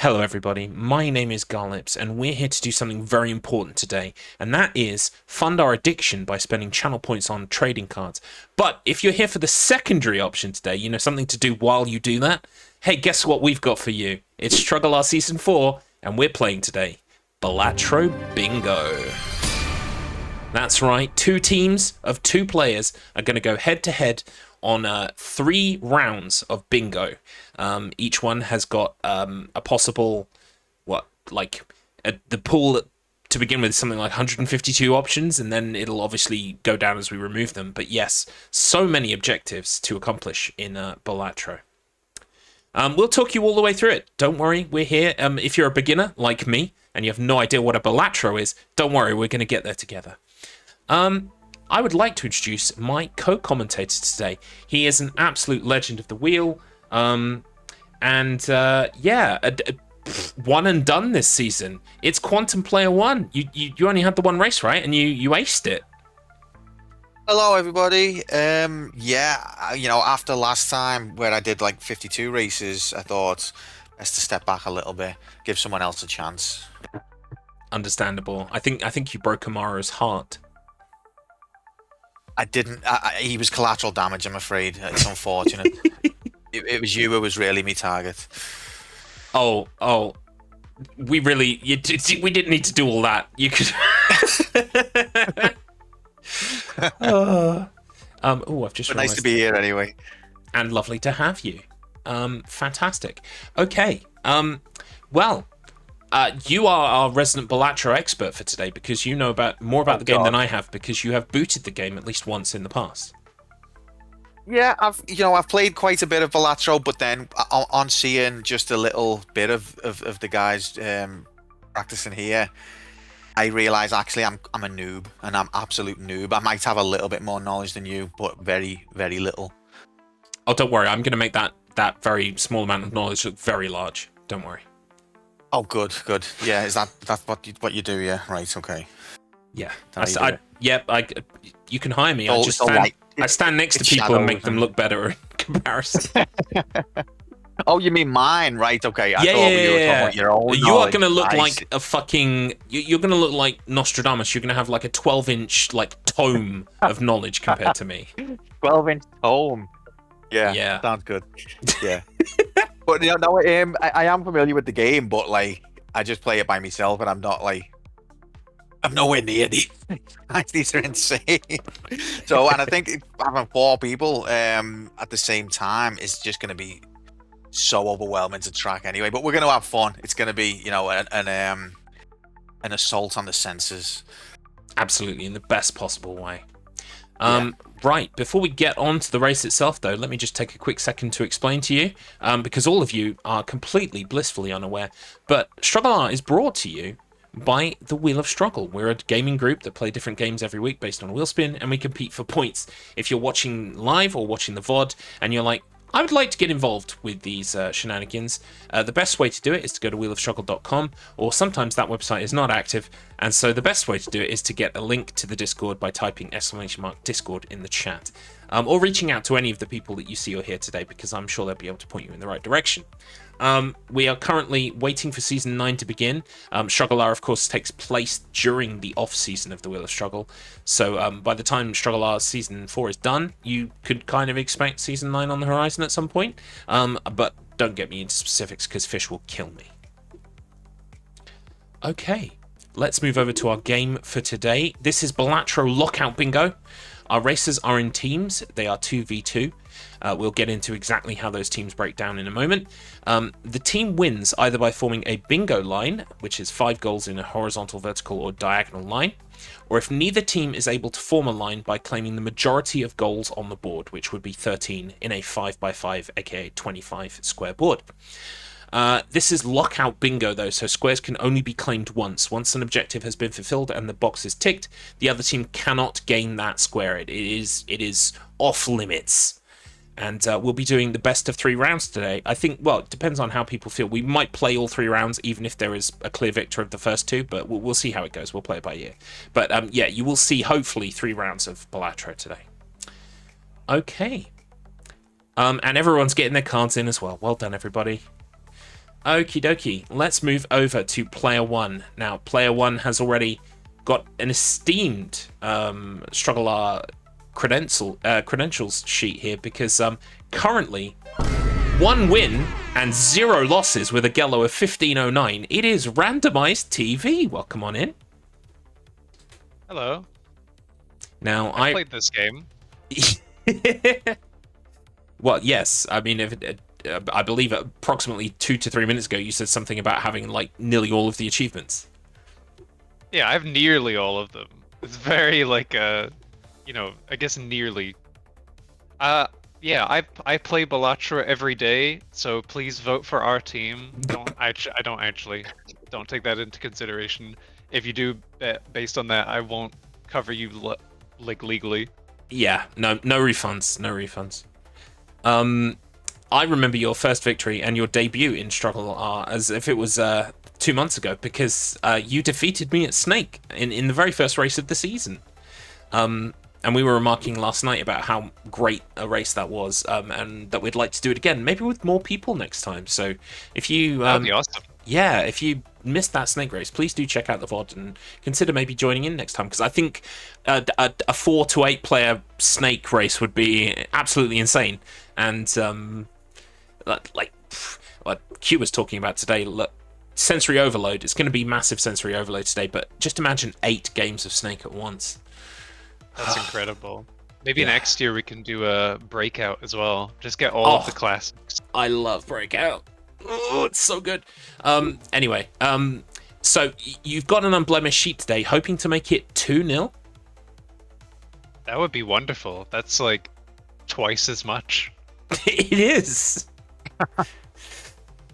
Hello everybody, my name is Garlips and we're here to do something very important today, and that is fund our addiction by spending channel points on trading cards. But if you're here for the secondary option today, you know, something to do while you do that, hey, guess what we've got for you? It's StruggleR Season 4 and we're playing today Balatro Bingo. That's right, 2 teams of 2 players are going to go head to head on 3 rounds of bingo. Each one has got a possible, the pool to begin with is something like 152 options, and then it'll obviously go down as we remove them. But yes, so many objectives to accomplish in Balatro. We'll talk you all the way through it. Don't worry, we're here. If you're a beginner like me and you have no idea what a Balatro is, don't worry, we're going to get there together. I would like to introduce my co-commentator today. He is an absolute legend of the wheel, one and done this season. It's Quantum Player 1. You only had the 1 race, right? And you aced it. Hello, everybody. After last time where I did like 52 races, I thought best to step back a little bit, give someone else a chance. Understandable. I think you broke Amara's heart. I didn't. He was collateral damage, I'm afraid. It's unfortunate. it was you who was really my target. Oh, we didn't need to do all that. You could. I've just. But nice to be here anyway. And lovely to have you. Fantastic. Okay. You are our resident Balatro expert for today because you know more about the game than I have, because you have booted the game at least once in the past. Yeah, I've played quite a bit of Balatro, but then on seeing just a little bit of the guys practicing here, I realise actually I'm a noob, and I'm absolute noob. I might have a little bit more knowledge than you, but very, very little. Oh, don't worry, I'm going to make that very small amount of knowledge look very large. Don't worry. Oh, good. Yeah, is that's what you do? Yeah, right. Okay. Yeah, you can hire me. I stand next to people and make them look better in comparison. Oh, you mean mine? Right. Okay. I thought you were talking about your own. You are gonna look like a fucking. You're gonna look like Nostradamus. You're gonna have like a 12-inch tome of knowledge compared to me. 12-inch tome. Yeah. Sounds good. Yeah. But I am familiar with the game, but I just play it by myself, and I'm nowhere near these. These are insane. So, and I think having 4 people at the same time is just going to be so overwhelming to track anyway. But we're going to have fun. It's going to be, an assault on the senses. Absolutely, in the best possible way. Right, before we get on to the race itself, though, let me just take a quick second to explain to you, because all of you are completely blissfully unaware, but StruggleR is brought to you by the Wheel of Struggle. We're a gaming group that play different games every week based on wheel spin, and we compete for points. If you're watching live or watching the VOD, and you're like, I would like to get involved with these shenanigans, the best way to do it is to go to wheelofstruggle.com, or sometimes that website is not active, and so the best way to do it is to get a link to the Discord by typing !Discord in the chat, or reaching out to any of the people that you see or hear today, because I'm sure they'll be able to point you in the right direction. We are currently waiting for Season 9 to begin. StruggleR, of course, takes place during the off-season of the Wheel of Struggle. So by the time StruggleR Season 4 is done, you could kind of expect Season 9 on the horizon at some point. But don't get me into specifics, because Fish will kill me. Okay, let's move over to our game for today. This is Balatro Lockout Bingo. Our racers are in teams. They are 2v2. We'll get into exactly how those teams break down in a moment. The team wins either by forming a bingo line, which is 5 goals in a horizontal, vertical, or diagonal line, or if neither team is able to form a line, by claiming the majority of goals on the board, which would be 13 in a 5x5, aka 25 square board. This is lockout bingo, though, so squares can only be claimed once. Once an objective has been fulfilled and the box is ticked, the other team cannot gain that square. It is off limits. And we'll be doing the best of 3 rounds today. I think, well, it depends on how people feel. We might play all 3 rounds, even if there is a clear victor of the first 2, but we'll see how it goes. We'll play it by ear. But yeah, you will see, hopefully, 3 rounds of Balatro today. Okay. And everyone's getting their cards in as well. Well done, everybody. Okie dokie. Let's move over to Player 1. Now, Player 1 has already got an esteemed StruggleR credentials sheet here because currently 1 win and 0 losses with a Gello of 1509. It is Randomized TV. Welcome on in. Hello. Now, I played this game. Well, yes. I mean, I believe approximately 2 to 3 minutes ago you said something about having like nearly all of the achievements. Yeah, I have nearly all of them. It's very like I guess nearly. Yeah, I play Balatro every day, so please vote for our team. I don't take that into consideration. If you do, based on that, I won't cover you like legally. Yeah, no refunds, no refunds. I remember your first victory and your debut in StruggleR as if it was 2 months ago because you defeated me at Snake in the very first race of the season. And we were remarking last night about how great a race that was, and that we'd like to do it again, maybe with more people next time. So if you that'd be awesome. Yeah, if you missed that Snake race, please do check out the VOD and consider maybe joining in next time, because I think a 4 to 8 player Snake race would be absolutely insane. And like what Q was talking about today, look, sensory overload. It's going to be massive sensory overload today, but just imagine 8 games of Snake at once. That's incredible. Maybe next year we can do a Breakout as well. Just get all of the classics. I love Breakout. Oh, it's so good. Anyway, so you've got an unblemished sheet today, hoping to make it 2-0? That would be wonderful. That's like twice as much. It is.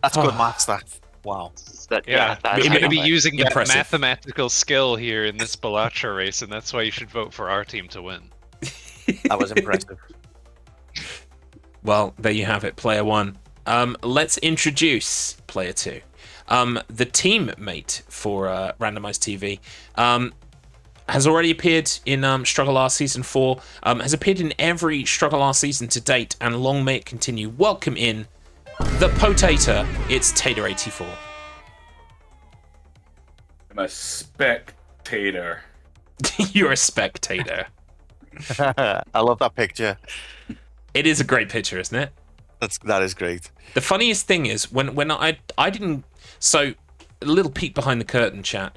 That's good maths, that. Wow. Yeah, that's we're going to be using that impressive mathematical skill here in this Balatro race, and that's why you should vote for our team to win. That was impressive. Well, there you have it, Player 1. Let's introduce Player 2. The teammate for Randomized TV has already appeared in StruggleR Season 4, has appeared in every StruggleR season to date, and long may it continue. Welcome in the Potator. It's Tater84. I'm a spectator. You're a spectator. I love that picture. It is a great picture, isn't it? That is great. The funniest thing is when I didn't, so a little peek behind the curtain, chat.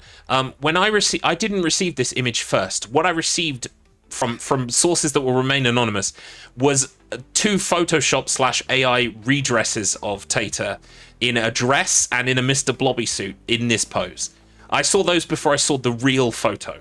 When I didn't receive this image first. What I received from sources that will remain anonymous was 2 Photoshop / AI redresses of Tater in a dress and in a Mr. Blobby suit in this pose. I saw those before I saw the real photo.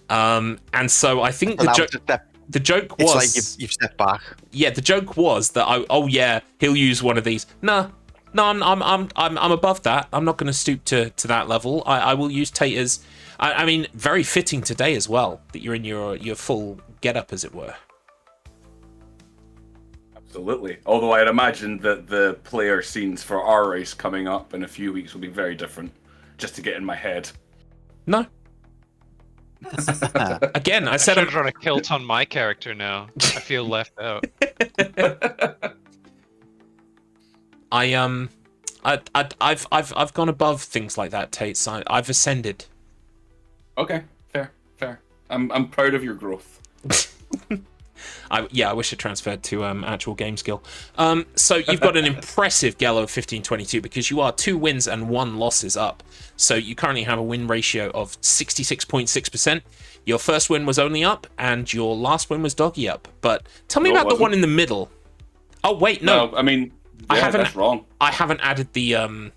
And so I think the joke was, it's like you've stepped back. Yeah, the joke was that he'll use one of these. No, I'm above that. I'm not going to stoop to that level. I will use Tater's. I mean, very fitting today as well that you're in your full getup, as it were. Absolutely. Although I'd imagine that the player scenes for our race coming up in a few weeks will be very different, just to get in my head. No. Again, I said I'm trying to kilt on my character now. I feel left out. I've gone above things like that, Tate. So I've ascended. Okay, fair. I'm proud of your growth. I wish it transferred to actual game skill. So you've got an impressive Gello of 1522 because you are 2 wins and 1 losses up. So you currently have a win ratio of 66.6%. Your first win was only up, and your last win was doggy up. But tell me about the one in the middle. Oh wait, no. I mean, that's wrong. I haven't added the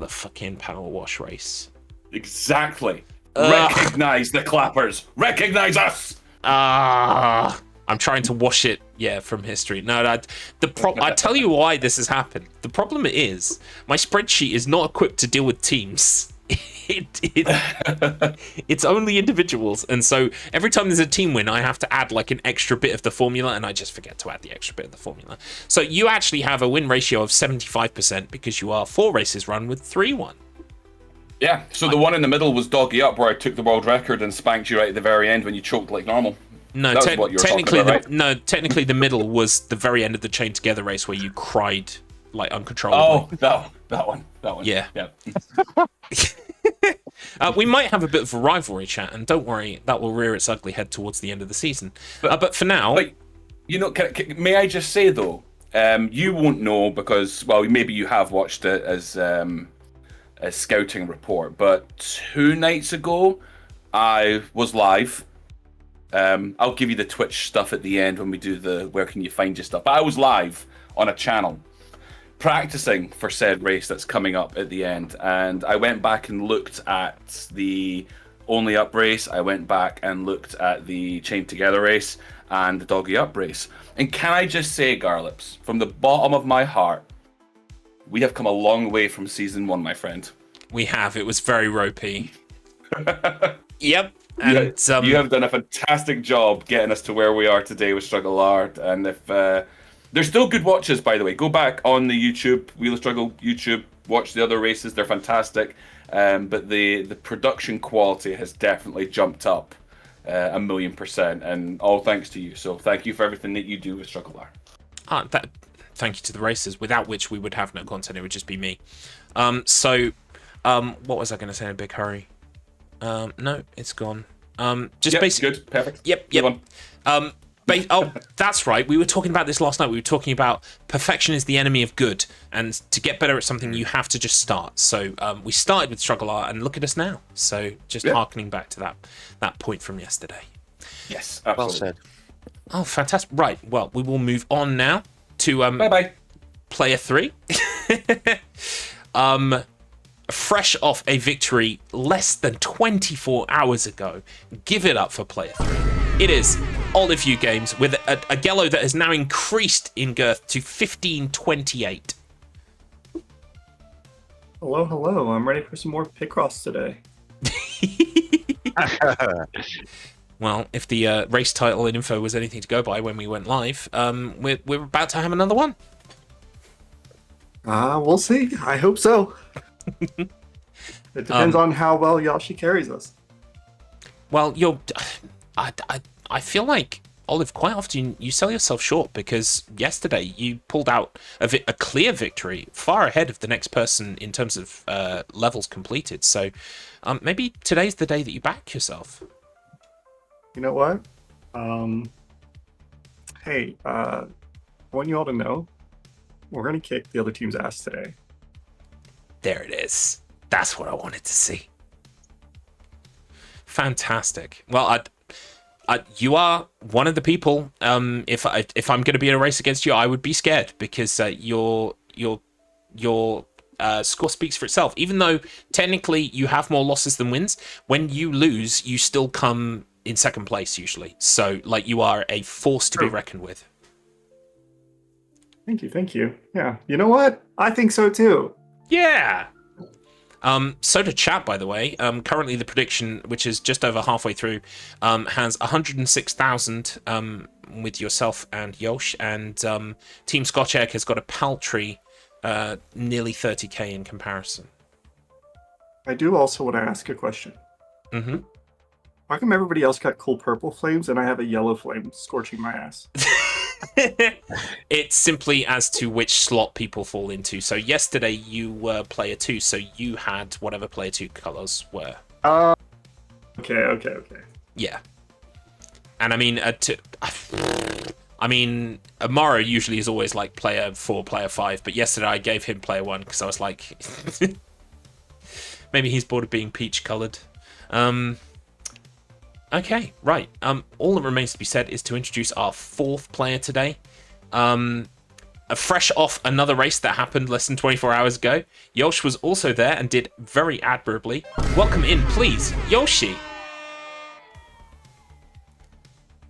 fucking power wash race. Exactly. Recognize the clappers. Recognize us. I'm trying to wash it, from history. No, I tell you why this has happened. The problem is my spreadsheet is not equipped to deal with teams. It's only individuals, and so every time there's a team win, I have to add like an extra bit of the formula, and I just forget to add the extra bit of the formula. So you actually have a win ratio of 75% because you are 4 races run with 3-1. Yeah, so the one in the middle was doggy up, where I took the world record and spanked you right at the very end when you choked like normal. No, technically, the middle was the very end of the chain together race where you cried like uncontrollably. Oh, that one. Yeah. Yeah. We might have a bit of a rivalry chat, and don't worry, that will rear its ugly head towards the end of the season. But for now, you know, may I just say though, you won't know because, well, maybe you have watched it as a scouting report, but 2 nights ago, I was live. I'll give you the Twitch stuff at the end when we do the where can you find your stuff. But I was live on a channel practicing for said race that's coming up at the end, and I went back and looked at the Only Up race. I went back and looked at the Chained Together race and the Doggy Up race. And can I just say, Garlips, from the bottom of my heart, we have come a long way from season 1, my friend. we have. It was very ropey. Yep. And And you have done a fantastic job getting us to where we are today with StruggleR. And if there's still good watches, by the way, go back on the YouTube, Wheel of Struggle YouTube, watch the other races. They're fantastic. But the production quality has definitely jumped up 1,000,000%, and all thanks to you. So thank you for everything that you do with StruggleR. thank you to the racers, without which we would have no content. It would just be me. What was I going to say in a big hurry? No, it's gone. Just basically good, perfect. Yep. Oh, that's right. We were talking about this last night. We were talking about perfection is the enemy of good, and to get better at something, you have to just start. So we started with StruggleR, and look at us now. So just harkening back to that point from yesterday. Yes, absolutely. Well said. Oh, fantastic! Right. Well, we will move on now to Bye. player 3. Fresh off a victory less than 24 hours ago, give it up for player 3. It is Olive U Games with a Gello that has now increased in girth to 1528. Hello. I'm ready for some more Picross today. Well, if the race title and info was anything to go by when we went live, we're about to have another one. We'll see. I hope so. It depends on how well Yashi carries us. Well, I feel like, Olive, quite often you sell yourself short, because yesterday you pulled out a clear victory, far ahead of the next person in terms of levels completed. So maybe today's the day that you back yourself. You know what? Hey, I want you all to know we're going to kick the other team's ass today. There it is. That's what I wanted to see. Fantastic. Well, you are one of the people. If I'm going to be in a race against you, I would be scared, because your score speaks for itself. Even though technically you have more losses than wins, when you lose, you still come in second place usually. So, like, you are a force to be reckoned with. Thank you. Yeah. You know what? I think so too. Yeah. So to chat, by the way, currently the prediction, which is just over halfway through, has 106,000 with yourself and Yosh, and Team Scotch Egg has got a paltry nearly 30k in comparison. I do also want to ask a question. Mm-hmm. How come everybody else got cool purple flames and I have a yellow flame scorching my ass? It's simply as to which slot people fall into. So yesterday you were player 2, so you had whatever player 2 colors were. Okay. Yeah. And I mean, Amaro usually is always like player 4, player 5, but yesterday I gave him player 1 because I was like, maybe he's bored of being peach colored. Okay, right. All that remains to be said is to introduce our 4th player today. Fresh off another race that happened less than 24 hours ago, Yosh was also there and did very admirably. Welcome in, please, Yoshi.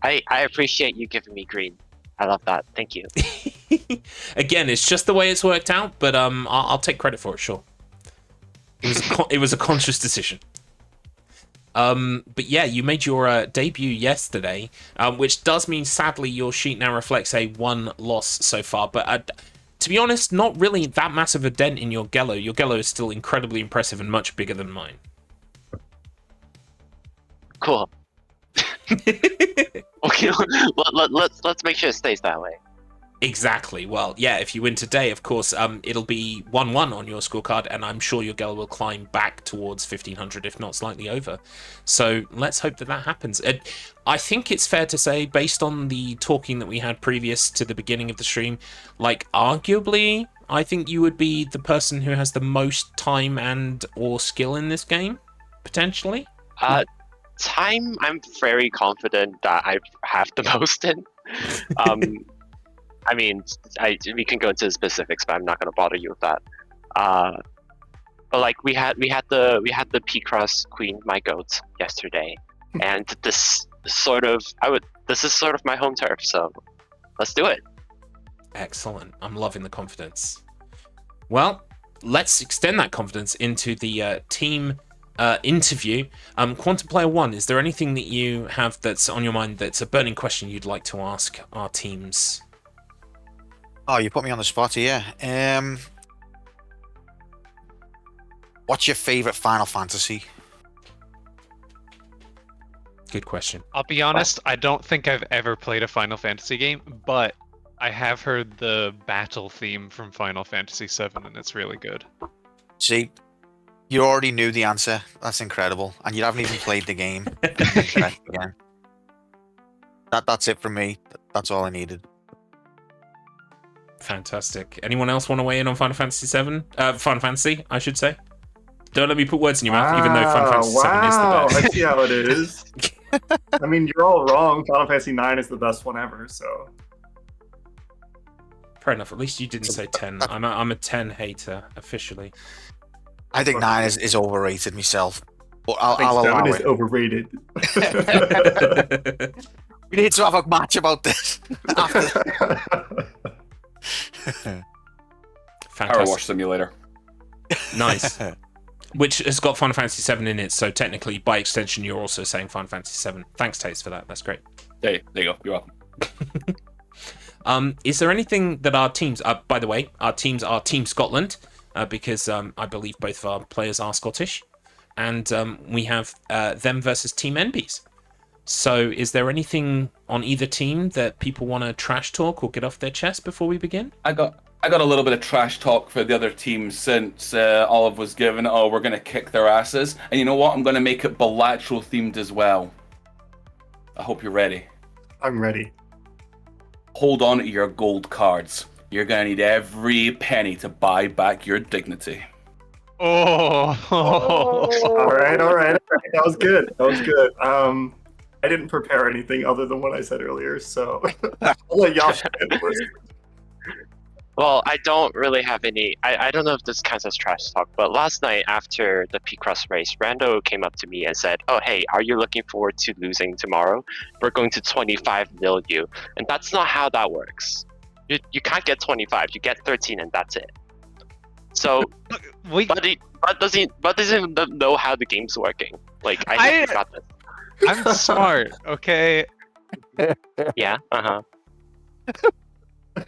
I appreciate you giving me green. I love that. Thank you. Again, it's just the way it's worked out, but I'll take credit for it, sure. It was a conscious decision. But yeah, you made your debut yesterday, which does mean, sadly, your sheet now reflects a 1 loss so far. But to be honest, not really that massive a dent in your Gello. Your Gello is still incredibly impressive and much bigger than mine. Cool. Okay, let's make sure it stays that way. Exactly. Well, yeah, if you win today, of course, it'll be 1-1 on your scorecard, and I'm sure your girl will climb back towards 1500, if not slightly over. So let's hope that that happens. I think it's fair to say, based on the talking that we had previous to the beginning of the stream, like, arguably, I think you would be the person who has the most time and or skill in this game, potentially. Time, I'm very confident that I have the most in. I mean, we can go into the specifics, but I'm not gonna bother you with that. But like we had the P-Cross Queen, my goat, yesterday, and this is sort of my home turf, so let's do it. Excellent. I'm loving the confidence. Well, let's extend that confidence into the team interview. Quantum Player 1, is there anything that you have that's on your mind that's a burning question you'd like to ask our teams? Oh, you put me on the spot here. What's your favorite Final Fantasy? Good question. I'll be honest, I don't think I've ever played a Final Fantasy game, but I have heard the battle theme from Final Fantasy VII, and it's really good. See, you already knew the answer. That's incredible. And you haven't even played the game. That's it from me. That's all I needed. Fantastic. Anyone else want to weigh in on Final Fantasy VII? Final Fantasy, I should say. Don't let me put words in your mouth, even though Final Fantasy VII is the best. I see how it is. I mean, you're all wrong. Final Fantasy IX is the best one ever, so... Fair enough. At least you didn't say 10. I'm a 10 hater, officially. I think 9 is overrated myself. But I'll I think 7 allow is it. overrated. We need to have a match about this. Power Wash Simulator. Nice. Which has got Final Fantasy VII in it, so technically, by extension, you're also saying Final Fantasy VII. Thanks, Taste, for that. That's great. There you go. You're welcome. Is there anything that our teams... by the way, our teams are Team Scotland, because I believe both of our players are Scottish, and we have them versus Team Enbies. So is there anything on either team that people want to trash talk or get off their chest before we begin? I got a little bit of trash talk for the other team since Olive was given, oh, we're going to kick their asses. And you know what? I'm going to make it Balatro themed as well. I hope you're ready. I'm ready. Hold on to your gold cards. You're going to need every penny to buy back your dignity. Oh. All right. That was good. I didn't prepare anything other than what I said earlier, so I'll let Yash go first. Well, I don't really have any. I don't know if this counts as trash talk, but last night after the P-Cross race, Rando came up to me and said, "Oh, hey, are you looking forward to losing tomorrow? We're going to 25 mil you." And that's not how that works. You can't get 25. You get 13, and that's it. So, but doesn't know how the game's working. Like I got this. I'm smart, okay? Yeah.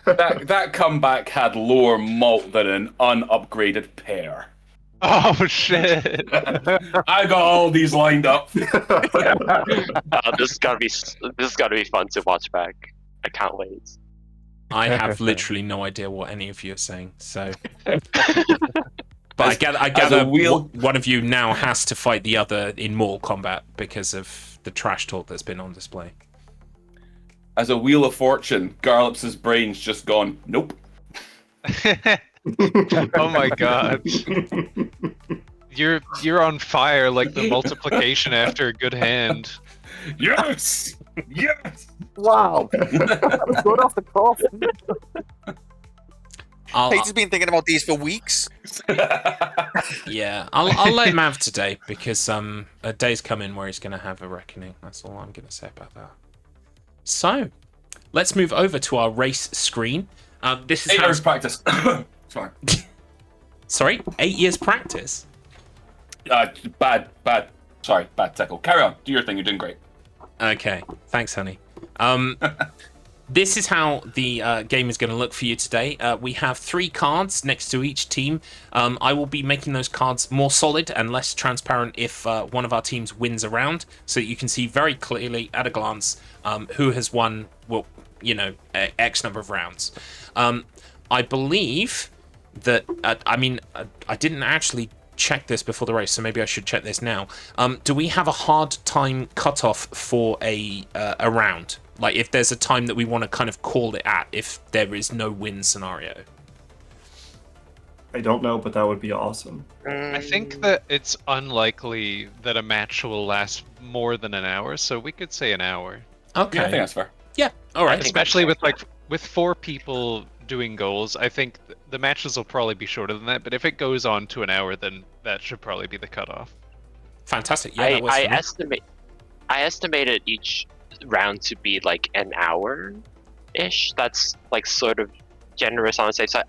That comeback had lower malt than an unupgraded pear. Oh shit! I got all these lined up. This is gotta be fun to watch back. I can't wait. I have literally no idea what any of you are saying, so. But I gather one of you now has to fight the other in Mortal Kombat because of the trash talk that's been on display. As a Wheel of Fortune, Garlops's brain's just gone, nope. Oh my god. You're on fire like the multiplication after a good hand. Yes! Yes! Wow. Good off the cuff. Peter's been thinking about these for weeks. Yeah, I'll let him have today because a day's coming where he's going to have a reckoning. That's all I'm going to say about that. So, let's move over to our race screen. This is 8 years practice. Sorry. Sorry, 8 years practice? Bad tickle. Carry on. Do your thing. You're doing great. Okay, thanks, honey. This is how the game is going to look for you today. We have 3 cards next to each team. I will be making those cards more solid and less transparent if one of our teams wins a round, so that you can see very clearly at a glance who has won, well, you know, X number of rounds. I believe that, I mean, I didn't actually check this before the race, so maybe I should check this now. Do we have a hard time cutoff for a round? Like, if there's a time that we want to kind of call it at, if there is no win scenario? I don't know, but that would be awesome. I think that it's unlikely that a match will last more than an hour, so we could say an hour. Okay. Yeah, I think that's fair. Yeah, all right. Especially with 4 people doing goals, I think the matches will probably be shorter than that, but if it goes on to an hour, then that should probably be the cutoff. Fantastic. Yeah, that works for me. I estimated each round to be like an hour-ish. That's like sort of generous on the safe side.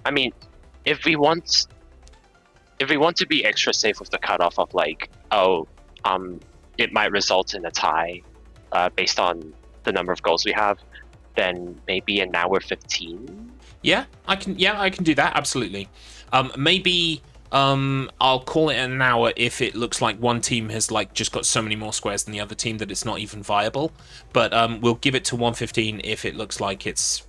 I mean, if we want to be extra safe with the cutoff of like, it might result in a tie, based on the number of goals we have, then maybe an hour 15. Yeah, I can do that, absolutely. Maybe I'll call it an hour if it looks like one team has like just got so many more squares than the other team that it's not even viable. But we'll give it to 1:15 if it looks like it's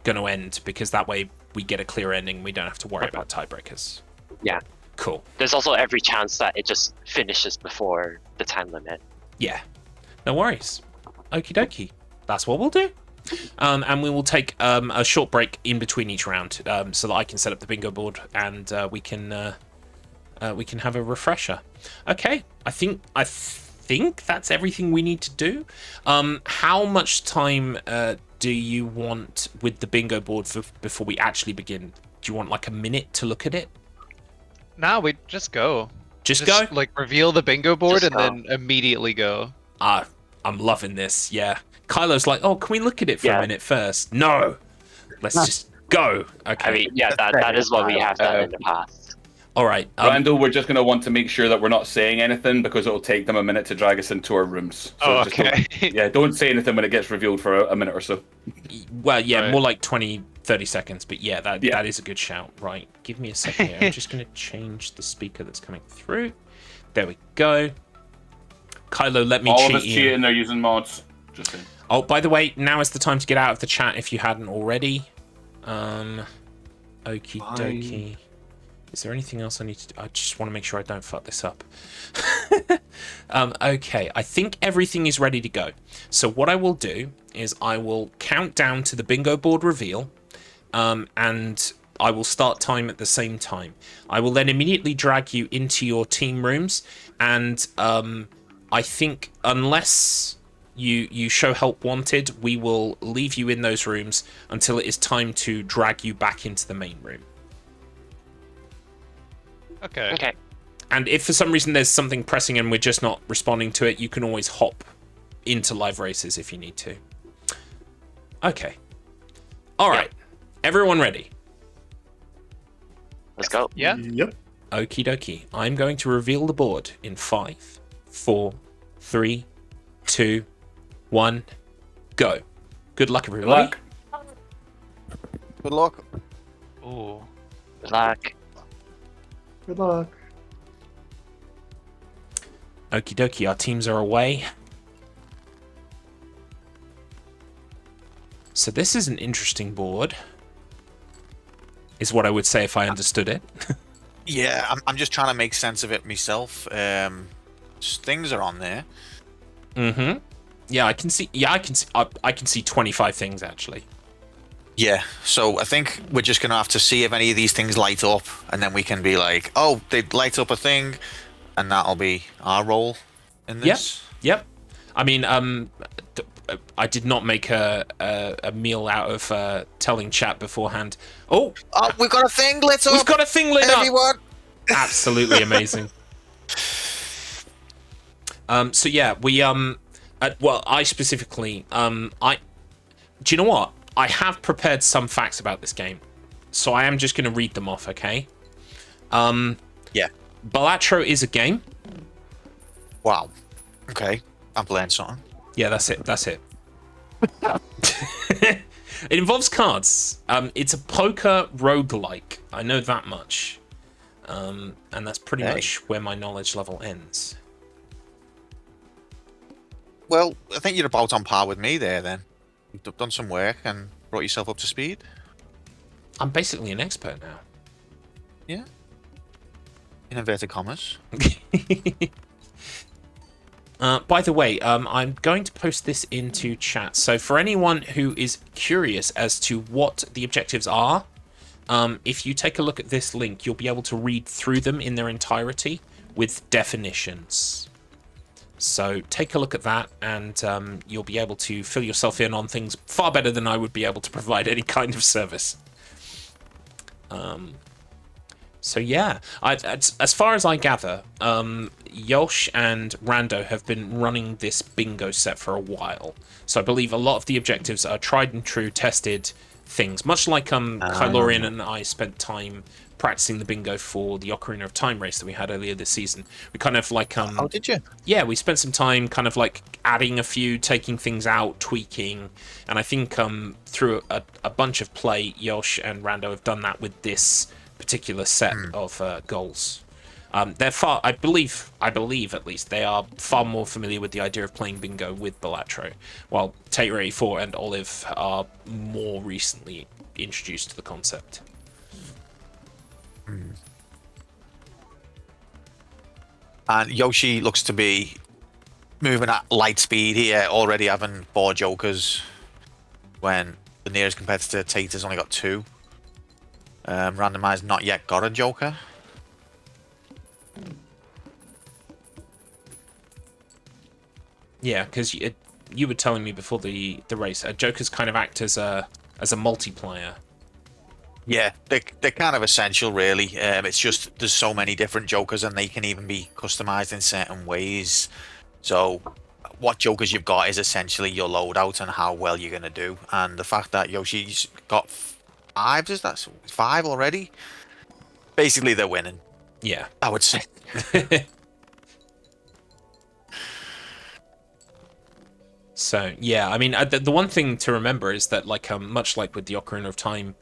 going to end, because that way we get a clear ending. We don't have to worry about tiebreakers. Yeah. Cool. There's also every chance that it just finishes before the time limit. Yeah. No worries. Okie dokie. That's what we'll do. And we will take a short break in between each round, so that I can set up the bingo board and we can have a refresher. Okay, I think that's everything we need to do. How much time do you want with the bingo board before we actually begin? Do you want like a minute to look at it? Nah, we just go. Just go? Like reveal the bingo board Just and go. then immediately go. I'm loving this. Yeah. Kylo's like, oh, can we look at it for a minute first? No. Let's just go. Okay. I mean, yeah, that is what we have done in the past. All right. Randall, we're just going to want to make sure that we're not saying anything, because it'll take them a minute to drag us into our rooms. So just okay. don't say anything when it gets revealed for a minute or so. Well, yeah, Right. more like 20, 30 seconds. But yeah, that is a good shout. Right. Give me a second here. I'm just going to change the speaker that's coming through. There we go. Kylo, let me All cheat of us you. cheating, they're using mods. Just saying. Oh, by the way, now is the time to get out of the chat if you hadn't already. Okie dokie. Is there anything else I need to do? I just want to make sure I don't fuck this up. Okay, I think everything is ready to go. So what I will do is I will count down to the bingo board reveal, and I will start time at the same time. I will then immediately drag you into your team rooms, and I think unless you show help wanted, we will leave you in those rooms until it is time to drag you back into the main room. Okay. And if for some reason there's something pressing and we're just not responding to it, you can always hop into live races if you need to. Okay. All right. Everyone ready? Let's go. Yeah. Yep. Okie dokie. I'm going to reveal the board in 5, 4, 3, 2, 1, go. Good luck, everybody. Luck. Good luck. Ooh. Good luck. Good luck. Okie dokie. Our teams are away. So this is an interesting board, is what I would say if I understood it. Yeah, I'm just trying to make sense of it myself. Things are on there. Mm-hmm. Yeah, I can see. Yeah, I can see 25 things actually. Yeah, so I think we're just gonna have to see if any of these things light up, and then we can be like, oh, they light up a thing, and that'll be our role in this. Yep. I mean, I did not make a meal out of telling chat beforehand. Oh, we've got a thing lit up. we've got a thing lit up. Everyone. Absolutely amazing. So yeah, we well, I specifically do you know what? I have prepared some facts about this game, so I am just going to read them off. Okay. Yeah. Balatro is a game. Wow. Okay, I'm playing something. Yeah, that's it. That's it. It involves cards. It's a poker roguelike. I know that much. And that's pretty much where my knowledge level ends. Well, I think you're about on par with me there, then. You've done some work and brought yourself up to speed. I'm basically an expert now. Yeah. In inverted commas. By the way, I'm going to post this into chat. So for anyone who is curious as to what the objectives are, if you take a look at this link, you'll be able to read through them in their entirety with definitions. So take a look at that, and you'll be able to fill yourself in on things far better than I would be able to provide any kind of service. So yeah, as far as I gather, Yosh and Rando have been running this bingo set for a while. So I believe a lot of the objectives are tried and true, tested things. Much like Kylorian and I spent time practicing the bingo for the Ocarina of Time race that we had earlier this season. We kind of like oh, did you? Yeah, we spent some time kind of like adding a few, taking things out, tweaking, and I think through a bunch of play, Yosh and Rando have done that with this particular set of goals. They're far, I believe at least, they are far more familiar with the idea of playing bingo with Balatro, while Tater84 and Olive are more recently introduced to the concept. And Yoshi looks to be moving at light speed here, already having 4 jokers when the nearest competitor, Tater's, only got 2. Randomized not yet got a joker. Yeah, because you were telling me before the race, jokers kind of act as a multiplier. Yeah, they're kind of essential, really. It's just there's so many different jokers, and they can even be customized in certain ways. So what jokers you've got is essentially your loadout and how well you're going to do. And the fact that Yoshi's got 5, is that 5 already? Basically, they're winning. Yeah, I would say. So yeah, I mean, the one thing to remember is that, like, much like with the Ocarina of Time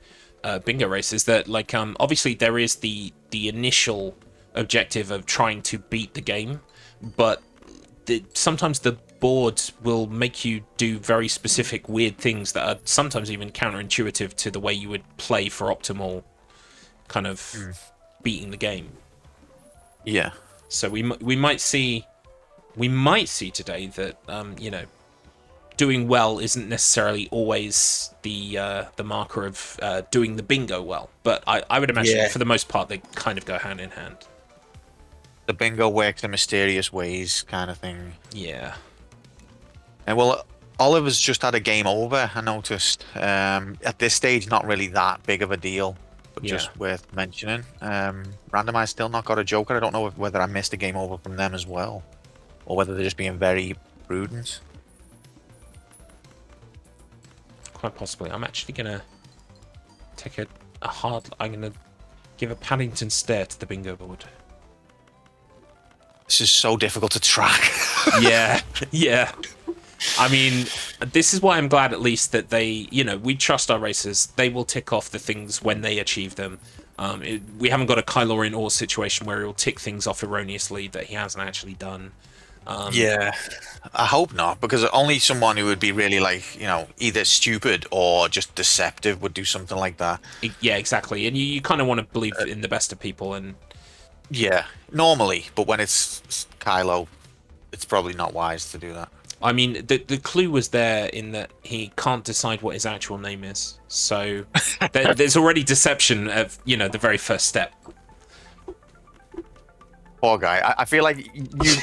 bingo race, is that, like, obviously there is the initial objective of trying to beat the game, but sometimes the board will make you do very specific weird things that are sometimes even counterintuitive to the way you would play for optimal kind of beating the game. Yeah. So we might see today that doing well isn't necessarily always the marker of doing the bingo well, but I would imagine for the most part they kind of go hand in hand. The bingo works in mysterious ways, kind of thing. Yeah. And well, Oliver's just had a game over, I noticed. At this stage, not really that big of a deal, but just worth mentioning. Randomized still not got a joker. I don't know whether I missed a game over from them as well, or whether they're just being very prudent. Quite possibly. I'm actually gonna take I'm gonna give a Paddington stare to the bingo board. This is so difficult to track. Yeah. I mean, this is why I'm glad at least that they, we trust our racers. They will tick off the things when they achieve them. We haven't got a Kylorian Ore situation where he'll tick things off erroneously that he hasn't actually done. Yeah, I hope not, because only someone who would be really, like, either stupid or just deceptive would do something like that. Yeah, exactly. And you kind of want to believe in the best of people. And yeah, normally, but when it's Kylo, it's probably not wise to do that. I mean, the clue was there in that he can't decide what his actual name is. So there's already deception of, the very first step. Poor guy. I feel like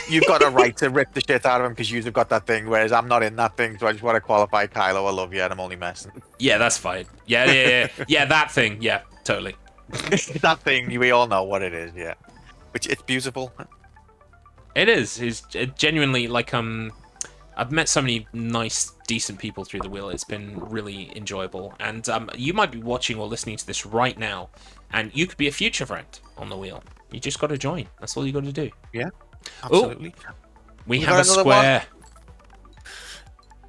you've got a right to rip the shit out of him because you've got that thing, whereas I'm not in that thing, so I just want to qualify Kylo. I love you, and I'm only messing. Yeah, that's fine. Yeah, that thing. Yeah, totally. That thing, we all know what it is, yeah. Which, it's beautiful. It is. It's genuinely, like, I've met so many nice, decent people through the wheel. It's been really enjoyable. And you might be watching or listening to this right now, and you could be a future friend on the wheel. You just got to join. That's all you got to do. Yeah, absolutely. Ooh, we have a square.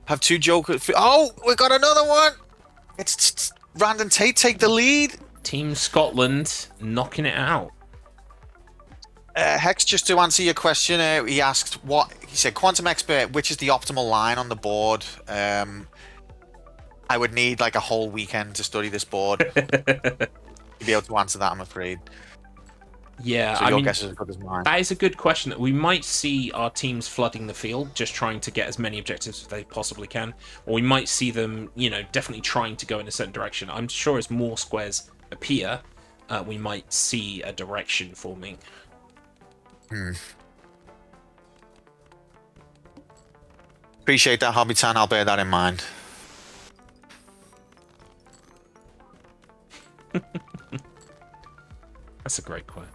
Have 2 jokers. Oh, we got another one. It's Random Tate take the lead. Team Scotland knocking it out. Hex, just to answer your question, he asked he said, Quantum Expert, which is the optimal line on the board? I would need like a whole weekend to study this board to be able to answer that, I'm afraid. Yeah, So I your mean, guess is as good as mine. that is a good question. We might see our teams flooding the field, just trying to get as many objectives as they possibly can, or we might see them, you know, definitely trying to go in a certain direction. I'm sure as more squares appear, we might see a direction forming. Appreciate that, Hobbiton. I'll bear that in mind. That's a great quote.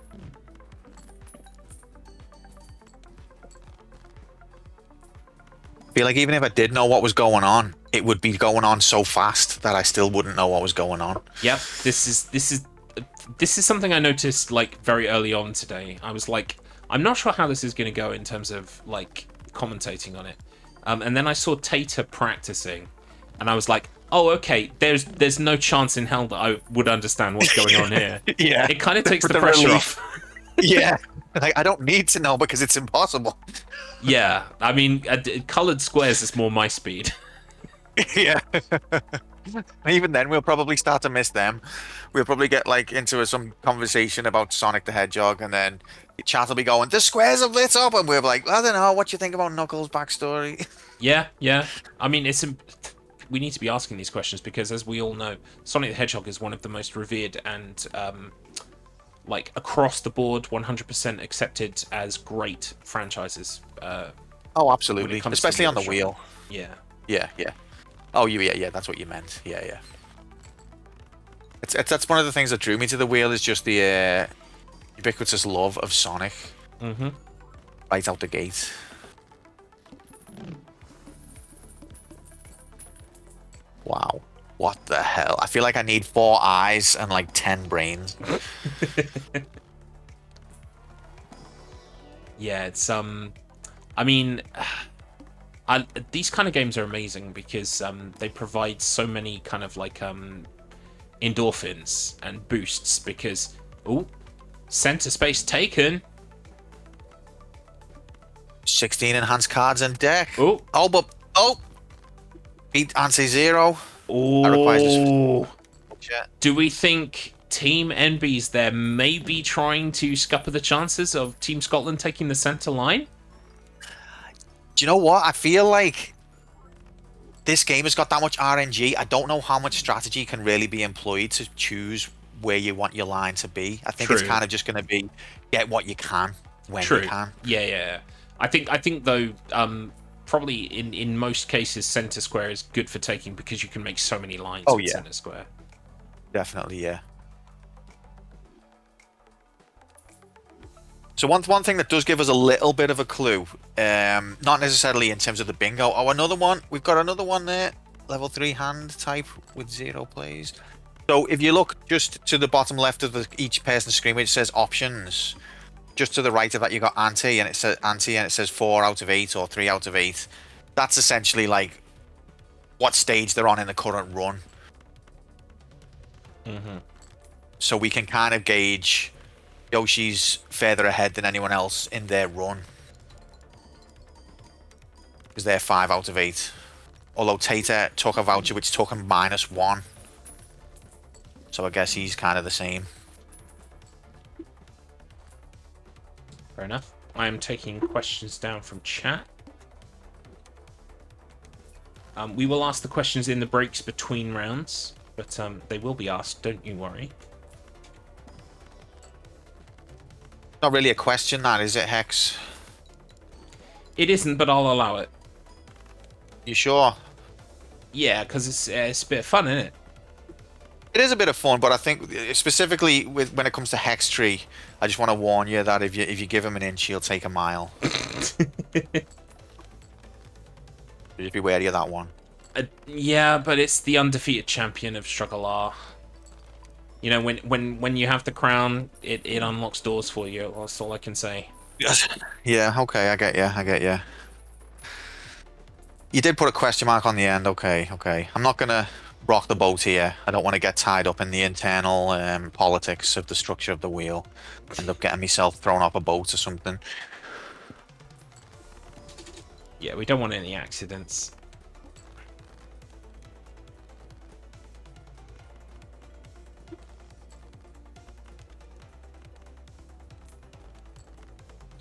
I feel like even if I did know what was going on, it would be going on so fast that I still wouldn't know what was going on. Yep, this is something I noticed like very early on today. I was like, I'm not sure how this is going to go in terms of like commentating on it. And then I saw Tater practicing, and I was like, oh, okay, there's no chance in hell that I would understand what's going on here. Yeah. It kind of takes the pressure off. Yeah. Like, I don't need to know because it's impossible. Yeah, I mean, coloured squares is more my speed. Yeah. Even then, we'll probably start to miss them. We'll probably get like into some conversation about Sonic the Hedgehog, and then the chat will be going, "The squares have lit up," and we're like, "I don't know. What you think about Knuckles' backstory?" Yeah, yeah. I mean, we need to be asking these questions because, as we all know, Sonic the Hedgehog is one of the most revered and like across the board, 100% accepted as great franchises. Oh, absolutely. comes to Especially on the genre. wheel. Yeah. Yeah, yeah. Oh, yeah. That's what you meant. Yeah, yeah. That's one of the things that drew me to the wheel is just the ubiquitous love of Sonic. Mm-hmm. Right out the gate. Wow. What the hell? I feel like I need 4 eyes and like 10 brains. Yeah, it's I mean, these kind of games are amazing because they provide so many kind of like endorphins and boosts because center space taken. 16 enhanced cards in deck. Oh, beat anti-zero. oh. Do we think Team Enbies there may be trying to scupper the chances of Team Scotland taking the center line? Do you know what? I feel like this game has got that much RNG. I don't know how much strategy can really be employed to choose where you want your line to be. I think it's kind of just going to be get what you can when you can. Yeah. I think though, probably in most cases, center square is good for taking because you can make so many lines in center square. Definitely, yeah. So one thing that does give us a little bit of a clue, not necessarily in terms of the bingo. Oh, another one. We've got another one there. Level 3 hand type with 0 plays. So if you look just to the bottom left of each person's screen, which says options, just to the right of that you got anti, and it says 4 out of 8 or 3 out of 8. That's essentially like what stage they're on in the current run. Mm-hmm. So we can kind of gauge Yoshi's further ahead than anyone else in their run. Because they're 5 out of 8. Although Tater took a voucher which took him -1. So I guess he's kind of the same. Fair enough. I am taking questions down from chat. We will ask the questions in the breaks between rounds, but they will be asked, don't you worry. Not really a question, that is it, Hex? It isn't, but I'll allow it. You sure? Yeah, because it's a bit of fun, isn't it? It is a bit of fun, but I think specifically when it comes to Hex Tree, I just want to warn you that if you give him an inch, he'll take a mile. Just be wary of that one. Yeah, but it's the undefeated champion of StruggleR. You know, when you have the crown, it unlocks doors for you. That's all I can say. Yes. Yeah. Okay. I get you. You did put a question mark on the end. Okay. I'm not gonna rock the boat here. I don't want to get tied up in the internal politics of the structure of the wheel. End up getting myself thrown off a boat or something. Yeah, we don't want any accidents.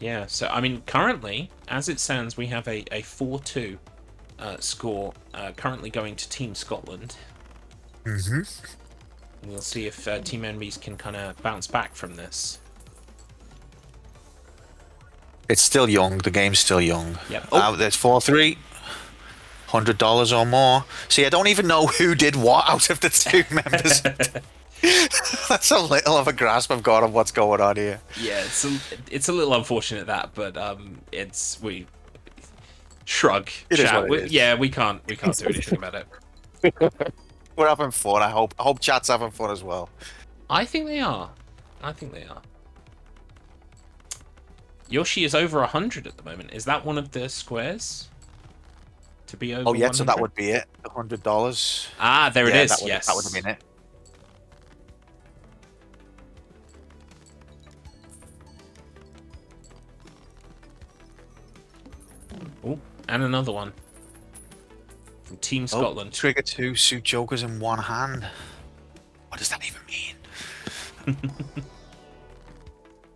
Yeah, so, I mean, currently, as it stands, we have a 4-2 score currently going to Team Scotland. We'll see if Team Enbies can kind of bounce back from this. It's still young. The game's still young. Yep. There's 4-3. $100 or more. See, I don't even know who did what out of the two members. That's a little of a grasp I've got of what's going on here. Yeah, it's a little unfortunate that, but we shrug. It is what it is. Yeah, we can't do anything about it. We're having fun. I hope chat's having fun as well. I think they are. Yoshi is over 100 at the moment. Is that one of the squares? To be over 100? So that would be it. $100. Ah, there it is. Yes. That would have been it. Oh, and another one. From Team Scotland. Trigger 2 suit jokers in one hand. What does that even mean?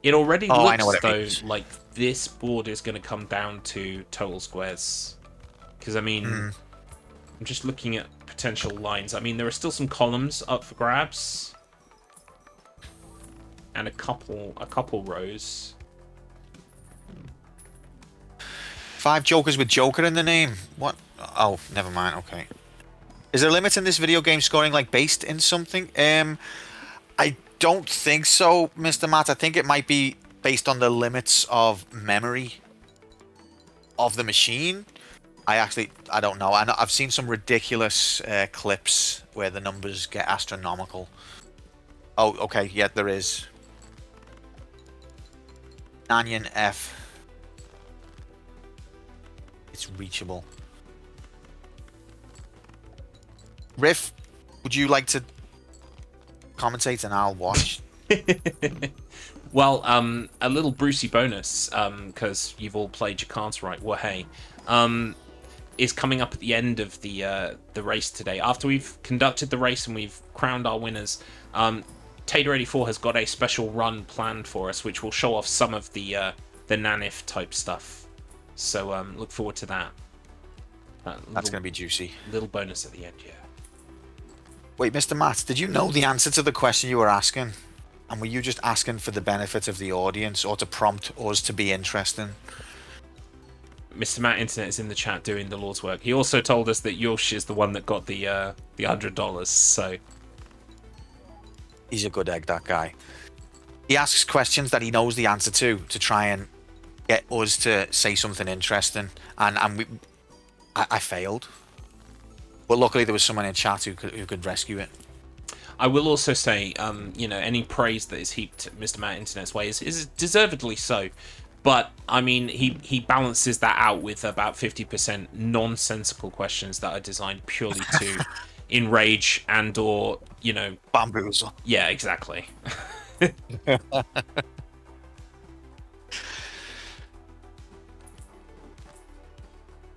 It already looks, though, means. like this board is going to come down to total squares. Because, I mean, I'm just looking at potential lines. I mean, there are still some columns up for grabs. And a couple rows. 5 jokers with Joker in the name. What? Oh, never mind. Okay. Is there a limit in this video game scoring, like, based in something? I don't think so, Mr. Matt. I think it might be based on the limits of memory of the machine. I don't know. I've seen some ridiculous clips where the numbers get astronomical. Oh, okay. Yeah, there is. NANEIF F. It's reachable. Riff, would you like to commentate and I'll watch? Well, a little Brucey bonus, because you've all played your cards right. Well, hey, is coming up at the end of the race today. After we've conducted the race and we've crowned our winners, Tater84 has got a special run planned for us, which will show off some of the NANEIF type stuff. So look forward to that. That's going to be juicy. Little bonus at the end, yeah. Wait, Mr. Matt, did you know the answer to the question you were asking? And were you just asking for the benefit of the audience or to prompt us to be interesting? Mr. Matt Internet is in the chat doing the Lord's work. He also told us that Yosh is the one that got the $100, so... He's a good egg, that guy. He asks questions that he knows the answer to try and get us to say something interesting. And I failed. But luckily there was someone in chat who could rescue it. I will also say, any praise that is heaped Mr. Matt Internet's way is deservedly so. But, I mean, he balances that out with about 50% nonsensical questions that are designed purely to enrage and or, bamboozle. Yeah, exactly.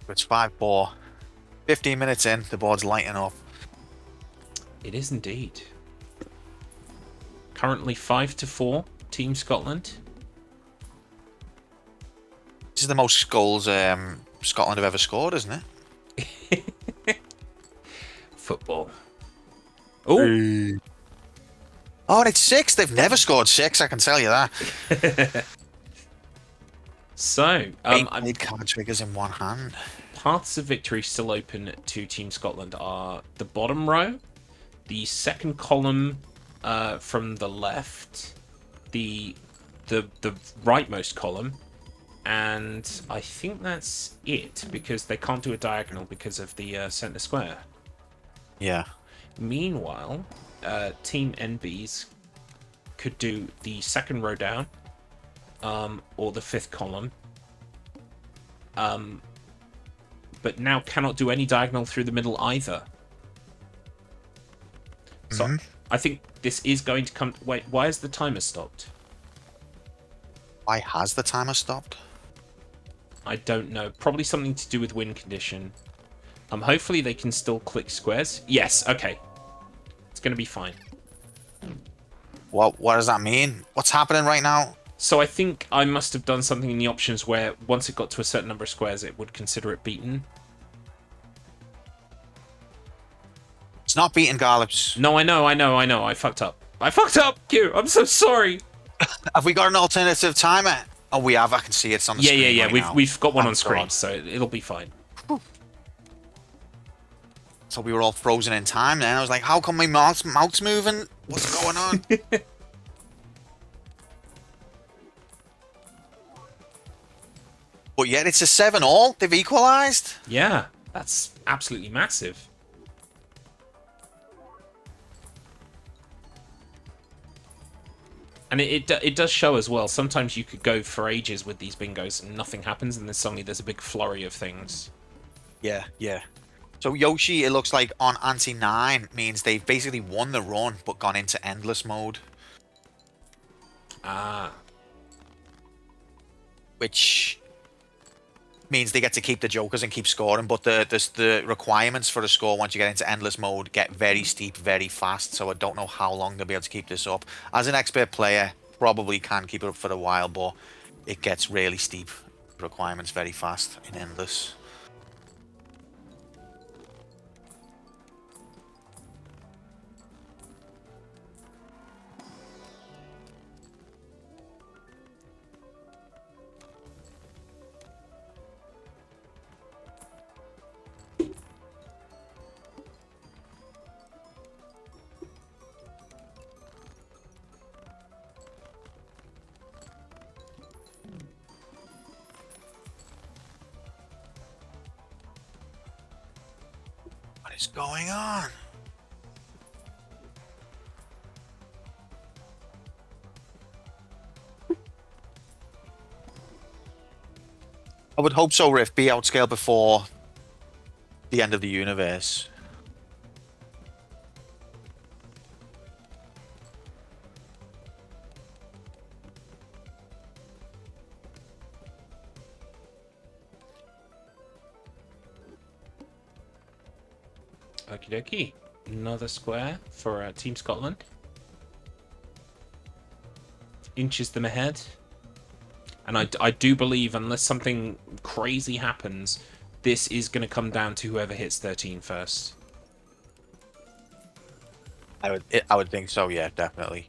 It's 5-4. 15 minutes in, the board's lighting up. It is indeed. Currently 5-4, Team Scotland. This is the most goals Scotland have ever scored, isn't it? Football. Oh. Oh, it's 6. They've never scored 6, I can tell you that. So, I need card triggers in one hand. Paths of victory still open to Team Scotland are the bottom row, the second column from the left, the rightmost column, and I think that's it, because they can't do a diagonal because of the centre square. Yeah. Meanwhile, Team Enbies could do the second row down, or the fifth column, but now cannot do any diagonal through the middle either. So I think this is going to come... Wait, why has the timer stopped? Why has the timer stopped? I don't know. Probably something to do with win condition. Hopefully they can still click squares. Yes, okay. It's going to be fine. What does that mean? What's happening right now? So I think I must have done something in the options where once it got to a certain number of squares, it would consider it beaten. It's not beating Gallops. No, I know. I fucked up. Q. I'm so sorry. Have we got an alternative timer? Oh, we have. I can see it's on the screen. Yeah. Right We've got one Thank on screen, God. so it'll be fine. So we were all frozen in time then. I was like, how come my mouth's moving? What's going on? But yet it's a 7-all. They've equalised. Yeah, that's absolutely massive. And it does show as well. Sometimes you could go for ages with these bingos and nothing happens, and then suddenly there's a big flurry of things. Yeah. So Yoshi, it looks like on Ante 9 means they've basically won the run but gone into endless mode. Ah. Which means they get to keep the jokers and keep scoring, but the requirements for the score once you get into endless mode get very steep very fast, so I don't know how long they'll be able to keep this up. As an expert player, probably can keep it up for a while, but it gets really steep requirements very fast in endless. What is going on? I would hope so, Riff. Be outscaled before the end of the universe. Okie dokie. Another square for Team Scotland. Inches them ahead. And I do believe, unless something crazy happens, this is going to come down to whoever hits 13 first. I would think so, yeah, definitely.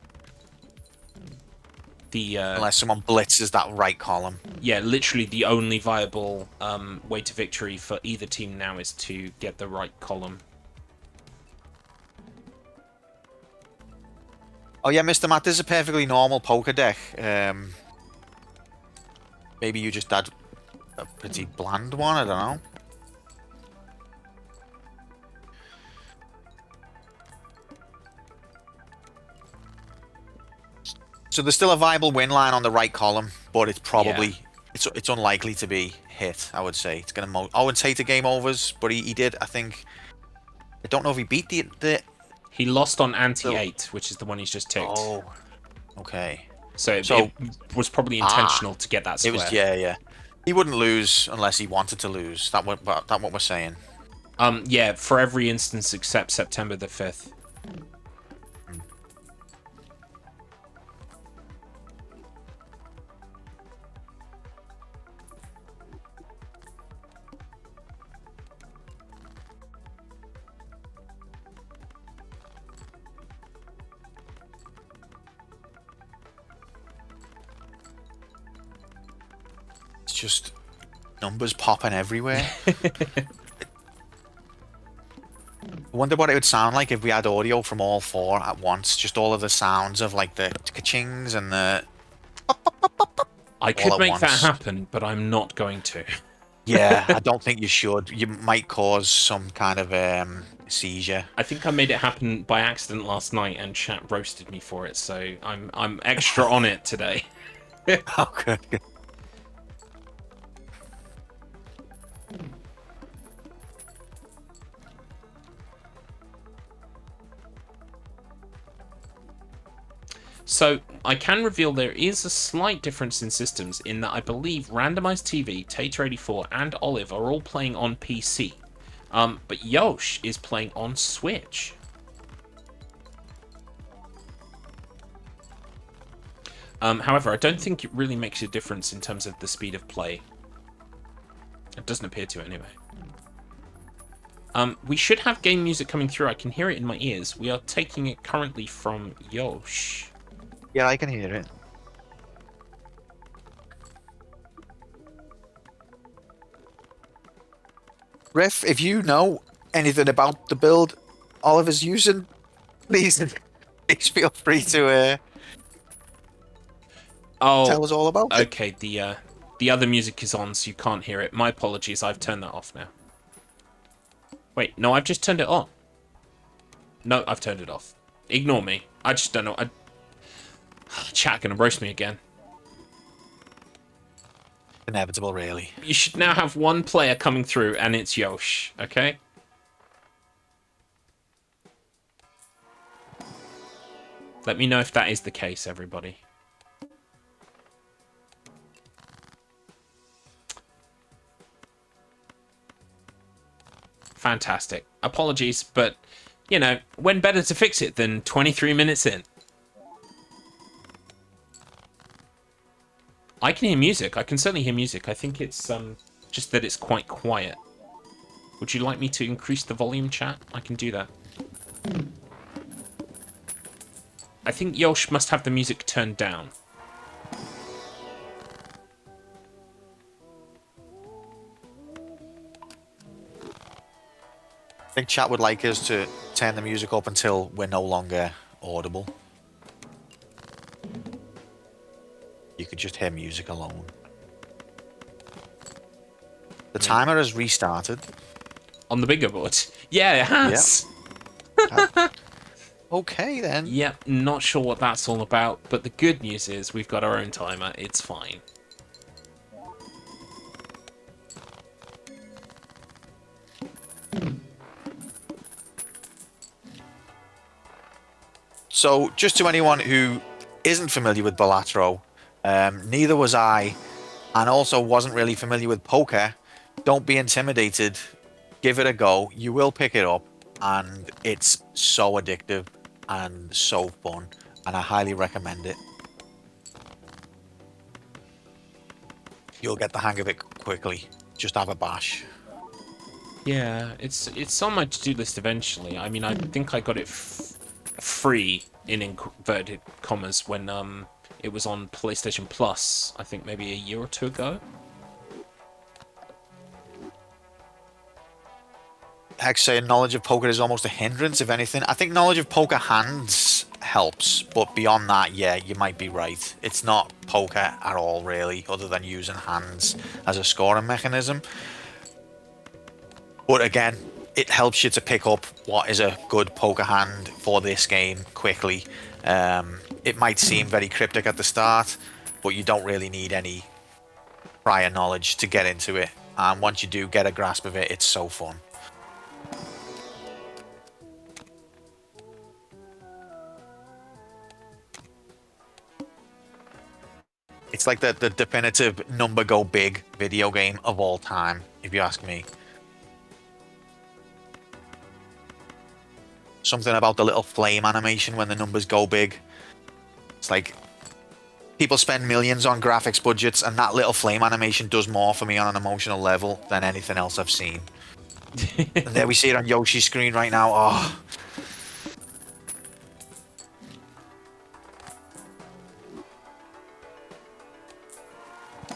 Unless someone blitzes that right column. Yeah, literally the only viable way to victory for either team now is to get the right column. Oh yeah, Mr. Matt, this is a perfectly normal poker deck. Maybe you just had a pretty bland one, I don't know. So there's still a viable win line on the right column, but it's probably it's unlikely to be hit, I would say. It's gonna I wouldn't say to game overs, but he did, I think. I don't know if he beat the He lost on ante 8, which is the one he's just ticked. Oh. Okay. So it was probably intentional to get that square. It was, yeah. He wouldn't lose unless he wanted to lose. That's what we're saying. Yeah, for every instance except September the 5th. Just numbers popping everywhere. I wonder what it would sound like if we had audio from all four at once. Just all of the sounds of like the ka-chings and the... I could make that happen, but I'm not going to. Yeah, I don't think you should. You might cause some kind of seizure. I think I made it happen by accident last night and chat roasted me for it, so I'm extra on it today. Okay. So, I can reveal there is a slight difference in systems in that I believe Randomized TV, Tater84, and Olive are all playing on PC. But Yosh is playing on Switch. However, I don't think it really makes a difference in terms of the speed of play. It doesn't appear to anyway. We should have game music coming through. I can hear it in my ears. We are taking it currently from Yosh. Yeah, I can hear it. Riff, if you know anything about the build Oliver's using, please feel free to tell us all about it. Okay, the other music is on, so you can't hear it. My apologies, I've turned that off now. Wait, no, I've just turned it on. No, I've turned it off. Ignore me. I just don't know. Chat gonna roast me again. Inevitable, really. You should now have one player coming through, and it's Yosh, okay? Let me know if that is the case, everybody. Fantastic. Apologies, but, you know, when better to fix it than 23 minutes in? I can hear music. I can certainly hear music. I think it's just that it's quite quiet. Would you like me to increase the volume, chat? I can do that. I think Yosh must have the music turned down. I think chat would like us to turn the music up until we're no longer audible. You could just hear music alone. The timer has restarted. On the bigger board? Yeah, it has. Yep. Okay, then. Yep, not sure what that's all about, but the good news is we've got our own timer. It's fine. So, just to anyone who isn't familiar with Balatro, neither was I, and also wasn't really familiar with poker, don't be intimidated. Give it a go. You will pick it up, and it's so addictive and so fun, and I highly recommend it. You'll get the hang of it quickly. Just have a bash. Yeah, it's on my to-do list eventually. I mean, I think I got it free in inverted commas when it was on PlayStation Plus, I think maybe a year or two ago. Heck, saying knowledge of poker is almost a hindrance, if anything. I think knowledge of poker hands helps, but beyond that, yeah, you might be right. It's not poker at all, really, other than using hands as a scoring mechanism. But again, it helps you to pick up what is a good poker hand for this game quickly. It might seem very cryptic at the start, but you don't really need any prior knowledge to get into it. And once you do get a grasp of it, it's so fun. It's like the definitive number go big video game of all time, if you ask me. Something about the little flame animation when the numbers go big. It's like people spend millions on graphics budgets, and that little flame animation does more for me on an emotional level than anything else I've seen. And there we see it on Yoshi's screen right now. Oh.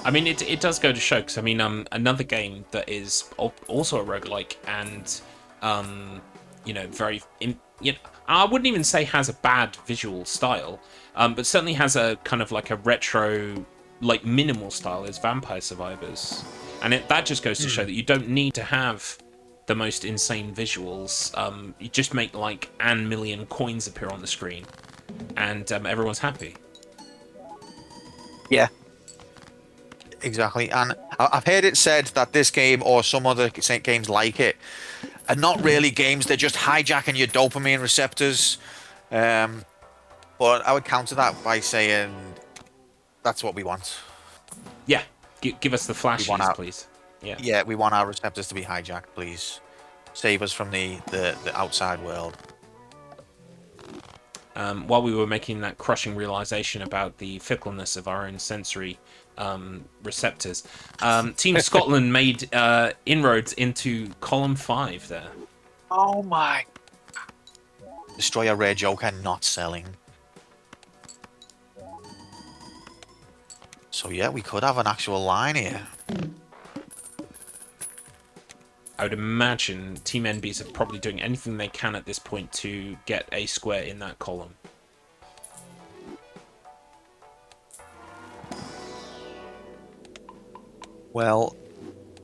I mean, it does go to show, because I mean, another game that is also a roguelike and you know, very, you know, I wouldn't even say has a bad visual style, but certainly has a kind of like a retro, like minimal style, is Vampire Survivors, and that just goes to show that you don't need to have the most insane visuals. You just make like an million coins appear on the screen, and everyone's happy. Yeah. Exactly, and I've heard it said that this game or some other games like it are not really games, they're just hijacking your dopamine receptors. But I would counter that by saying that's what we want. Yeah, give us the flashes, please. Yeah, we want our receptors to be hijacked, please. Save us from the outside world. while we were making that crushing realization about the fickleness of our own sensory receptors, Team Scotland made inroads into column 5 there. Oh my! Destroy a rare Joker, not selling. So yeah, we could have an actual line here. I would imagine Team Enbies are probably doing anything they can at this point to get a square in that column. Well,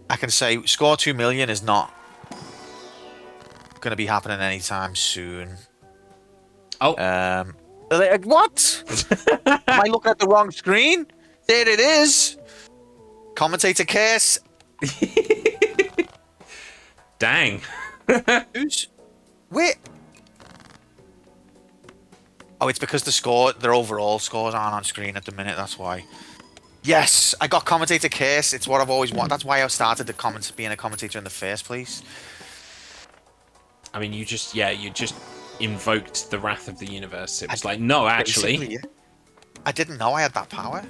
I can say score 2 million is not going to be happening anytime soon. Oh. What? Am I looking at the wrong screen? There it is. Commentator case. Dang. Who's? Wait. Oh, it's because their overall scores aren't on screen at the minute. That's why. Yes, I got commentator case. It's what I've always wanted. That's why I started being a commentator in the first place. I mean, you just invoked the wrath of the universe. It was like, no, actually. Yeah. I didn't know I had that power.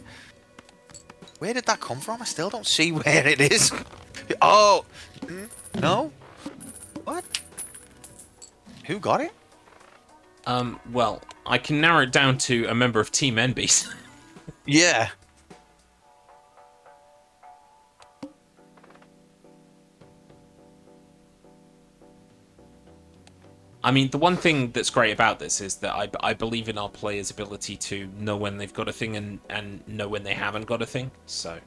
Where did that come from? I still don't see where it is. Oh, no. What? Who got it? Well, I can narrow it down to a member of Team Enbies. Yeah. I mean, the one thing that's great about this is that I believe in our players' ability to know when they've got a thing and know when they haven't got a thing, so...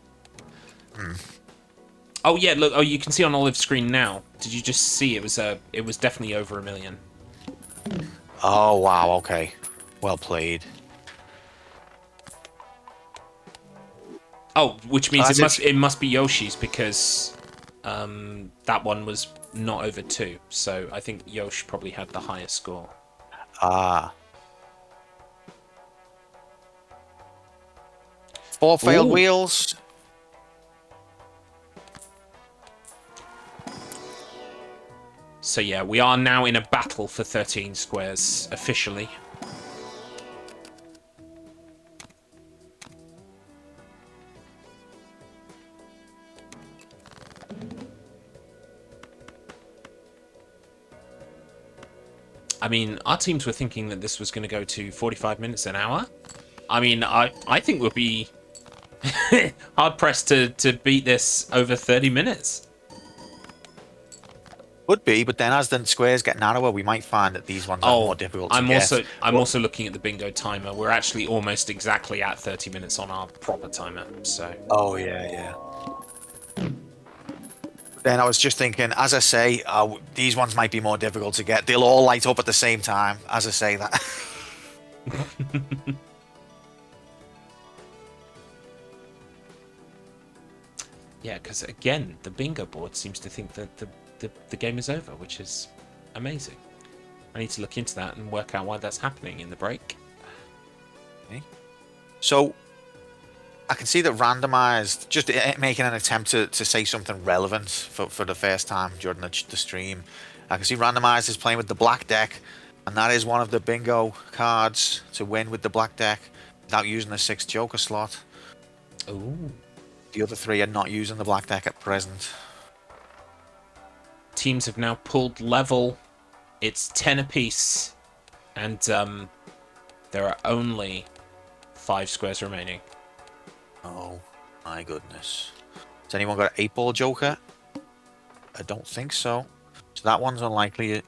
Oh, yeah, look, you can see on Olive's screen now. Did you just see it was definitely over 1 million. Oh, wow, okay. Well played. Oh, which means it must be Yoshi's because that one was not over 2. So I think Yosh probably had the highest score. Ah. 4 failed wheels. So yeah, we are now in a battle for 13 squares officially. I mean, our teams were thinking that this was going to go to 45 minutes an hour. I mean, I think we'll be hard-pressed to beat this over 30 minutes. Would be, but then as the squares get narrower, we might find that these ones are more difficult to get. I'm also looking at the bingo timer. We're actually almost exactly at 30 minutes on our proper timer, so... Oh, yeah. Then I was just thinking, as I say, these ones might be more difficult to get. They'll all light up at the same time, as I say that. Yeah, because again, the bingo board seems to think that the game is over, which is amazing. I need to look into that and work out why that's happening in the break. Okay. So, I can see that randomized, just making an attempt to say something relevant for the first time during the stream. I can see randomized is playing with the black deck, and that is one of the bingo cards to win with the black deck without using the 6th Joker slot. Ooh. The other 3 are not using the black deck at present. Teams have now pulled level. It's 10 apiece, and there are only 5 squares remaining. Oh my goodness. Has anyone got an 8-ball Joker? I don't think so. So that one's unlikely.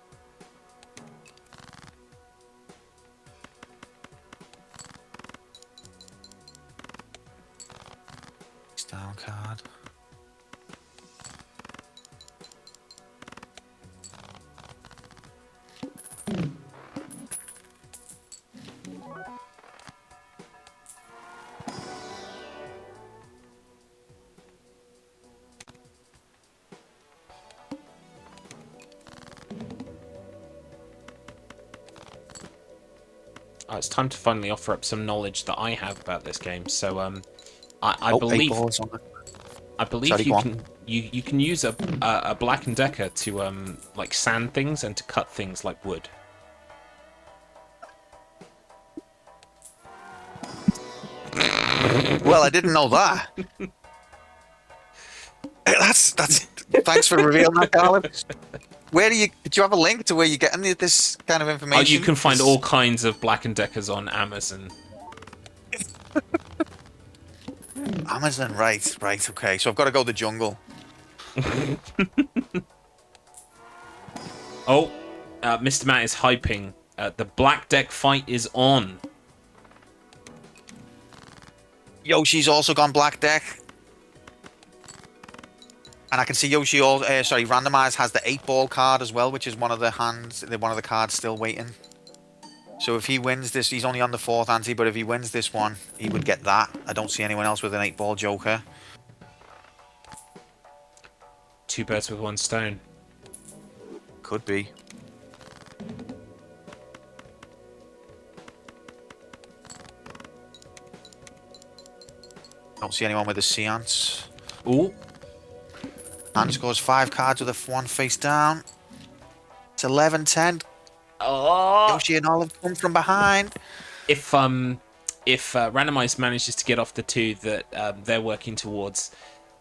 Down card. It's time to finally offer up some knowledge that I have about this game. So, I believe you can use a Black and Decker to like sand things and to cut things like wood. Well, I didn't know that. That's. Thanks for revealing that, Garlic. Where do you? Did you have a link to where you're getting this kind of information? You can find all kinds of Black & Deckers on Amazon. Amazon, right, okay. So I've got to go to the jungle. Oh, Mr. Matt is hyping. The Black Deck fight is on. Yoshi's also gone Black Deck. And I can see Yoshi, Randomize has the 8-ball card as well, which is one of the cards still waiting. So if he wins this, he's only on the 4th ante, but if he wins this one, he would get that. I don't see anyone else with an 8-ball Joker. 2 birds with 1 stone. Could be. Don't see anyone with a seance. Ooh. And scores 5 cards with a 1 face down. It's 11-10. Oh. Yoshi and Olive come from behind. If Randomize manages to get off the 2 that they're working towards,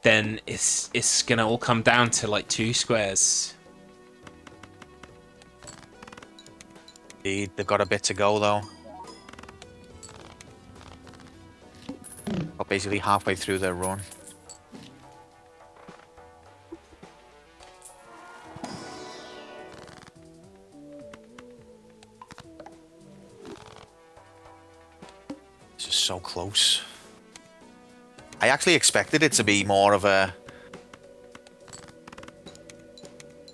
then it's gonna all come down to like 2 squares. Indeed, they've got a bit to go though. Got basically halfway through their run. This is so close. I actually expected it to be more of a...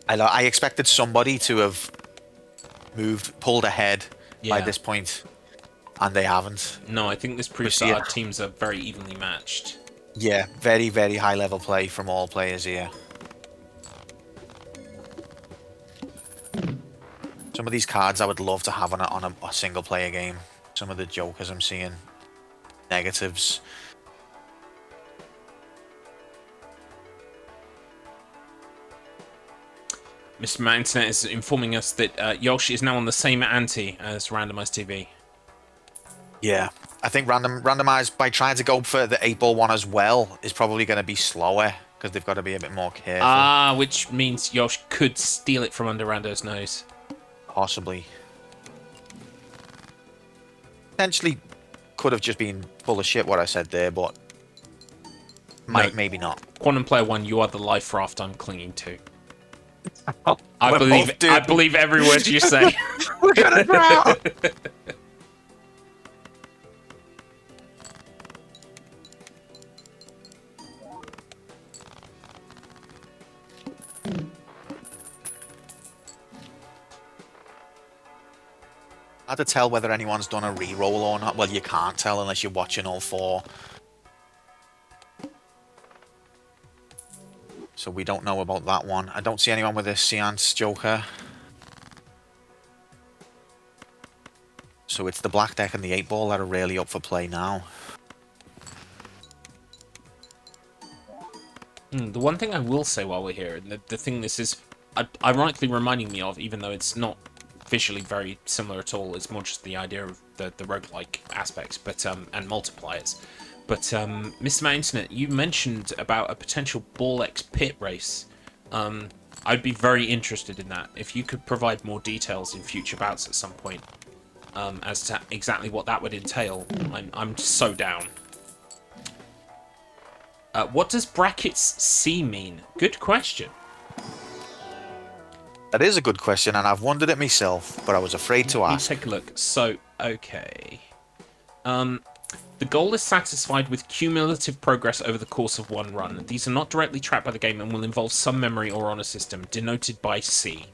I expected somebody to have pulled ahead by this point, and they haven't. No, I think this proves that our teams are very evenly matched. Yeah, very, very high level play from all players here. Some of these cards I would love to have on a single player game. Some of the jokers I'm seeing. Negatives. Mr. Mountain is informing us that Yoshi is now on the same ante as Randomized TV. Yeah, I think Randomized, by trying to go for the 8-ball one as well, is probably going to be slower, because they've got to be a bit more careful. Ah, which means Yoshi could steal it from under Rando's nose. Possibly. Potentially could have just been full of shit what I said there, but maybe not. Quantum Player 1, you are the life raft I'm clinging to. I believe every word you say. We're gonna drown. Hard to tell whether anyone's done a reroll or not. Well, you can't tell unless you're watching all 4. So we don't know about that one. I don't see anyone with a Seance Joker. So it's the Black Deck and the 8-ball that are really up for play now. The one thing I will say while we're here, and the thing this is ironically reminding me of, even though it's not visually very similar at all, it's more just the idea of the roguelike aspects, but and multipliers. But Mr. Mountain, you mentioned about a potential Ball X pit race. I'd be very interested in that. If you could provide more details in future bouts at some point as to exactly what that would entail, I'm so down. What does brackets C mean? Good question. That is a good question, and I've wondered it myself, but I was afraid to ask. Let me take a look. So, okay. The goal is satisfied with cumulative progress over the course of one run. These are not directly tracked by the game and will involve some memory or honor system, denoted by C.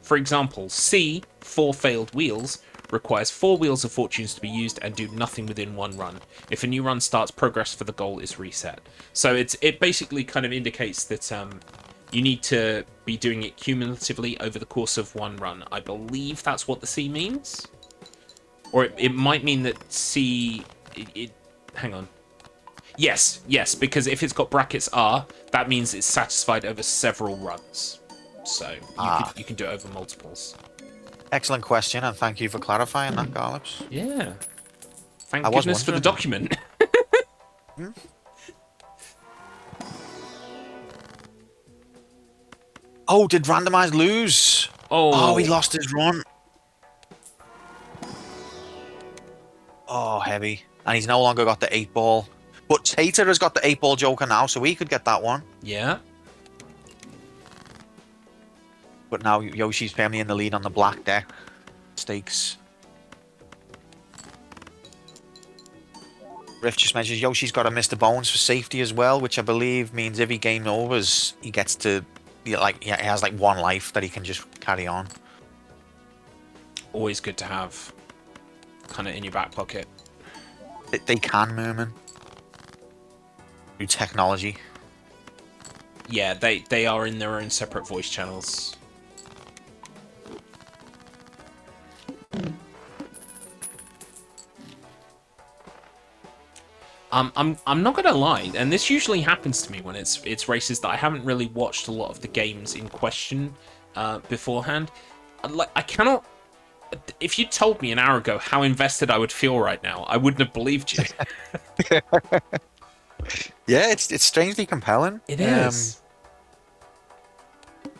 For example, C, 4 failed wheels, requires 4 wheels of fortunes to be used and do nothing within one run. If a new run starts, progress for the goal is reset. So it basically kind of indicates that you need to be doing it cumulatively over the course of one run. I believe that's what the C means. Or it might mean that C... hang on. Yes, because if it's got brackets R, that means it's satisfied over several runs. So you can do it over multiples. Excellent question, and thank you for clarifying that, Garlips. Yeah. Thank goodness for the document. Hmm? Oh, did Randomize lose? Oh, he lost his run. Oh, heavy. And he's no longer got the 8-ball. But Tater has got the 8-ball Joker now, so he could get that one. Yeah. But now Yoshi's firmly in the lead on the black deck. Stakes. Riff just mentions Yoshi's got a Mr. Bones for safety as well, which I believe means if he game overs, he gets to, he has like 1 life that he can just carry on. Always good to have, kind of in your back pocket. They can, Moomin. Through technology. Yeah, they are in their own separate voice channels. I'm not gonna lie, and this usually happens to me when it's races that I haven't really watched a lot of the games in question beforehand. Like, I cannot. If you told me an hour ago how invested I would feel right now, I wouldn't have believed you. Yeah, it's strangely compelling. It is.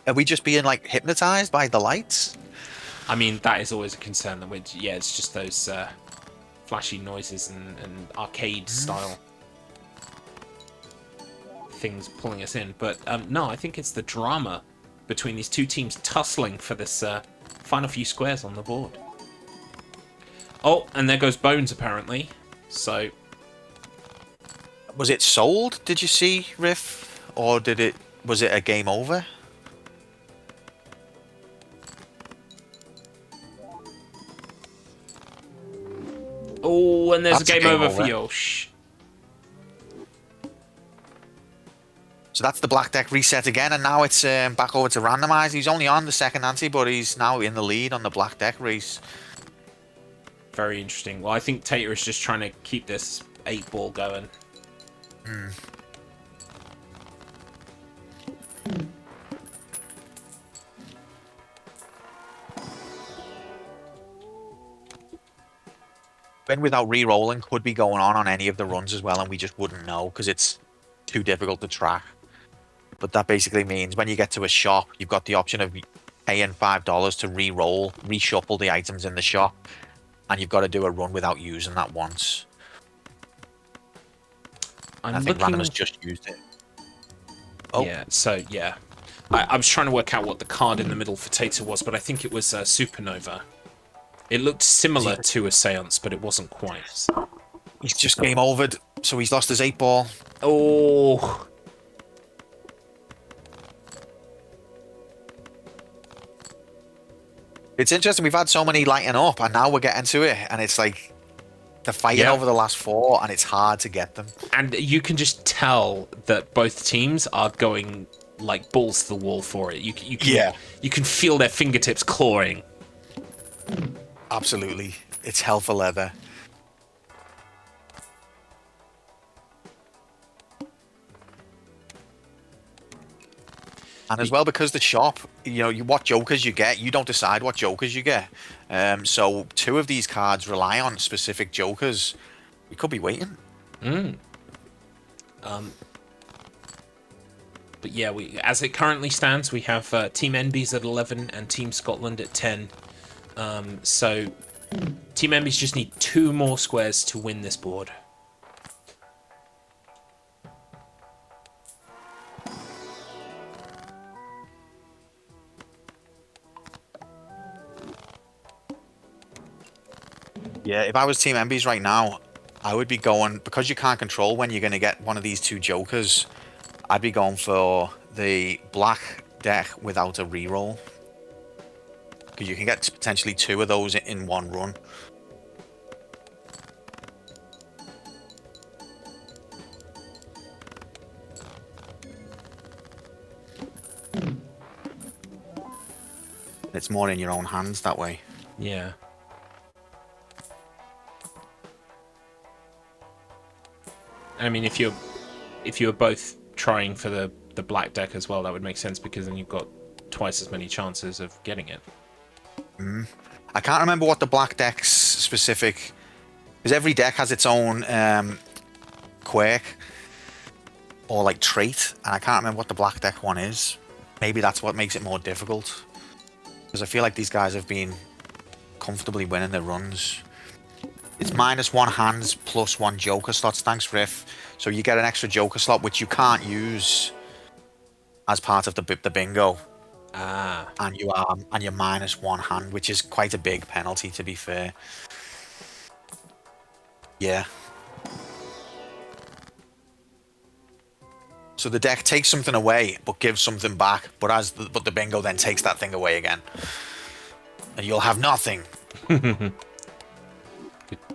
Are we just being like hypnotized by the lights? I mean, that is always a concern. That yeah, it's just those flashy noises and arcade style things pulling us in. But no, I think it's the drama between these two teams tussling for this final few squares on the board. Oh, and there goes Bones apparently. So, was it sold? Did you see, Riff, or was it a game over? Oh, and there's a game over for Yosh. So that's the black deck reset again, and now it's back over to randomize. He's only on the second ante, but he's now in the lead on the black deck race. Very interesting. Well, I think Tater is just trying to keep this 8-ball going. Hmm. Win without re-rolling could be going on any of the runs as well, and we just wouldn't know because it's too difficult to track. But that basically means when you get to a shop, you've got the option of paying $5 to re-roll, reshuffle the items in the shop, and you've got to do a run without using that once. I think Random has just used it. Oh. Yeah, so yeah. I was trying to work out what the card in the middle for Tater was, but I think it was Supernova. It looked similar to a Seance, but it wasn't quite. He's just game overed, so he's lost his 8-ball. Oh. It's interesting, we've had so many lighting up, and now we're getting to it, and it's like they're fighting over the last 4, and it's hard to get them. And you can just tell that both teams are going like balls to the wall for it. You can feel their fingertips clawing. Absolutely. It's hell for leather. And as well, because the shop, what jokers you get, you don't decide what jokers you get. So 2 of these cards rely on specific jokers. We could be waiting. But yeah, as it currently stands, we have Team Enbies at 11 and Team Scotland at 10. So Team Enbies just need 2 more squares to win this board. Yeah, if I was Team Enbies right now, I would be going, because you can't control when you're going to get one of these 2 jokers, I'd be going for the black deck without a reroll. Because you can get potentially 2 of those in one run. It's more in your own hands that way. Yeah. I mean, if you're both trying for the black deck as well, that would make sense, because then you've got twice as many chances of getting it. I can't remember what the black deck's specific, because every deck has its own quirk or like trait, and I can't remember what the black deck one is. Maybe that's what makes it more difficult, because I feel like these guys have been comfortably winning their runs. It's -1 hands plus 1 joker slots. Thanks, Riff. So you get an extra joker slot which you can't use as part of the bingo. And you're -1 hand, which is quite a big penalty, to be fair. Yeah. So the deck takes something away, but gives something back. But the bingo then takes that thing away again, and you'll have nothing. Good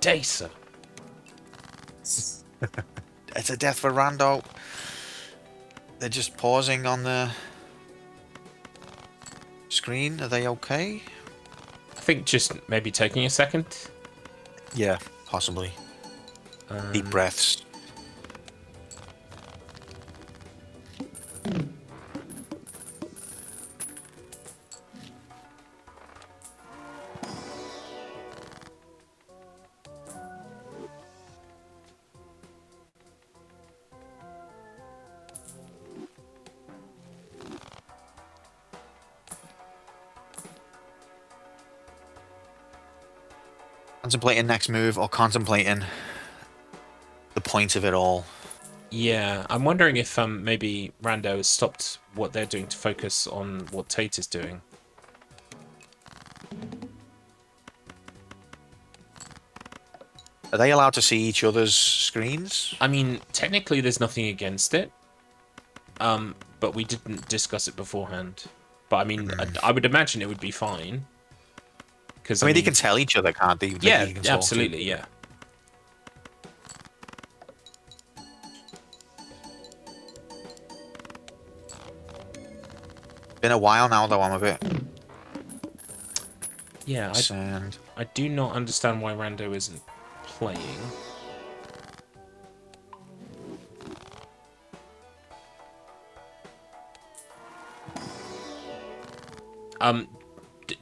day, sir. It's a death for Rando. They're just pausing on the screen. Are they okay? I think just maybe taking a second. Yeah, possibly. Deep breaths. Contemplating next move or contemplating the point of it all. Yeah, I'm wondering if maybe Rando has stopped what they're doing to focus on what Tate is doing. Are they allowed to see each other's screens? I mean, technically there's nothing against it. But we didn't discuss it beforehand. But I mean, I would imagine it would be fine. I mean, they can tell each other, can't they? Yeah, absolutely, yeah. Been a while now, though. I'm a bit. Yeah, I do not understand why Rando isn't playing.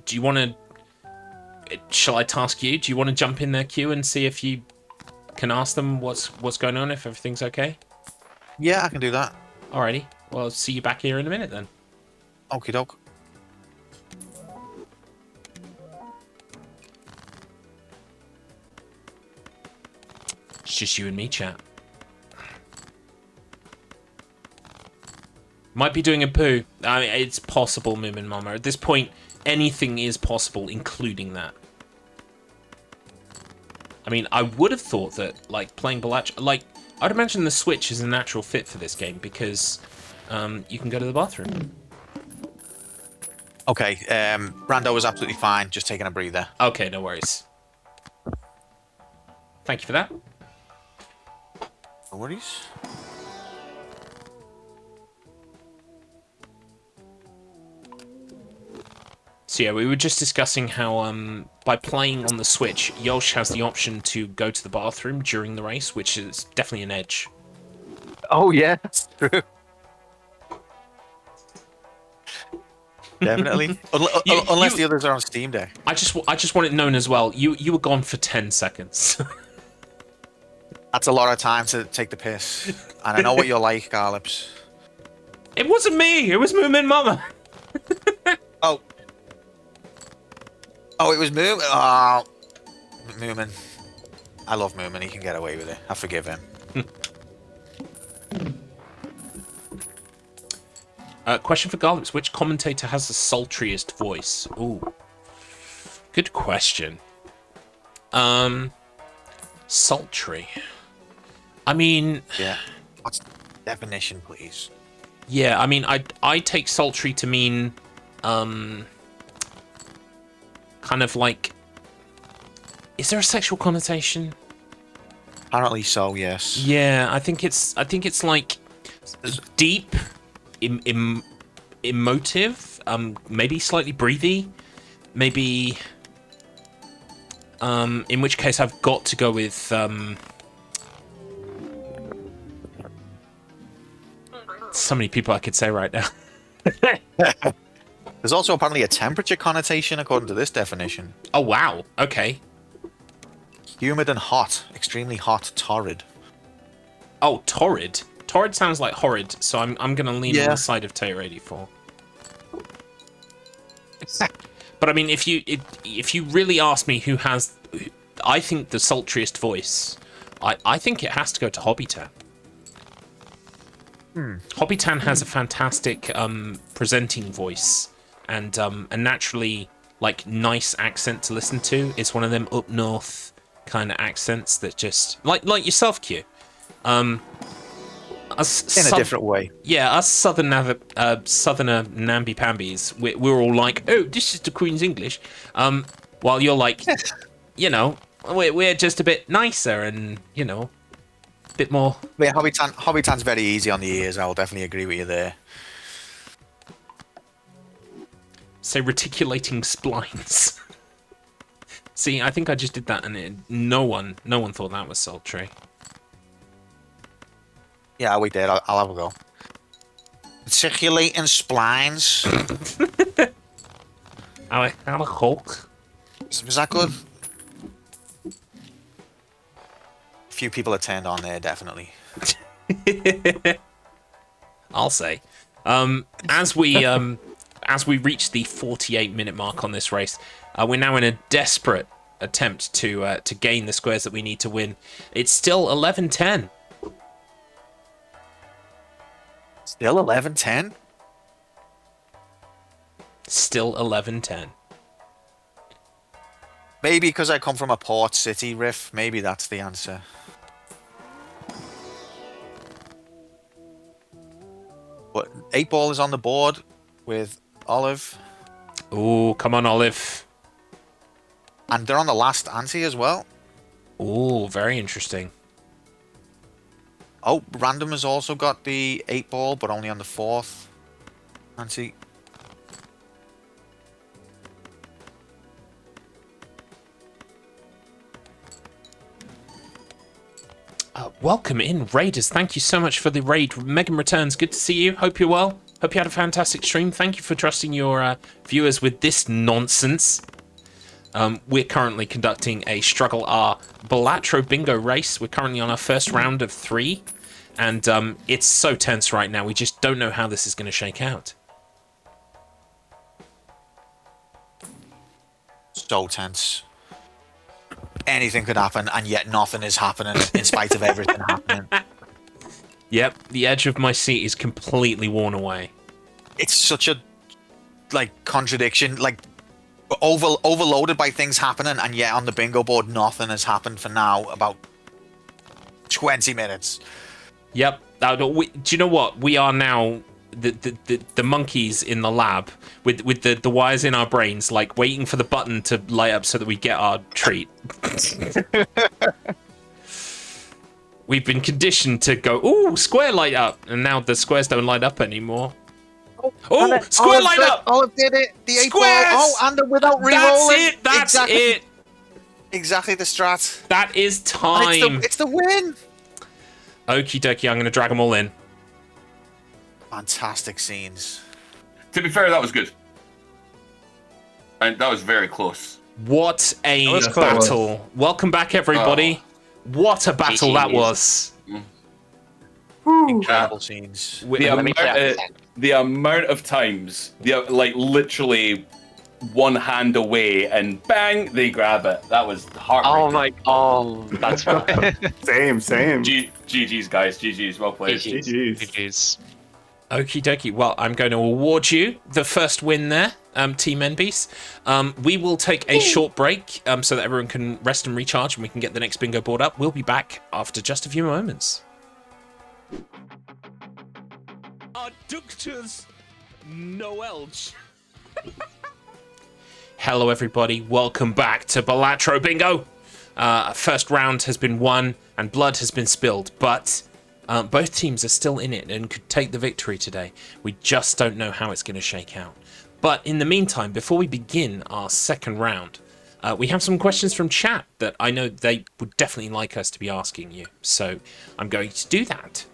Do you want to? Shall I task you? Do you want to jump in their queue and see if you can ask them what's going on, if everything's okay? Yeah, I can do that. Alrighty. Well, I'll see you back here in a minute then. Okie doke. It's just you and me, chat. Might be doing a poo. I mean, it's possible, Moomin Mama. At this point, anything is possible, including that. I mean, I would have thought that, like, playing Balatro... Like, I'd imagine the Switch is a natural fit for this game, because you can go to the bathroom. Okay, Rando was absolutely fine, just taking a breather. Okay, no worries. Thank you for that. No worries. So yeah, we were just discussing how by playing on the Switch, Yosh has the option to go to the bathroom during the race, which is definitely an edge. Oh yeah, that's true. Definitely. Unless the others are on Steam Deck. I just want it known as well. You were gone for 10 seconds. That's a lot of time to take the piss. And I know what you're like, Garlips. It wasn't me. It was Moomin Mama. Oh. Oh, it was Moomin. Oh, Moomin. I love Moomin. He can get away with it. I forgive him. Question for Garlips. Which commentator has the sultriest voice? Ooh. Good question. Sultry. I mean... Yeah. What's the definition, please? Yeah, I mean, I take sultry to mean... kind of like... Is there a sexual connotation? Apparently so, yes. Yeah, I think it's like... Deep... emotive, maybe slightly breathy, maybe in which case I've got to go with so many people I could say right now. There's also apparently a temperature connotation according to this definition. Oh wow, okay. Humid and hot, extremely hot, torrid. Oh, torrid. Torrid sounds like horrid, so I'm going to lean on the side of Tater 84. But I mean, if you really ask me who has, I think the sultriest voice, I think it has to go to Hobbytan. Hobbytan has a fantastic presenting voice and a naturally like nice accent to listen to. It's one of them up north kind of accents that just like yourself, Q. Us In a different way. Yeah, us southerner namby-pambies, we're all like, oh, this is the Queen's English. While you're like, you know, we're just a bit nicer and, you know, a bit more. Yeah, Hobbytan's very easy on the ears. I'll definitely agree with you there. Say reticulating splines. See, I think I just did that, and no one thought that was sultry. Yeah, we did. I'll have a go. Circulating splines. Have a Hulk. Was that good? A few people are turned on there, definitely. I'll say. As we reach the 48-minute mark on this race, we're now in a desperate attempt to gain the squares that we need to win. It's still 11-10. Still 11-10? Still 11-10. Maybe because I come from a port city, Riff. Maybe that's the answer. But 8-ball is on the board with Olive. Ooh, come on, Olive. And they're on the last ante as well. Ooh, very interesting. Oh, Random has also got the 8-ball, but only on the 4th ante. Welcome in, Raiders. Thank you so much for the raid. Megan returns. Good to see you. Hope you're well. Hope you had a fantastic stream. Thank you for trusting your viewers with this nonsense. We're currently conducting a StruggleR Balatro bingo race. We're currently on our first round of 3. And it's so tense right now. We just don't know how this is going to shake out. So tense. Anything could happen, and yet nothing is happening in spite of everything happening. Yep, the edge of my seat is completely worn away. It's such a contradiction. Like overloaded by things happening, and yet on the bingo board nothing has happened for now. About 20 minutes. Yep. Do you know what? We are now the monkeys in the lab with the wires in our brains, like waiting for the button to light up so that we get our treat. We've been conditioned to go, ooh, square light up, and now the squares don't light up anymore. Oh, square light up! Olive did it. The 8-ball. Squares! Oh, and without re-rolling. That's it. Exactly the strat. That is time. It's the win. Okie dokie, I'm going to drag them all in. Fantastic scenes. To be fair, that was good. And that was very close. What a battle. Welcome back, everybody. What a battle that was. Incredible scenes. The amount of times, literally one hand away and bang, they grab it. That was heartbreaking. That's right. Same. GG's, guys. GG's. Well played. GG's. Okie dokie. Well, I'm going to award you the first win there, Team Enbies. We will take a short break so that everyone can rest and recharge and we can get the next bingo board up. We'll be back after just a few moments. Adductors Noelch. Hello, everybody. Welcome back to Balatro Bingo. First round has been won and blood has been spilled, but both teams are still in it and could take the victory today. We just don't know how it's going to shake out. But in the meantime, before we begin our second round, we have some questions from chat that I know they would definitely like us to be asking you. So I'm going to do that.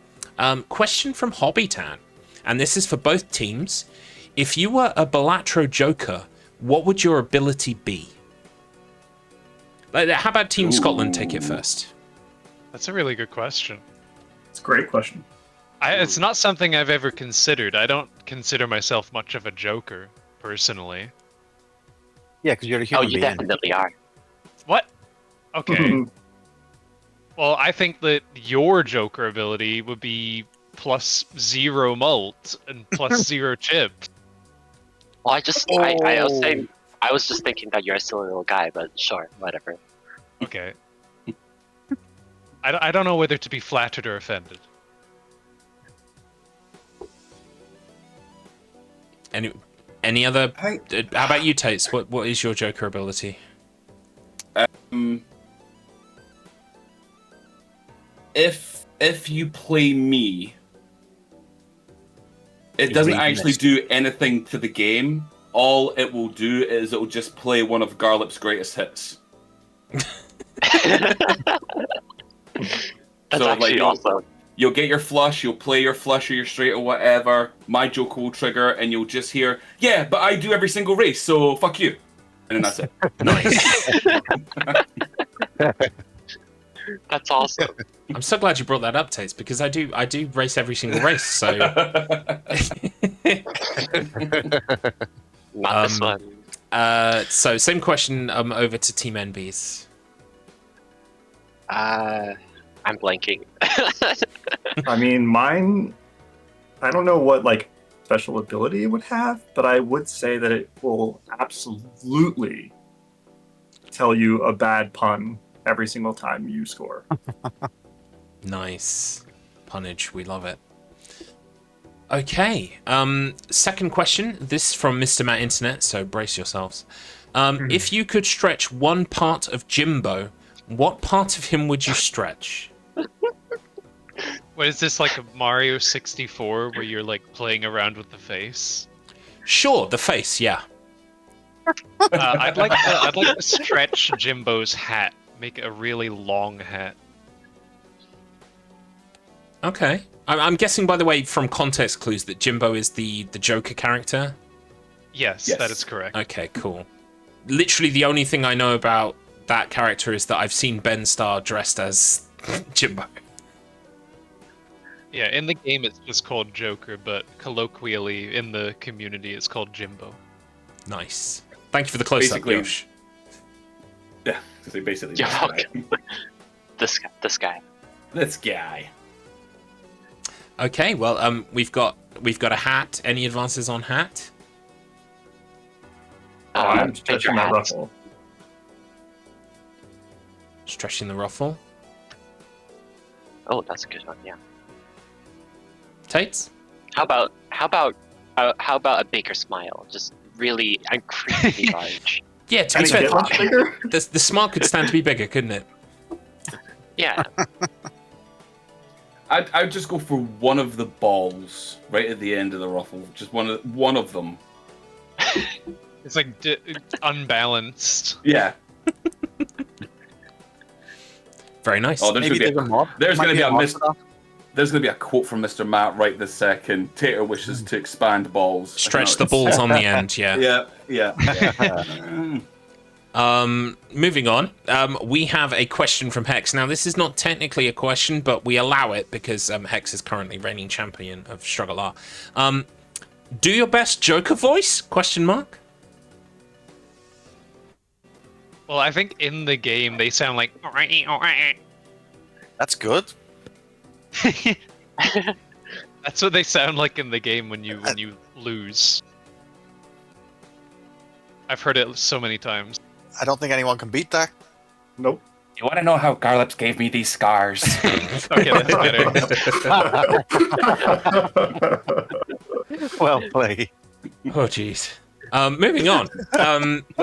Question from Hobbytan, and this is for both teams. If you were a Balatro Joker, what would your ability be? How about Team Scotland take it first? That's a really good question. It's a great question. It's not something I've ever considered. I don't consider myself much of a joker, personally. Yeah, because you're a Oh, human you being. definitely are. What? Okay. Well, I think that your joker ability would be +0 malt and +0 chips. Well, I was just thinking that you're a silly little guy, but sure, whatever. Okay. I don't know whether to be flattered or offended. Any other? How about you, Tates? What is your Joker ability? If you play me, it doesn't actually do anything to the game. All it will do is it will just play one of Garlip's greatest hits. That's actually awesome. You'll get your flush, you'll play your flush or your straight or whatever, my joke will trigger, and you'll just hear, yeah, but I do every single race, so fuck you. And then that's it. Nice. That's awesome. I'm so glad you brought that up, Tates, because I do race every single race, so... Not this one. So, same question over to Team Enbies. I'm blanking. I mean, mine, I don't know what like special ability it would have, but I would say that it will absolutely tell you a bad pun every single time you score. Nice. Punnage, we love it. Okay, second question. This from Mr. Matt Internet, so brace yourselves. If you could stretch one part of Jimbo, what part of him would you stretch? What is this, like a Mario 64 where you're like playing around with the face? Sure, the face, yeah. I'd like to stretch Jimbo's hat, make it a really long hat. Okay. I'm guessing, by the way, from context clues, that Jimbo is the Joker character? Yes, that is correct. Okay, cool. Literally the only thing I know about that character is that I've seen Ben Starr dressed as Jimbo. Yeah, in the game it's just called Joker, but colloquially in the community it's called Jimbo. Nice. Thank you for the close-up, Yosh. Yeah, so basically... You're welcome. This guy. This guy. Okay, well, we've got a hat. Any advances on hat? I'm stretching my ruffle. Stretching the ruffle. Oh, that's a good one. Yeah. Tates? How about a Baker smile? Just really incredibly large. Yeah, to be fair, the smile could stand to be bigger, couldn't it? Yeah. I'd just go for one of the balls right at the end of the ruffle. Just one of them. It's like unbalanced. Yeah. Very nice. Oh, there's gonna be a quote from Mr. Matt right this second. Tater wishes to expand balls. Stretch the balls on the end. Yeah. Yeah. Moving on, we have a question from Hex. Now, this is not technically a question, but we allow it because Hex is currently reigning champion of StruggleR. Do your best Joker voice? Question mark. Well, I think in the game they sound like. That's good. That's what they sound like in the game when you lose. I've heard it so many times. I don't think anyone can beat that. Nope. You want to know how Garlips gave me these scars? Okay, that's better. Well played. Oh, jeez. Moving on.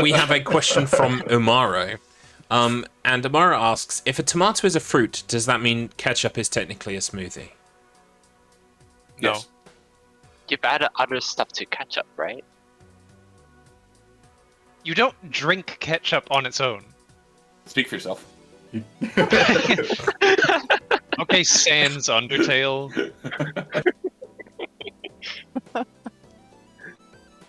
We have a question from Umaro. And Umaro asks, if a tomato is a fruit, does that mean ketchup is technically a smoothie? No. Yes. You've added other stuff to ketchup, right? You don't drink ketchup on its own. Speak for yourself. Okay, sans Undertale.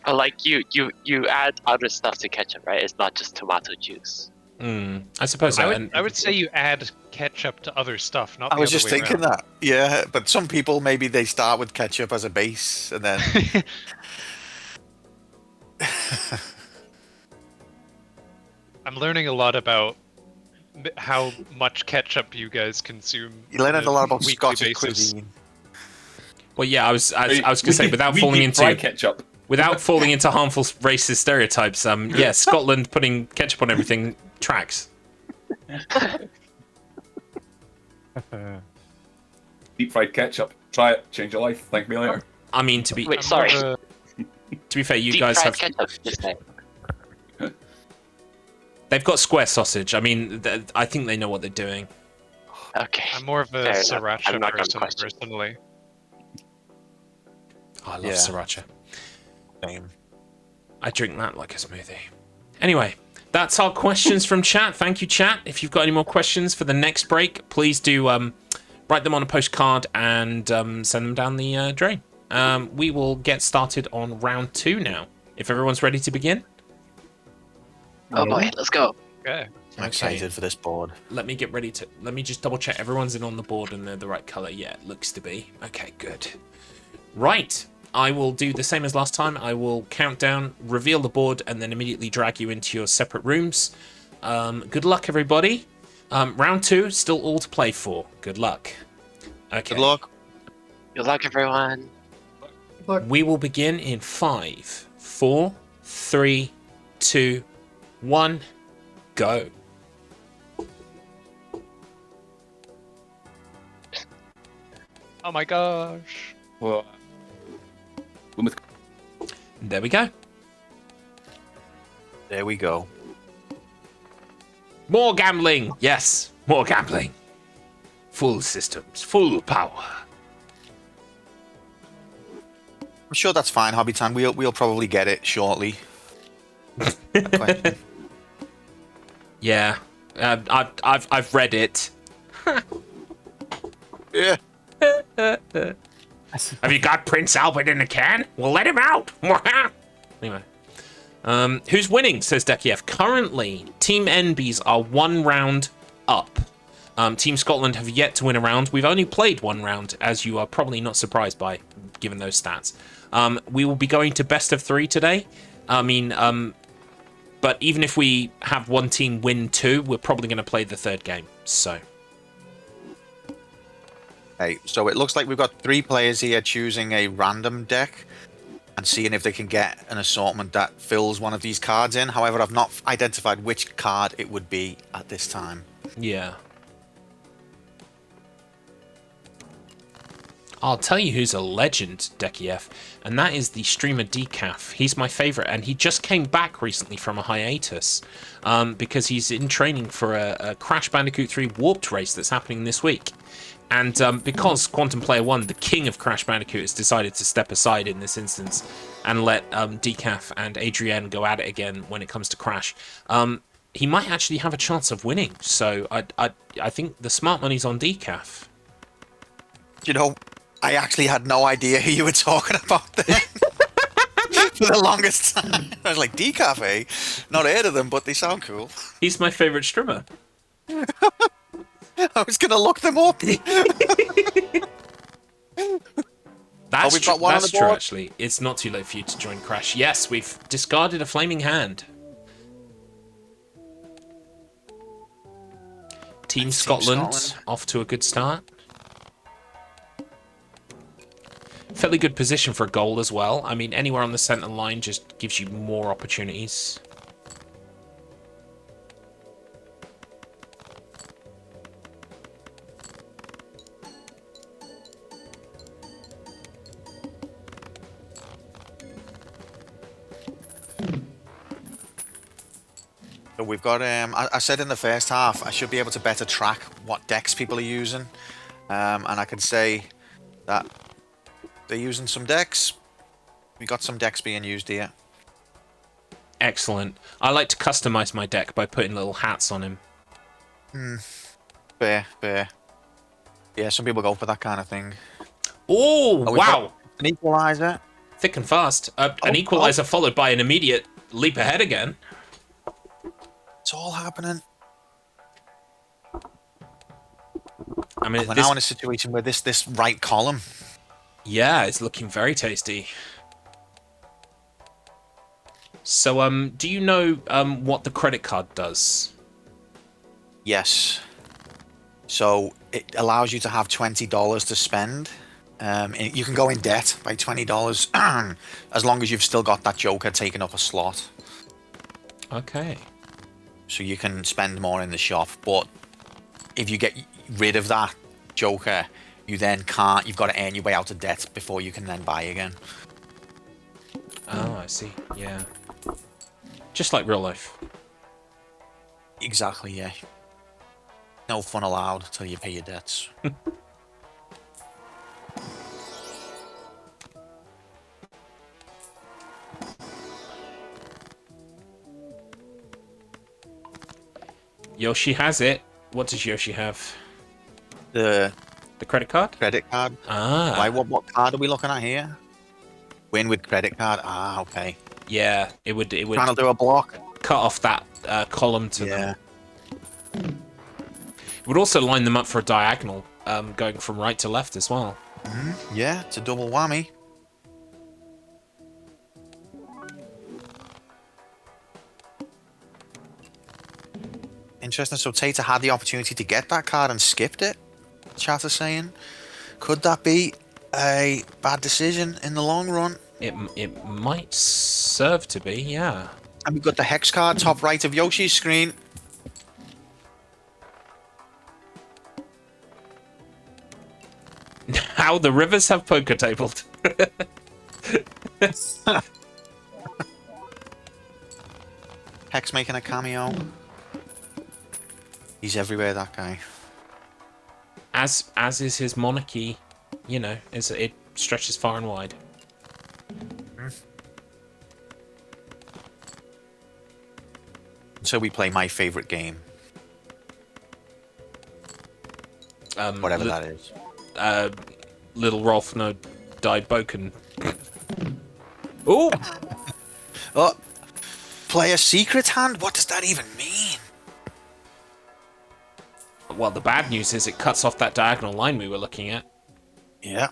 Like you add other stuff to ketchup, right? It's not just tomato juice. I suppose so. I would say you add ketchup to other stuff, not the I was other just way thinking around. that. Yeah, but some people maybe they start with ketchup as a base and then. I'm learning a lot about how much ketchup you guys consume. You learn on a lot about weekly Scottish basis. cuisine. Well, yeah, I was gonna say without we falling deep into fry ketchup. without falling into harmful racist stereotypes. Yeah, Scotland putting ketchup on everything tracks. Deep fried ketchup. Try it. Change your life. Thank me later. I mean, to be Wait, sorry. to be fair, you Deep guys fried have ketchup, you say. they've got square sausage. I mean, I think they know what they're doing. Okay. I'm more of a Fair enough. sriracha I'm not gonna person, question. personally. Oh, I love Yeah. sriracha. Same. I drink that like a smoothie. Anyway, that's our questions from chat. Thank you, chat. If you've got any more questions for the next break, please do write them on a postcard and send them down the drain. We will get started on round 2 now. If everyone's ready to begin. Oh boy, let's go. Okay. I'm excited for this board. Let me just double check everyone's in on the board and they're the right color. Yeah, it looks to be. Okay, good. Right. I will do the same as last time. I will count down, reveal the board, and then immediately drag you into your separate rooms. Good luck, everybody. Round 2, still all to play for. Good luck. Okay. Good luck. Good luck, everyone. We will begin in 5, 4, 3, 2, 1, go. Oh my gosh. Well, There we go. There we go. More gambling. Yes, more gambling. Full systems, full power. I'm sure that's fine, Hobbytan. We'll probably get it shortly. Question. Yeah, I've read it. Yeah. Have you got Prince Albert in a can? We'll let him out. Anyway, who's winning? Says Dekiev. Currently, Team Enbies are 1 round up. Team Scotland have yet to win a round. We've only played 1 round, as you are probably not surprised by, given those stats. We will be going to best of 3 today. I mean, but even if we have one team win 2, we're probably going to play the 3rd game. So. Okay, so it looks like we've got 3 players here choosing a random deck and seeing if they can get an assortment that fills one of these cards in. However, I've not identified which card it would be at this time. Yeah. I'll tell you who's a legend, Dekiev, and that is the streamer Decaf. He's my favorite, and he just came back recently from a hiatus because he's in training for a Crash Bandicoot 3 Warped race that's happening this week. And because Quantum Player 1, the king of Crash Bandicoot, has decided to step aside in this instance and let Decaf and Adrienne go at it again when it comes to Crash, he might actually have a chance of winning. So I think the smart money's on Decaf. You know, I actually had no idea who you were talking about there. For the longest time. I was like, Decaf, eh? Not heard of them, but they sound cool. He's my favorite streamer. I was going to look them up. That's we've got one on the true, board? actually. It's not too late for you to join Crash. Yes, we've discarded a flaming hand. Team Scotland off to a good start. Fairly good position for a goal as well. I mean, anywhere on the centre line just gives you more opportunities. So we've got, I said in the first half, I should be able to better track what decks people are using. And I can say that they're using some decks. We got some decks being used here. Excellent. I like to customize my deck by putting little hats on him. Fair. Yeah, some people go for that kind of thing. Oh, we've wow. got an equalizer. Thick and fast. An equalizer followed by an immediate leap ahead again. It's all happening. I mean, we're now in a situation where this right column. Yeah, it's looking very tasty. So, do you know what the credit card does? Yes. So it allows you to have $20 to spend. You can go in debt by $20 as long as you've still got that Joker taking up a slot. Okay. So you can spend more in the shop, but if you get rid of that Joker, you then can't. You've got to earn your way out of debt before you can then buy again. Oh, I see. Yeah. Just like real life. Exactly, yeah. No fun allowed until you pay your debts. Yoshi has it. What does Yoshi have? The credit card? Credit card. Ah. Why? What card are we looking at here? Win with credit card. Ah, okay. Yeah, it would. Trying to do a block. Cut off that column to them. It would also line them up for a diagonal, going from right to left as well. Yeah, it's a double whammy. Interesting. So Tater had the opportunity to get that card and skipped it. Chat is saying, could that be a bad decision in the long run? It might serve to be, yeah. And we've got the hex card top right of Yoshi's screen. How the rivers have poker tabled. Hex making a cameo. He's everywhere, that guy. As is his monarchy, you know, it stretches far and wide. So we play my favorite game. Whatever that is. Little Rolf no died Boken. Ooh! Oh! Play a secret hand? What does that even mean? Well, the bad news is it cuts off that diagonal line we were looking at. Yeah.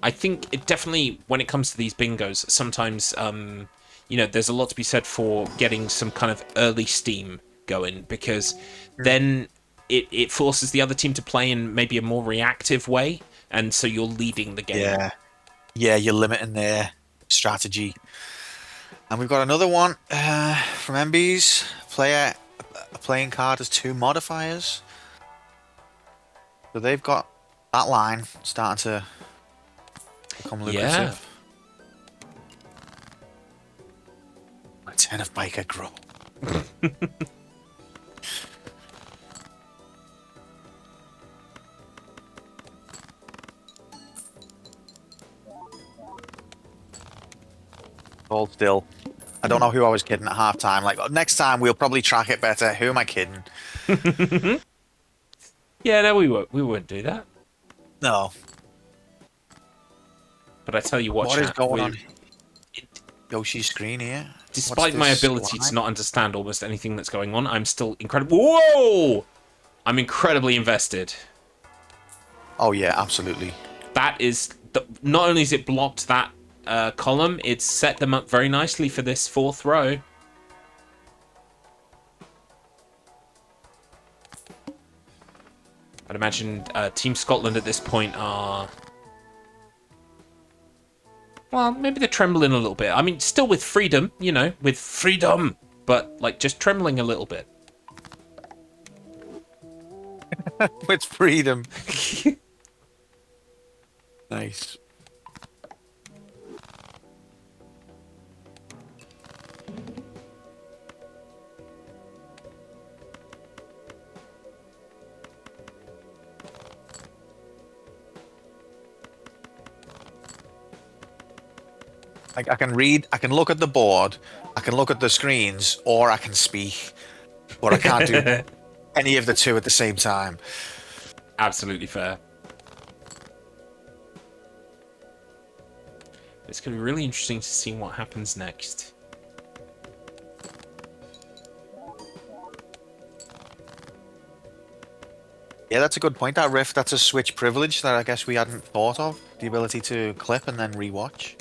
I think it definitely, when it comes to these bingos, sometimes, you know, there's a lot to be said for getting some kind of early steam going, because then it forces the other team to play in maybe a more reactive way, and so you're leading the game. Yeah. Yeah, you're limiting their strategy. And we've got another one from Enbies. A playing card has 2 modifiers. So they've got that line starting to become lucrative. Yeah. A 10 of biker grow. Hold still. I don't know who I was kidding at halftime. Like, next time we'll probably track it better. Who am I kidding? Yeah, no, we won't do that. No. But I tell you what, What is going on? It, Yoshi's screen here. despite my ability to not understand almost anything that's going on, I'm still incredible. Whoa! I'm incredibly invested. Oh yeah, absolutely. That is not only is it blocked that column, it's set them up very nicely for this 4th row. I'd imagine Team Scotland at this point are... Well, maybe they're trembling a little bit. I mean, still with freedom, you know, with freedom, but like just trembling a little bit. With freedom. Nice. Like, I can read, I can look at the board, I can look at the screens, or I can speak, but I can't do any of the two at the same time. Absolutely fair. It's going to be really interesting to see what happens next. Yeah, that's a good point. That rift, that's a Switch privilege that I guess we hadn't thought of. The ability to clip and then rewatch.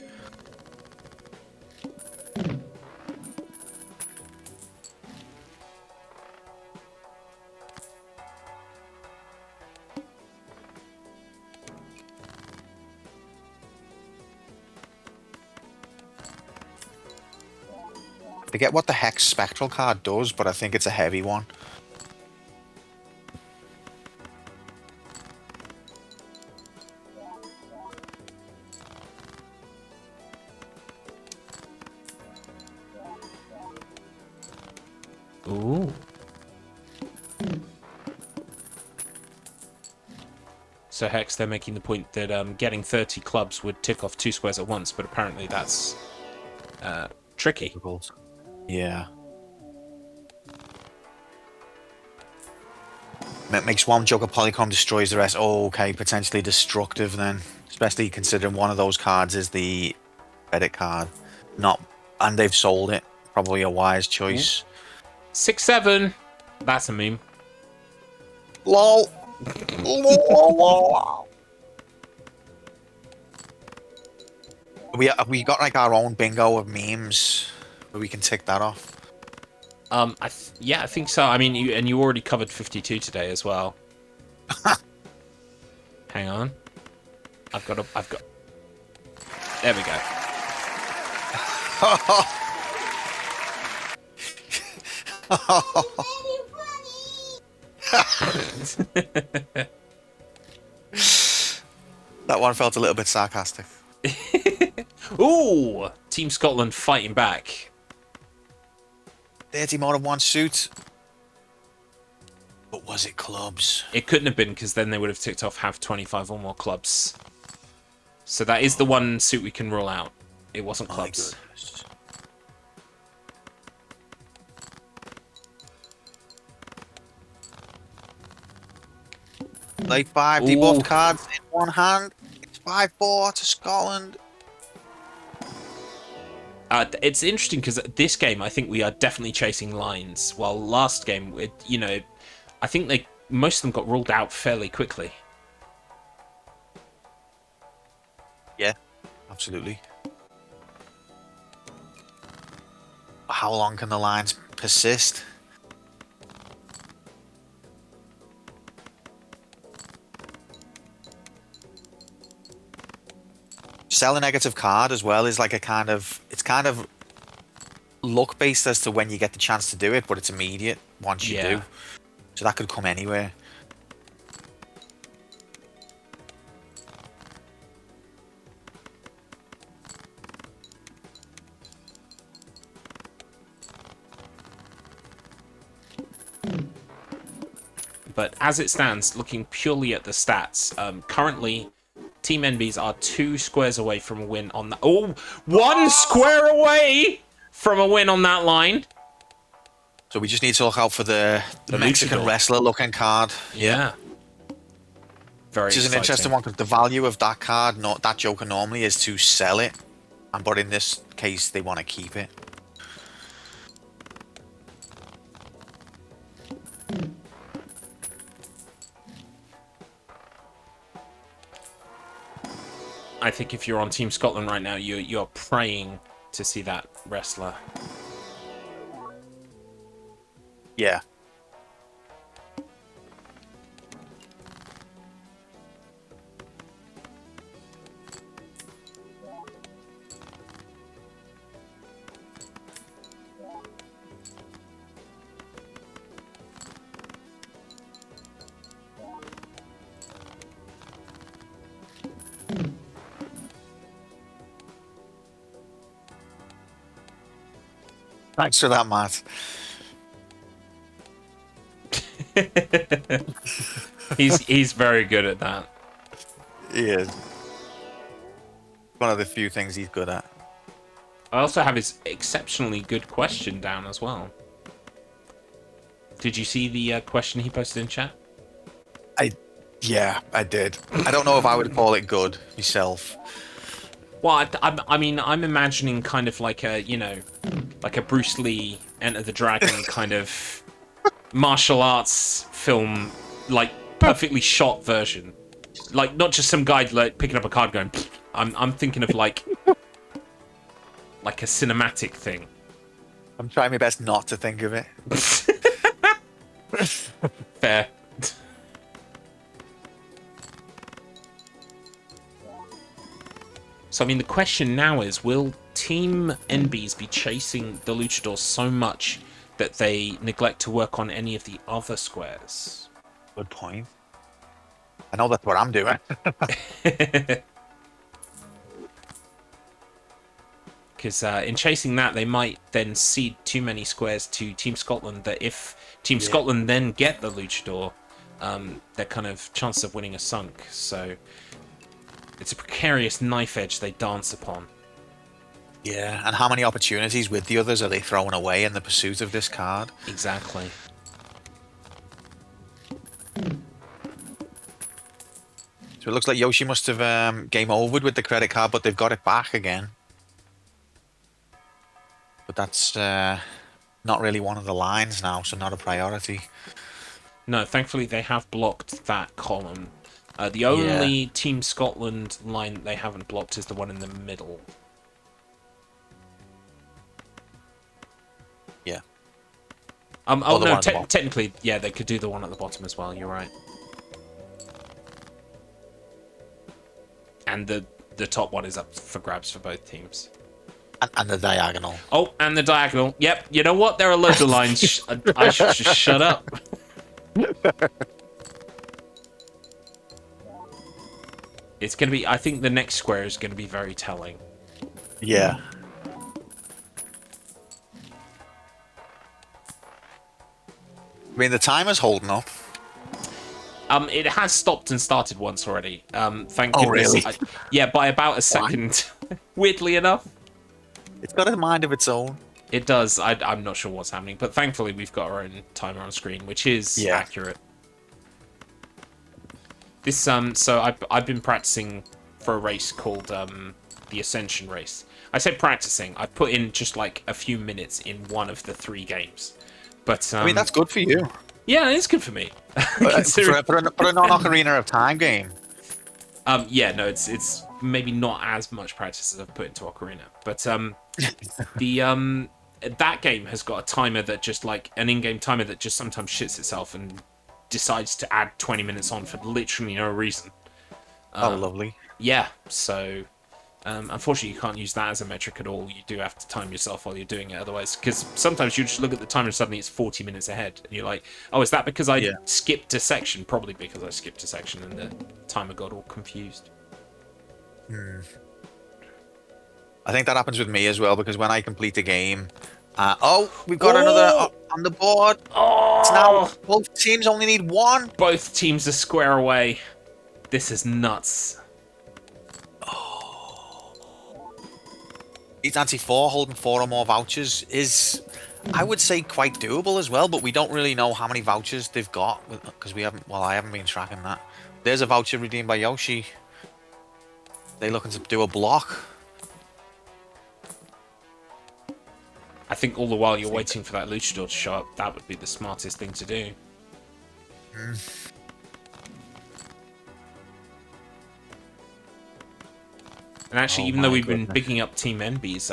I forget what the Hex Spectral card does, but I think it's a heavy one. Ooh. So Hex, they're making the point that getting 30 clubs would tick off 2 squares at once, but apparently that's tricky. Yeah. It makes one Joker Polychrome, destroys the rest. Oh, okay, potentially destructive then. Especially considering one of those cards is the edit card. And they've sold it. Probably a wise choice. 6-7. That's a meme. LOL. LOL. We got like our own bingo of memes where we can tick that off. Yeah, I think so. I mean, you already covered 52 today as well. Hang on. I've got. There we go. That one felt a little bit sarcastic. Ooh, Team Scotland fighting back. 30 more than one suit. But was it clubs? It couldn't have been, because then they would have ticked off have 25 or more clubs. So that is the one suit we can rule out. It wasn't clubs. Like 5 debuffed cards in one hand. It's 5-4 to Scotland. It's interesting because this game, I think we are definitely chasing lines. While last game, I think most of them got ruled out fairly quickly. Yeah, absolutely. How long can the lines persist? Sell a negative card as well is like it's kind of luck based as to when you get the chance to do it, but it's immediate once you do. So that could come anywhere. But as it stands, looking purely at the stats, currently Team Enbies are 2 squares away from a win on that. Oh, 1 square away from a win on that line. So we just need to look out for the Mexican wrestler looking card. Yeah. Very Which is an interesting one because the value of that card, that Joker normally is to sell it. But in this case, they want to keep it. I think if you're on Team Scotland right now, you're praying to see that wrestler. Yeah. Thanks for that, Matt. He's very good at that. He is. One of the few things he's good at. I also have his exceptionally good question down as well. Did you see the question he posted in chat? Yeah, I did. I don't know if I would call it good myself. Well, I mean, I'm imagining kind of like a, like a Bruce Lee Enter the Dragon kind of martial arts film, like perfectly shot version. Like, not just some guy like picking up a card going. I'm thinking of like a cinematic thing. I'm trying my best not to think of it. Fair. So I mean, the question now is: will Team Enbies be chasing the Luchadors so much that they neglect to work on any of the other squares? Good point. I know that's what I'm doing. Because in chasing that, they might then cede too many squares to Team Scotland, that if Team Scotland then get the Luchador, their kind of chances of winning are sunk. So it's a precarious knife edge they dance upon. Yeah, and how many opportunities with the others are they throwing away in the pursuit of this card? Exactly. So it looks like Yoshi must have game overed with the credit card, but they've got it back again. But that's not really one of the lines now, so not a priority. No, thankfully they have blocked that column. The only Team Scotland line that they haven't blocked is the one in the middle. Yeah. Oh no, technically, yeah, they could do the one at the bottom as well. You're right. And the top one is up for grabs for both teams. And the diagonal. Oh, and the diagonal. Yep. You know what? There are loads of lines. I should just shut up. It's going to be... I think the next square is going to be very telling. Yeah. I mean, the timer's holding up. It has stopped and started once already. Thank goodness. Really? Yeah, by about a second. Weirdly enough. It's got a mind of its own. It does. I'm not sure what's happening, but thankfully we've got our own timer on screen, which is accurate. This so I've been practicing for a race called the Ascension race. I say practicing. I put in just like a few minutes in one of the 3 games, but I mean that's good for you. Yeah, it's good for me. For a non-Ocarina of Time game. Yeah, no, it's maybe not as much practice as I've put into Ocarina, but the that game has got a timer that just like an in-game timer that just sometimes shits itself and decides to add 20 minutes on for literally no reason. Oh, lovely. Yeah, so unfortunately you can't use that as a metric at all. You do have to time yourself while you're doing it otherwise, because sometimes you just look at the timer and suddenly it's 40 minutes ahead and you're like, oh, is that because I skipped a section? Probably because I skipped a section and the timer got all confused. I think that happens with me as well, because when I complete a game, we've got another on the board. It's now both teams only need 1. Both teams are square away. This is nuts. Beats Anti-4, holding 4 or more vouchers is, I would say, quite doable as well, but we don't really know how many vouchers they've got, because I haven't been tracking that. There's a voucher redeemed by Yoshi. They looking to do a block. I think all the while you're waiting for that Luchador to show up, that would be the smartest thing to do. And actually, even though we've been bigging up Team Enbies,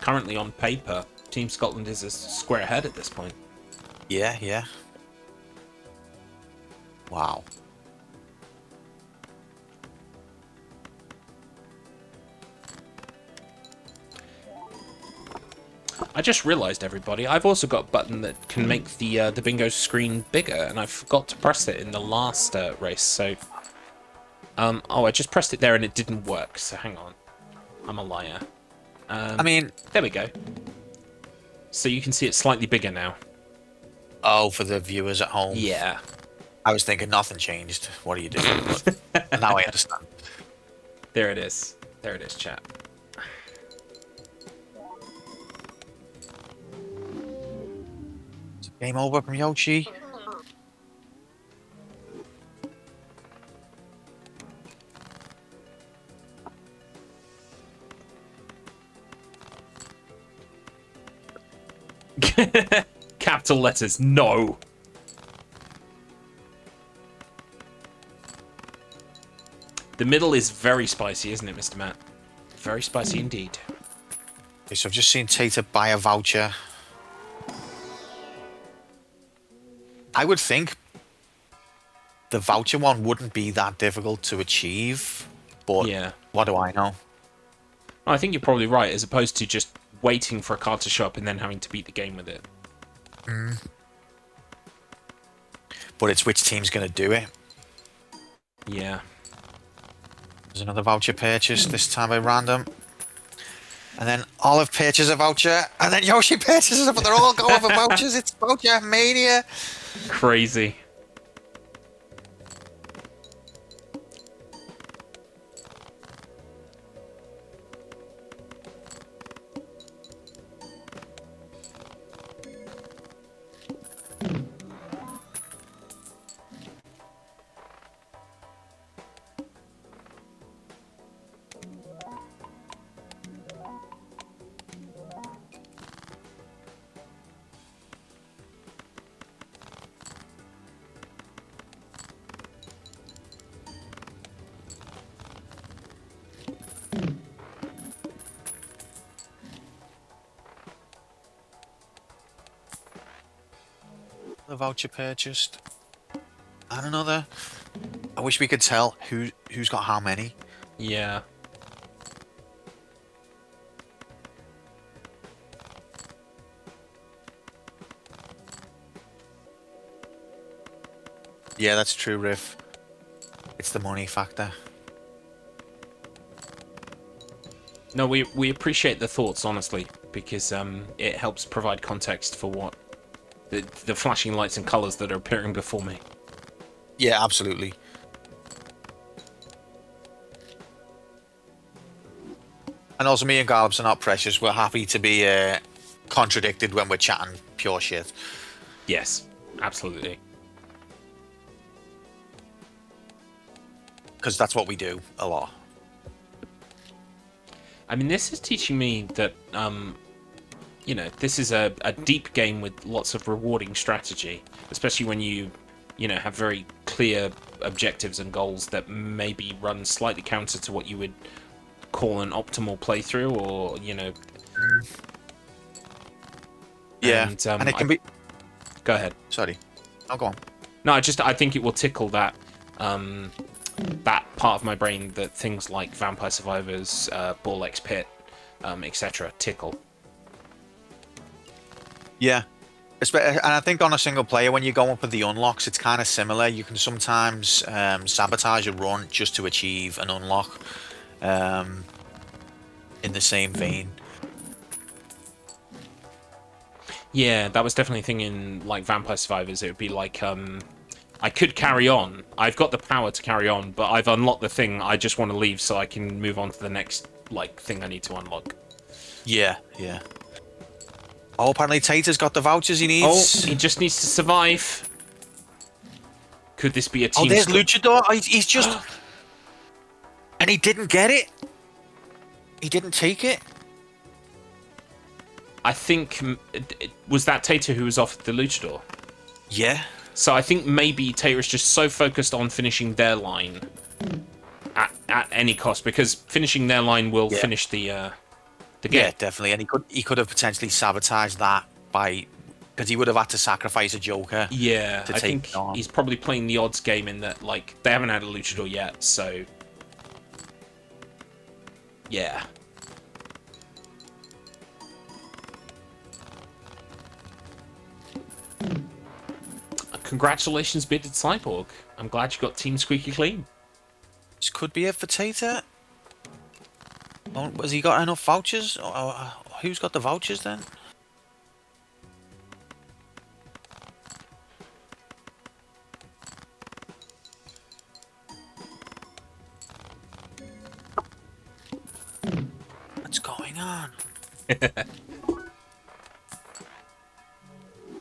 currently on paper, Team Scotland is a square ahead at this point. Yeah. Wow. I just realised, everybody, I've also got a button that can make the bingo screen bigger, and I forgot to press it in the last race, so... I just pressed it there and it didn't work, so hang on. I'm a liar. I mean... There we go. So you can see it's slightly bigger now. Oh, for the viewers at home. Yeah. I was thinking nothing changed. What are you doing? But now I understand. There it is. There it is, chat. Game over from Yoshi. Capital letters, no. The middle is very spicy, isn't it, Mr. Matt? Very spicy indeed. Okay, so I've just seen Tater buy a voucher. I would think the voucher one wouldn't be that difficult to achieve, but Yeah. what do I know? I think you're probably right, as opposed to just waiting for a card to show up and then having to beat the game with it. But it's which team's going to do it. Yeah. There's another voucher purchase, this time by random. And then Olive purchases a voucher, and then Yoshi purchases it, but they're all going for vouchers. It's voucher mania. Crazy. The voucher purchased. And another. I wish we could tell who's got how many. Yeah. Yeah, that's true, Riff. It's the money factor. No, we appreciate the thoughts, honestly, because it helps provide context for what the flashing lights and colours that are appearing before me. Yeah, absolutely. And also, me and Gallops are not precious. We're happy to be contradicted when we're chatting pure shit. Yes, absolutely. Because that's what we do a lot. I mean, this is teaching me that, you know, this is a deep game with lots of rewarding strategy, especially when you know, have very clear objectives and goals that maybe run slightly counter to what you would call an optimal playthrough, or, you know... Yeah, and it can be... Go ahead. Sorry. I'll go on. No, I think it will tickle that that part of my brain that things like Vampire Survivors, Ball X Pit, etc. tickle. Yeah. And I think on a single player, when you go up with the unlocks, it's kind of similar. You can sometimes sabotage a run just to achieve an unlock in the same vein. Yeah, that was definitely a thing in like Vampire Survivors. It would be like, I could carry on. I've got the power to carry on, but I've unlocked the thing. I just want to leave so I can move on to the next like thing I need to unlock. Yeah, yeah. Oh, apparently Tater's got the vouchers he needs. Oh, he just needs to survive. Could this be a team? Oh, there's Luchador. Oh, he's just... And he didn't get it. He didn't take it. I think... Was that Tater who was offered the Luchador? Yeah. So I think maybe Tater is just so focused on finishing their line at any cost, because finishing their line will finish the game. Yeah, definitely. And he could have potentially sabotaged that by... Because he would have had to sacrifice a Joker. Yeah, to I take think it on. he's probably playing the odds game in that, like, they haven't had a Luchador yet, so... Yeah. Congratulations, Bearded Cyborg. I'm glad you got Team Squeaky Clean. This could be it for Tater. Oh, has he got enough vouchers? Who's got the vouchers then? What's going on?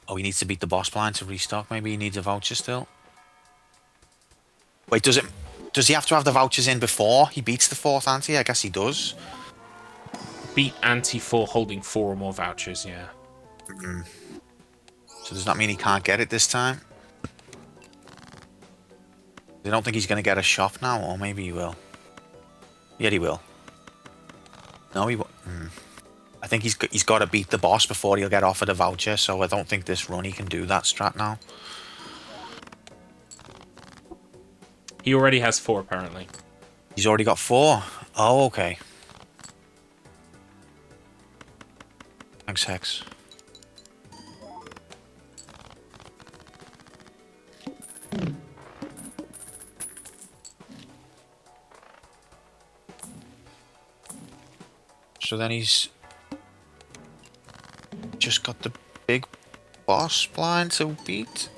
Oh, he needs to beat the boss blind to restock. Maybe he needs a voucher still. Wait, does he have to have the vouchers in before he beats the fourth ante? I guess he does. Beat ante for holding 4 or more vouchers, yeah. So does that mean he can't get it this time? I don't think he's going to get a shop now, or maybe he will. Yeah, he will. No, he won't. I think he's got to beat the boss before he'll get offered a voucher, so I don't think this run he can do that strat now. He already has 4, apparently. He's already got 4. Oh, okay. Thanks, Hex. So then he's just got the big boss blind to beat.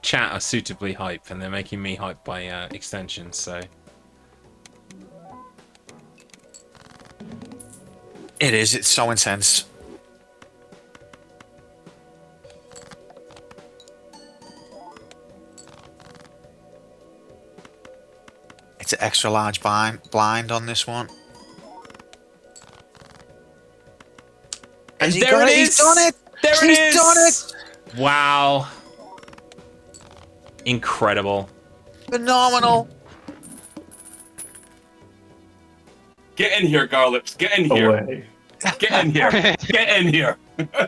Chat are suitably hype, and they're making me hype by extension, so... It is, it's so intense. It's an extra large blind on this one. And there it is! He's done it! There it is! He's done it! Wow. Incredible. Phenomenal. Get in here, Garlips. Get in here. Away. Get in here. Get in here.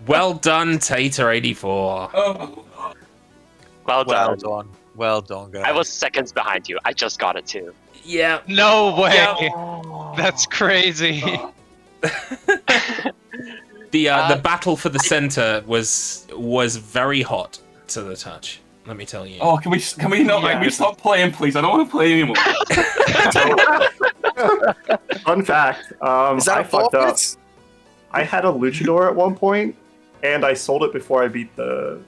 Well done, Tater84. Oh. Well done. Well done, guys. I was seconds behind you. I just got it too. Yeah. No way! Yeah. That's crazy. The battle for the center was very hot to the touch. Let me tell you. Oh, can we not? Yeah. Can we stop playing, please? I don't want to play anymore. Fun fact. Is that I a fucked up. forfeit? I had a luchador at one point, and I sold it before I beat the.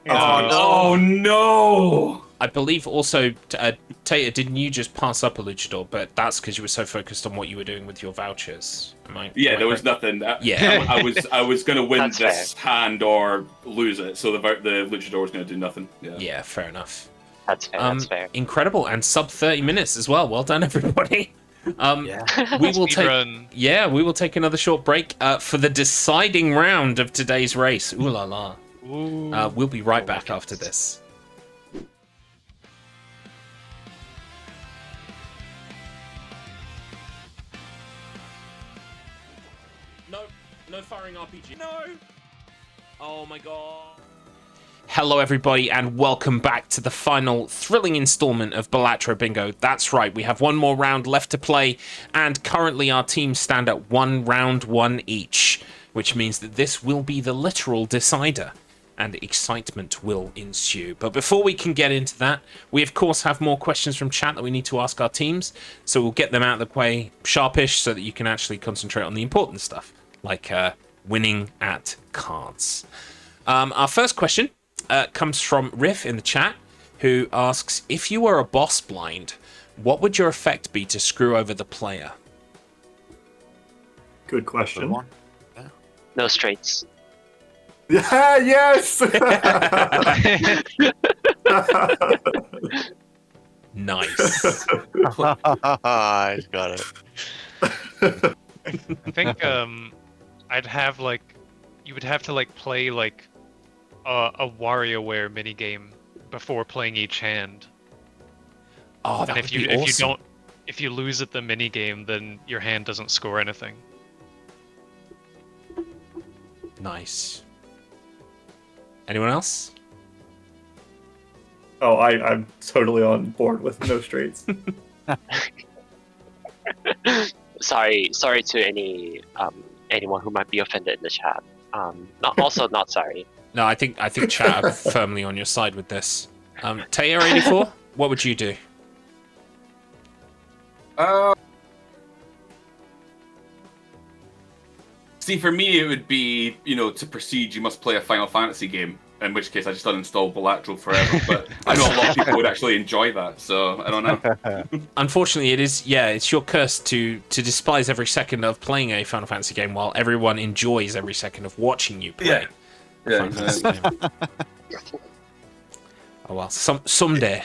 Oh no! I believe also, Tater, didn't you just pass up a luchador? But that's because you were so focused on what you were doing with your vouchers. Yeah, there was nothing. Yeah. I was going to win That's this hand or lose it, so the luchador was going to do nothing. Yeah. Yeah, fair enough. That's fair. That's fair. Incredible, and sub 30 minutes as well. Well done, everybody. Yeah. We will take. Speedrun. Yeah, we will take another short break for the deciding round of today's race. Ooh la la. Ooh. We'll be right back after this. No firing RPG. No! Oh my god. Hello everybody and welcome back to the final thrilling installment of Balatro Bingo. That's right, we have one more round left to play and currently our teams stand at 1 round 1 each, which means that this will be the literal decider and excitement will ensue. But before we can get into that, we of course have more questions from chat that we need to ask our teams, so we'll get them out of the way sharpish so that you can actually concentrate on the important stuff, like winning at cards. Our first question comes from Riff in the chat, who asks, if you were a boss blind, what would your effect be to screw over the player? Good question. No straights. Yeah, yes! Nice. I got it. I think I'd have like, you would have to like play like a WarioWare minigame before playing each hand. Oh, that And would be awesome. if you lose at the minigame, then your hand doesn't score anything. Nice. Anyone else? Oh, I'm totally on board with no straights. Sorry to anyone who might be offended in the chat. Not sorry. No, I think chat are firmly on your side with this. Tater84, what would you do? See, for me, it would be, to proceed, you must play a Final Fantasy game. In which case, I just uninstall Balatro forever. But I know a lot of people would actually enjoy that, so I don't know. Unfortunately, it's your curse to despise every second of playing a Final Fantasy game while everyone enjoys every second of watching you play. Yeah. a Final Fantasy game. Oh well, someday.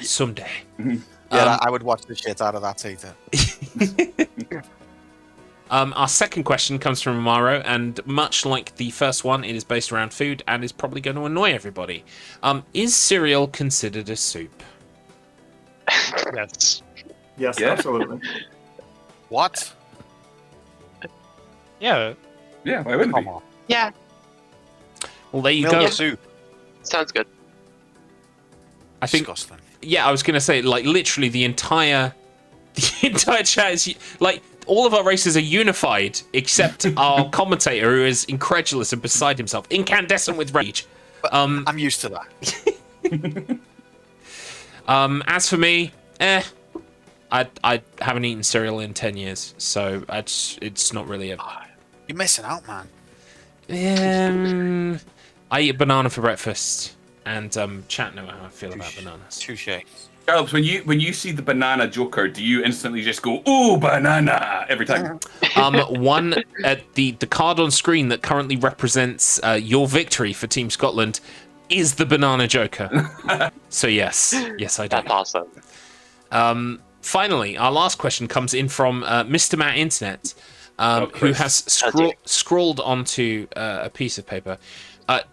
Yeah, I would watch the shit out of that, Tita. Our second question comes from Amaro, and much like the first one, it is based around food and is probably going to annoy everybody. Is cereal considered a soup? Yes. Yes, Yeah. absolutely. What? Yeah. Yeah, why wouldn't Come we? on. Yeah, Well, there you Milk go. soup. sounds good. I think. Disgusting. Yeah, I was going to say, like, literally the entire chat is like all of our races are unified except our commentator, who is incredulous and beside himself, incandescent with rage. I'm used to that. As for me, I haven't eaten cereal in 10 years, so it's not really a. You're missing out, man. I eat a banana for breakfast, and chat know how I feel about bananas. Touche. Charles, when you see the banana Joker, do you instantly just go, "Ooh, banana" every time? One the card on screen that currently represents your victory for Team Scotland is the banana Joker. So yes, I do. That's awesome. Finally, our last question comes in from Mr. Matt Internet, who Chris. has scrawled onto a piece of paper.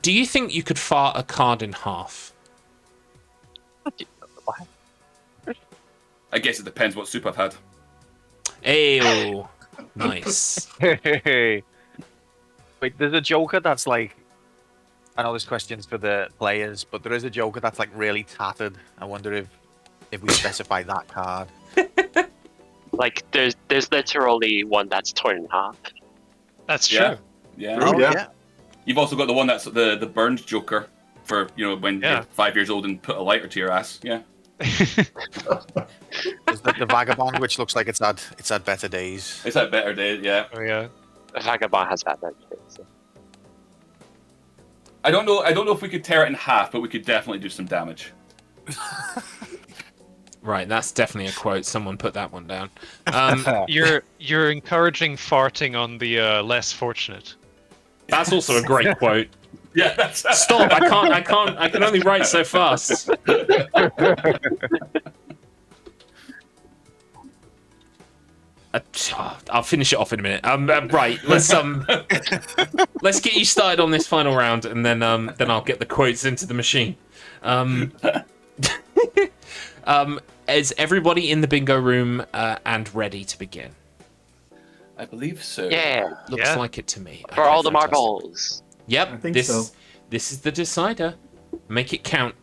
Do you think you could fart a card in half? I guess it depends what soup I've had. Ew. Nice. Wait, there's a Joker that's like. I know this question's for the players, but there is a Joker that's like really tattered. I wonder if we specify that card. Like, there's literally one that's torn in half. That's Yeah. true. Yeah. Oh, yeah. You've also got the one that's the burned Joker for when Yeah. you're 5 years old and put a lighter to your ass. Yeah. There's the Vagabond, which looks like it's had better days. It's that better day. Yeah. Oh yeah. Vagabond has bad memories. I don't know if we could tear it in half, but we could definitely do some damage. Right, that's definitely a quote. Someone put that one down. You're encouraging farting on the less fortunate. That's also a great quote. Yeah. That's Stop! I can only write so fast. I'll finish it off in a minute. Right, let's get you started on this final round, and then I'll get the quotes into the machine. Is everybody in the bingo room and ready to begin? I believe so. Yeah, Looks Yeah. like it to me. for Okay, all the fantastic. marbles. Yep, I think this so. this is the decider. Make it count.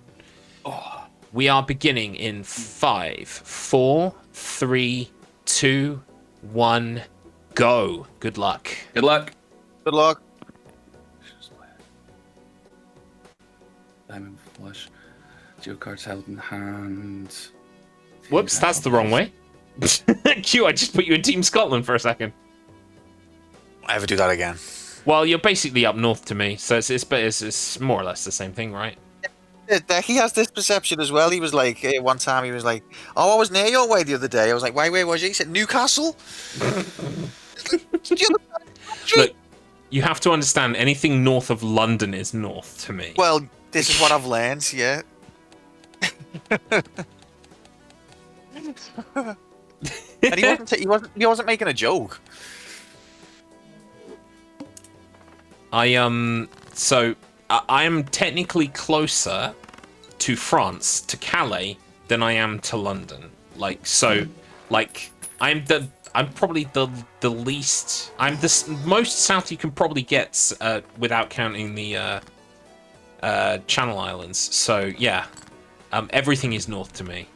We are beginning in 5, 4, 3, 2, 1, go. Good luck. Good luck. Good luck. Diamond flush. Dual cards held in hand. Whoops, that's the wrong way. Q, I just put you in Team Scotland for a second. I ever do that again? Well, you're basically up north to me, so it's more or less the same thing, right? He has this perception as well. He was like, one time he was like, "Oh, I was near your way the other day." I was like, "Why? Where was you?" He said, "Newcastle." Look, you have to understand, anything north of London is north to me. Well, this is what I've learned. Yeah. And he wasn't making a joke. I am technically closer to France, to Calais, than I am to London. I'm probably the least. I'm the most south you can probably get without counting the Channel Islands. So yeah, everything is north to me.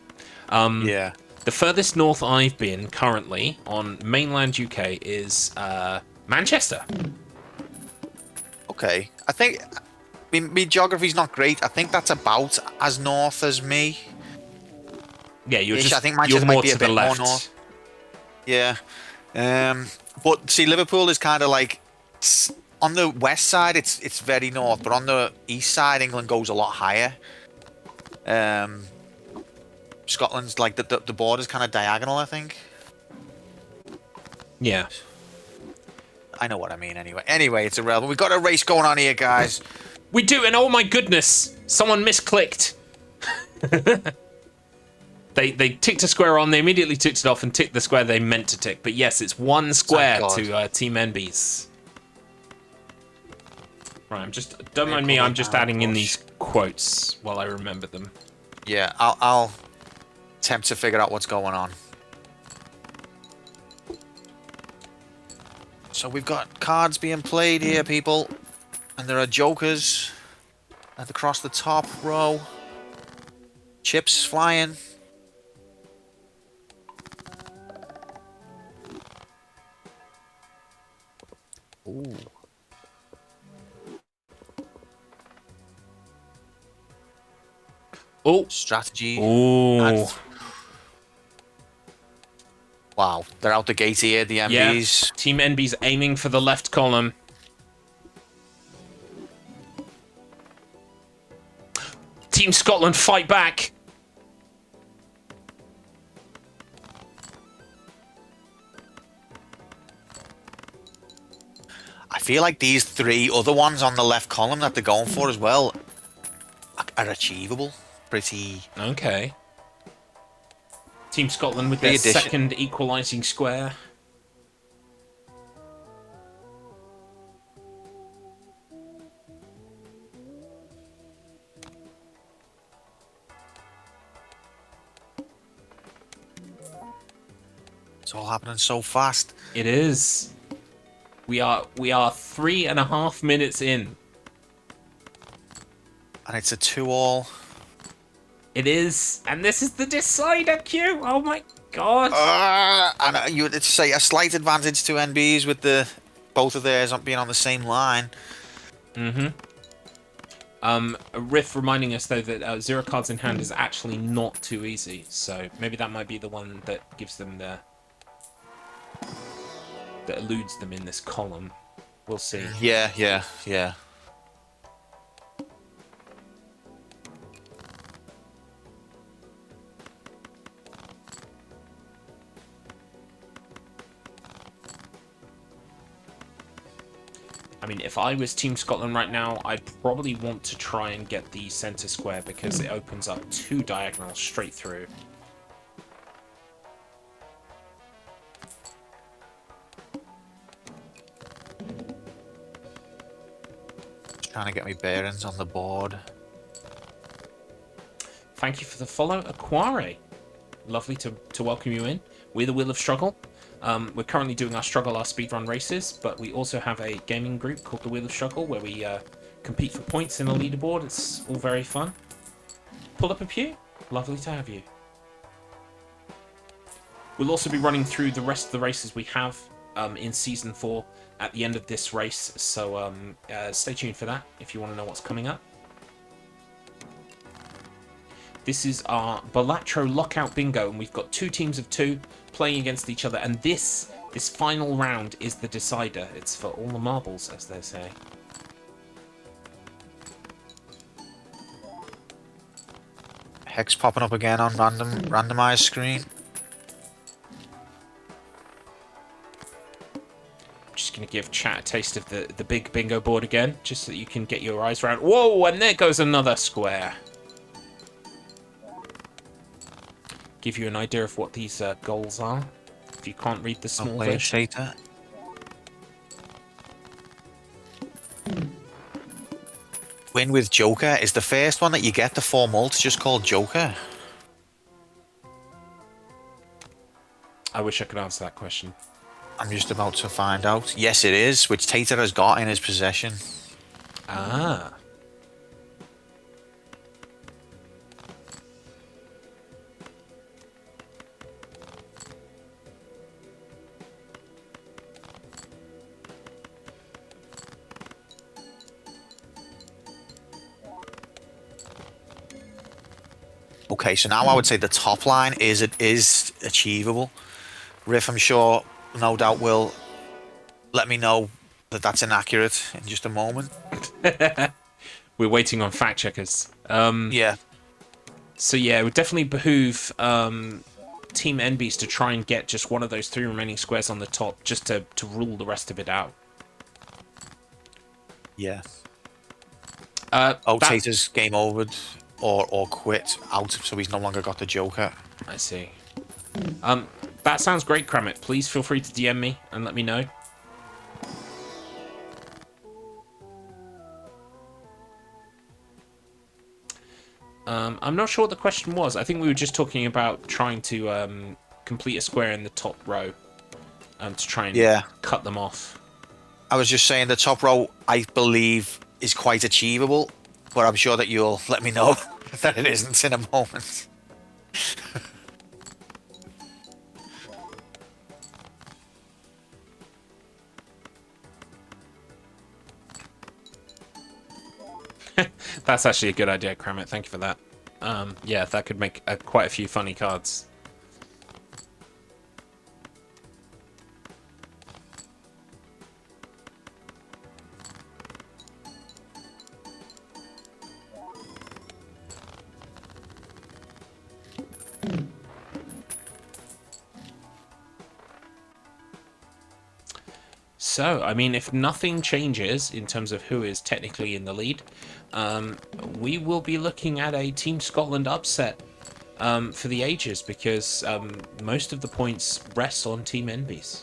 Yeah. The furthest north I've been currently on mainland UK is Manchester. Okay. I think my geography's not great. I think that's about as north as me. Yeah, you're Ish. just I think you're Manchester more might be to a the bit left. more north. Yeah. But see, Liverpool is kind of like on the west side. It's very north, but on the east side, England goes a lot higher. Scotland's like the border's kind of diagonal, I think. Yeah. I know what I mean anyway. Anyway, it's irrelevant. We've got a race going on here, guys. We do, and oh my goodness, someone misclicked. They ticked a square on, they immediately ticked it off and ticked the square they meant to tick. But yes, it's 1 square to Team Enbies. Right, don't mind me, I'm just adding in these quotes while I remember them. Yeah, I'll attempt to figure out what's going on. So we've got cards being played here, people. And there are jokers across the top row. Chips flying. Ooh. Oh. Strategy. Oh. Wow, they're out the gate here, the Enbies. Yeah. Team Enbies aiming for the left column. Team Scotland fight back. I feel like these 3 other ones on the left column that they're going for as well are achievable. Pretty... Okay. Team Scotland with their second equalising square. It's all happening so fast. It is. We are 3.5 minutes in. And it's a 2-all. It is, and this is the decider, Q. Oh my god! And you would say a slight advantage to NBs with both of theirs being on the same line. Riff reminding us though that 0 cards in hand is actually not too easy, so maybe that might be the one that gives them that eludes them in this column. We'll see. Yeah. I mean, if I was Team Scotland right now, I'd probably want to try and get the centre square because it opens up 2 diagonals straight through. Trying to get my bearings on the board. Thank you for the follow, Aquare. Lovely to welcome you in. We're the Wheel of Struggle. We're currently doing our StruggleR speedrun races, but we also have a gaming group called the Wheel of Struggle where we compete for points in a leaderboard. It's all very fun. Pull up a pew. Lovely to have you. We'll also be running through the rest of the races we have in Season 4 at the end of this race, so stay tuned for that if you want to know what's coming up. This is our Balatro Lockout Bingo, and we've got 2 teams of 2 playing against each other, and this final round is the decider. It's for all the marbles, as they say. Hex popping up again on randomized screen. Just going to give chat a taste of the big bingo board again, just so that you can get your eyes around. Whoa, and there goes another square. Give you an idea of what these goals are, if you can't read the small version. Win with Joker. Is the first one that you get the 4 mults just called Joker? I wish I could answer that question. I'm just about to find out. Yes, it is, which Tater has got in his possession. Ah. Okay, so now I would say the top line is achievable. Riff, I'm sure, no doubt, will let me know that that's inaccurate in just a moment. We're waiting on fact checkers. Yeah. So yeah, it would definitely behoove Team Enbies to try and get just one of those 3 remaining squares on the top, just to rule the rest of it out. Yeah. Tater's game over. or quit out, so he's no longer got the Joker. I see. That sounds great, Kramit. Please feel free to DM me and let me know. I'm not sure what the question was. I think we were just talking about trying to complete a square in the top row to try and cut them off. I was just saying the top row, I believe, is quite achievable, but I'm sure that you'll let me know that it isn't in a moment. That's actually a good idea, Kramit. Thank you for that. Yeah, that could make quite a few funny cards. So, I mean, if nothing changes in terms of who is technically in the lead, we will be looking at a Team Scotland upset for the ages, because most of the points rest on Team Enbies.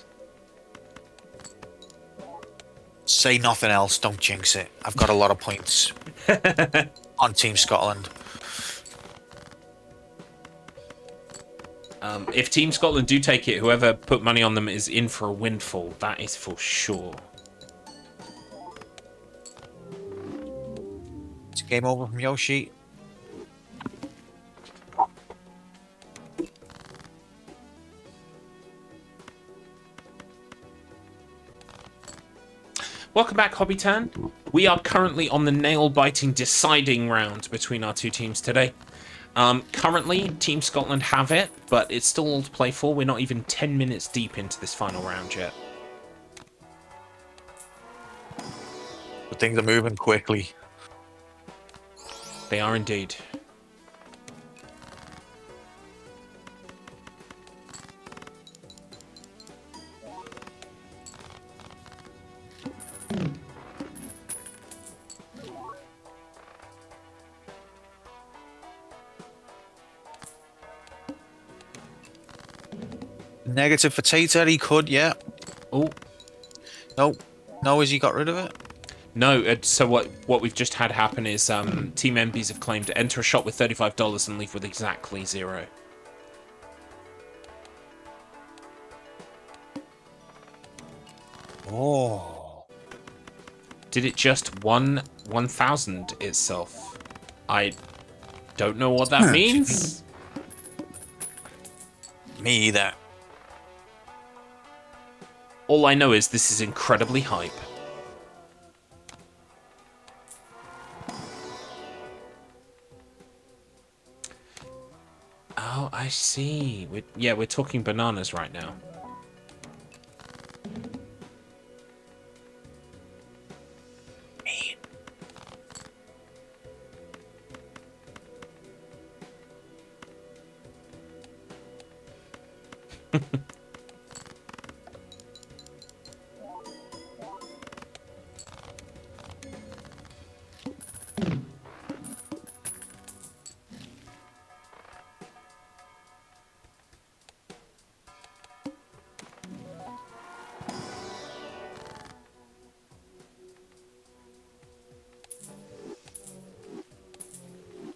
Say nothing else, don't jinx it. I've got a lot of points on Team Scotland. If Team Scotland do take it, whoever put money on them is in for a windfall. That is for sure. It's game over from Yoshi. Welcome back, Hobbytan. We are currently on the nail-biting deciding round between our two teams today. Currently, Team Scotland have it, but it's still all to play for. We're not even 10 minutes deep into this final round yet. But things are moving quickly. They are indeed. Negative for Tater, he could, yeah. Oh. No. No, has he got rid of it? No, so what we've just had happen is Team Enbies have claimed to enter a shot with $35 and leave with exactly 0. Oh. Did it just 1,000 itself? I don't know what that means. Me either. All I know is this is incredibly hype. Oh, I see. We're talking bananas right now.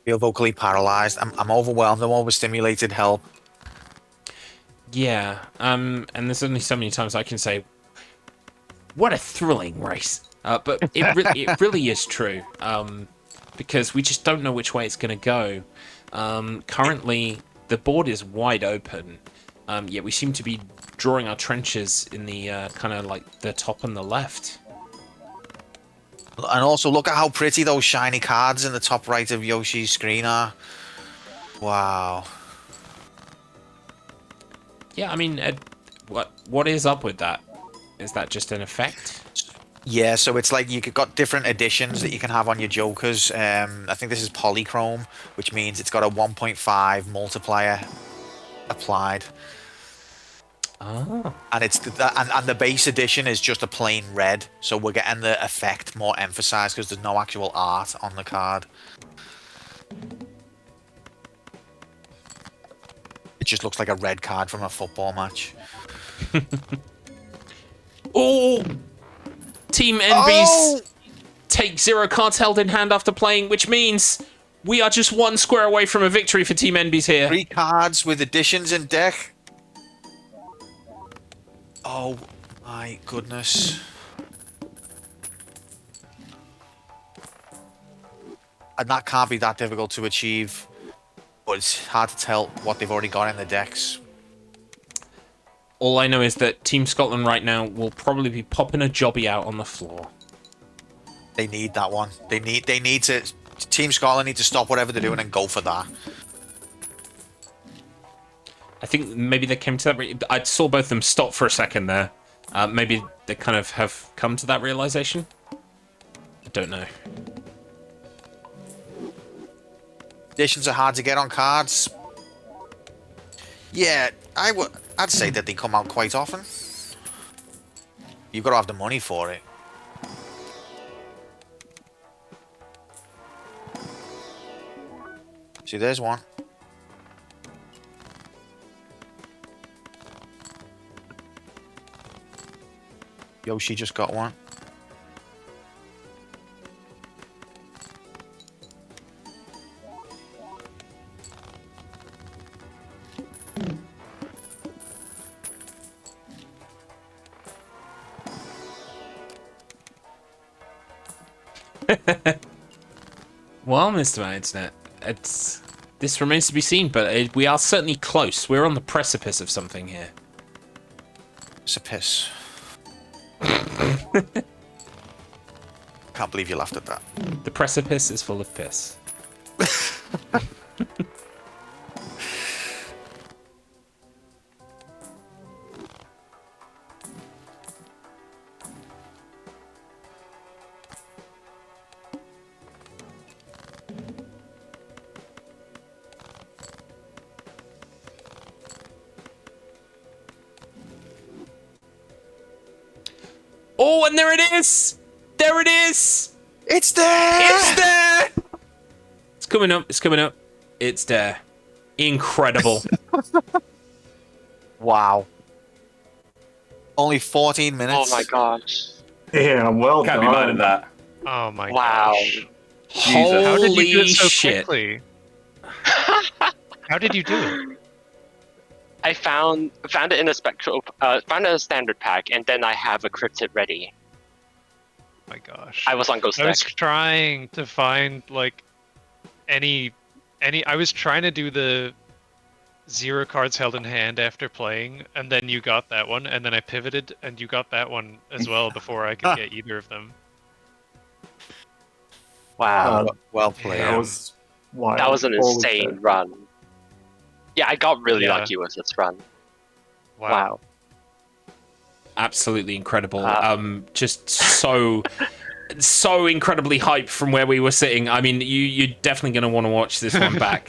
Feel vocally paralyzed. I'm overwhelmed. I'm overstimulated. Help. Yeah, and there's only so many times I can say, what a thrilling race. But it really is true, because we just don't know which way it's going to go. Currently, the board is wide open, yet we seem to be drawing our trenches in the kind of like the top and the left. And also, look at how pretty those shiny cards in the top right of Yoshi's screen are. Wow. Yeah, I mean, what is up with that? Is that just an effect? Yeah, so it's like you've got different editions that you can have on your Jokers. I think this is polychrome, which means it's got a 1.5 multiplier applied. Oh. And it's and the base edition is just a plain red, so we're getting the effect more emphasized because there's no actual art on the card. just looks like a red card from a football match. Oh! Team Enbies take 0 cards held in hand after playing, which means we are just 1 square away from a victory for Team Enbies here. 3 cards with additions in deck. Oh my goodness. And that can't be that difficult to achieve. But it's hard to tell what they've already got in the decks. All I know is that Team Scotland right now will probably be popping a jobby out on the floor. They need that one. They need to. Team Scotland need to stop whatever they're doing and go for that. I think maybe they came to that. I saw both of them stop for a second there. Maybe they kind of have come to that realization. I don't know. Additions are hard to get on cards. Yeah, I'd say that they come out quite often. You've got to have the money for it. See, there's one. Yoshi just got one. Well, Mr. My Internet, this remains to be seen, but we are certainly close. We're on the precipice of something here. It's a piss. Can't believe you laughed at that. The precipice is full of piss. Oh, and there it is! There it is! It's there! It's there! It's coming up, it's coming up. It's there. Incredible. Wow. Only 14 minutes. Oh my gosh. Yeah, well Can't done. be mad at that. Oh my Wow. gosh. Holy How did you do it so shit. quickly? How did you do it? I found it in a spectral, found it in a standard pack, and then I have a cryptid ready. Oh my gosh. I was on Ghost I was deck. trying to find like any. I was trying to do the 0 cards held in hand after playing, and then you got that one, and then I pivoted, and you got that one as well before I could get either of them. Wow. Well played. That was wild. That was an Holy insane shit. run. Yeah, I got really Yeah. lucky with this run. Wow. Wow. Absolutely incredible. Just so incredibly hyped from where we were sitting. I mean, you're definitely going to want to watch this one back.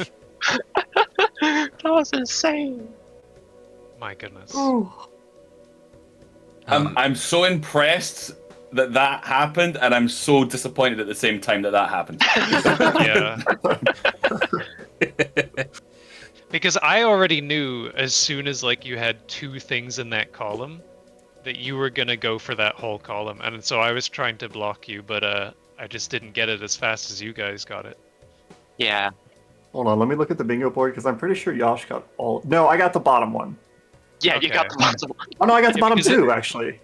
That was insane. My goodness. I'm so impressed that happened, and I'm so disappointed at the same time that happened. Yeah. Because I already knew as soon as like you had 2 things in that column that you were gonna go for that whole column, and so I was trying to block you, but I just didn't get it as fast as you guys got it. Yeah. Hold on, let me look at the bingo board because I'm pretty sure Yosh got all. No, I got the bottom one. Yeah, you got Okay. the bottom one. Oh no, I got the Yeah, bottom because two actually.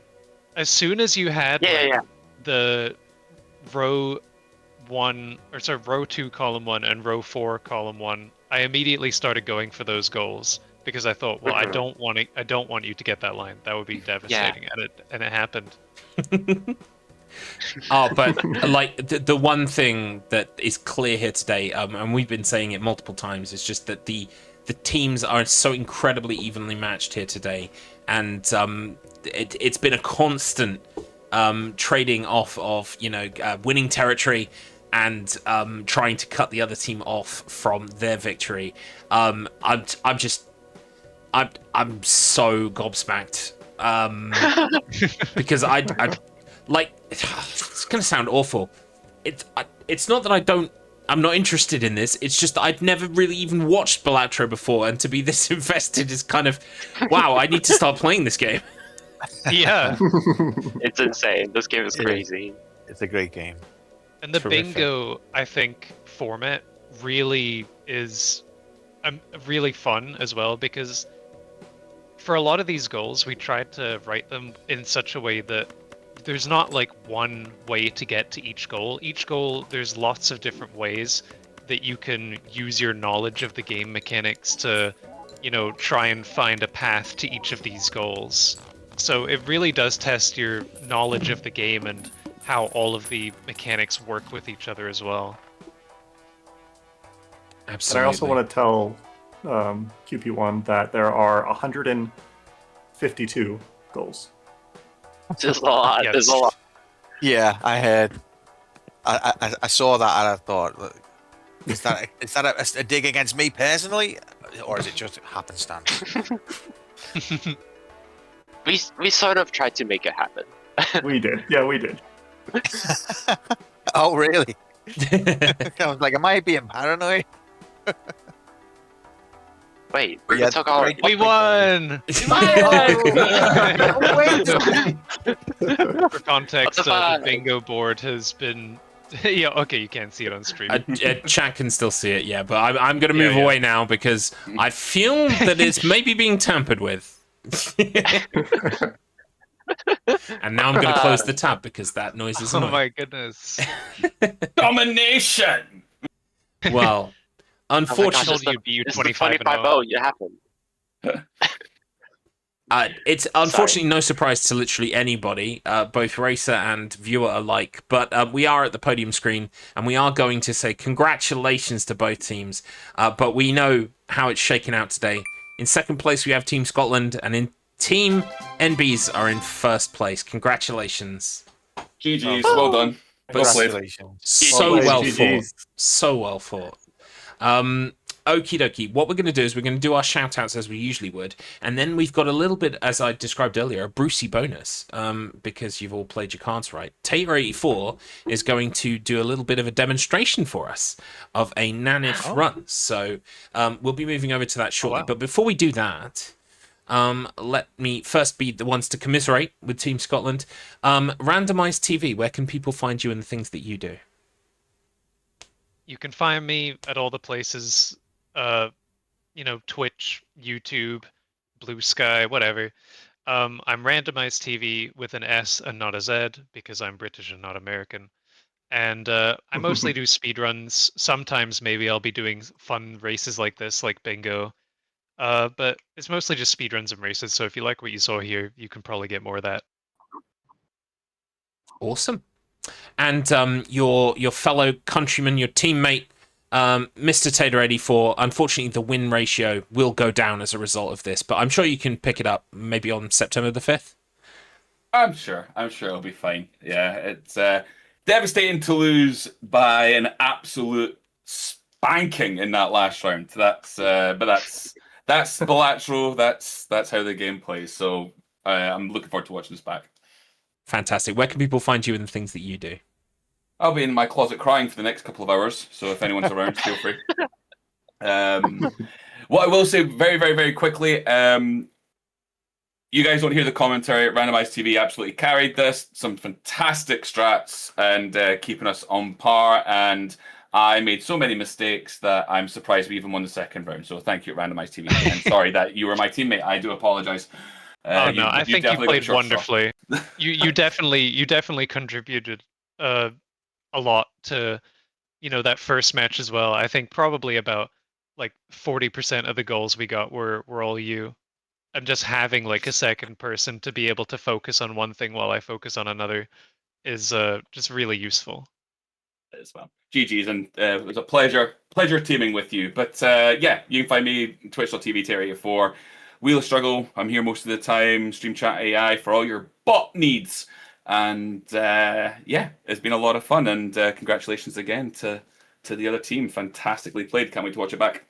As soon as you had Yeah. the row 1, or sorry, row 2 column 1 and row 4 column 1, I immediately started going for those goals because I thought, well, I don't want you to get that line. That would be devastating, and it happened. Oh, but like the one thing that is clear here today, and we've been saying it multiple times, is just that the teams are so incredibly evenly matched here today, and it's been a constant trading off of winning territory and trying to cut the other team off from their victory. I'm so gobsmacked because I like, it's gonna sound awful. It's not that I don't I'm not interested in this. It's just I'd never really even watched Balatro before, and to be this invested is kind of, wow, I need to start playing this game. Yeah. It's insane. This game is crazy. It's a great game. And the Terrific. bingo, I think, format really is really fun as well, because for a lot of these goals, we tried to write them in such a way that there's not like one way to get to each goal. Each goal, there's lots of different ways that you can use your knowledge of the game mechanics to, you know, try and find a path to each of these goals. So it really does test your knowledge of the game and how all of the mechanics work with each other as well. Absolutely. And I also want to tell QP1 that there are 152 goals. There's a lot. Yes. There's a lot. Yeah, I heard. I saw that and I thought, is that a dig against me personally, or is it just happenstance? We sort of tried to make it happen. We did. Yeah, we did. Oh, really? I was like, am I being paranoid? Wait, we Yeah, took all. right. We won! For context, the bingo board has been... yeah, okay, you can't see it on stream. Chat can still see it, yeah, but I'm going to move Yeah. away now because I feel that it's maybe being tampered with. And now I'm going to close the tab because that noise is Oh annoying. my goodness. Domination! Well, Unfortunately, unfortunately, you It's beat the 25 25 0. It happened. it's unfortunately no surprise to literally anybody, both racer and viewer alike. But we are at the podium screen, and we are going to say congratulations to both teams. But we know how it's shaken out today. In second place, we have Team Scotland, and in Team Enbies are in first place. Congratulations. GG's, well done. Well played. Congratulations. So Well well played, fought. GGs. So well fought. Okie dokie. What we're going to do is we're going to do our shout outs as we usually would. And then we've got a little bit, as I described earlier, a Brucey bonus because you've all played your cards right. Tater84 is going to do a little bit of a demonstration for us of a NANEIF run. So we'll be moving over to that shortly. wow. But before we do that, let me first be the ones to commiserate with Team Scotland. Randomized TV, where can people find you and the things that you do? You can find me at all the places, you know, Twitch, YouTube, Blue Sky, whatever. I'm Randomized TV with an S and not a Z because I'm British and not American. And I mostly do speedruns. Sometimes maybe I'll be doing fun races like this, like bingo. But it's mostly just speedruns and races, so if you like what you saw here, you can probably get more of that. Awesome. And your fellow countryman, your teammate, Mr. Tater84, unfortunately the win ratio will go down as a result of this, but I'm sure you can pick it up maybe on September the 5th. I'm sure it'll be fine. Yeah, it's devastating to lose by an absolute spanking in that last round. That's Balatro. That's how the game plays. So I'm looking forward to watching this back. Fantastic. Where can people find you and the things that you do? I'll be in my closet crying for the next couple of hours. So if anyone's around, feel free. What I will say very, very, very quickly, you guys don't hear the commentary. Randomized TV absolutely carried this. Some fantastic strats and keeping us on par. And I made so many mistakes that I'm surprised we even won the second round. So thank you, Randomized TV. And sorry that you were my teammate. I do apologize. Oh no, I think you definitely got played short wonderfully. you definitely contributed a lot to, you know, that first match as well. I think probably about like 40% of the goals we got were all you. And just having like a second person to be able to focus on one thing while I focus on another is just really useful. As well. GG's, and it was a pleasure teaming with you. But yeah, you can find me twitch.tv Terry84. Wheel of Struggle, I'm here most of the time. Stream Chat AI for all your bot needs. And yeah, it's been a lot of fun. And congratulations again to the other team. Fantastically played. Can't wait to watch it back.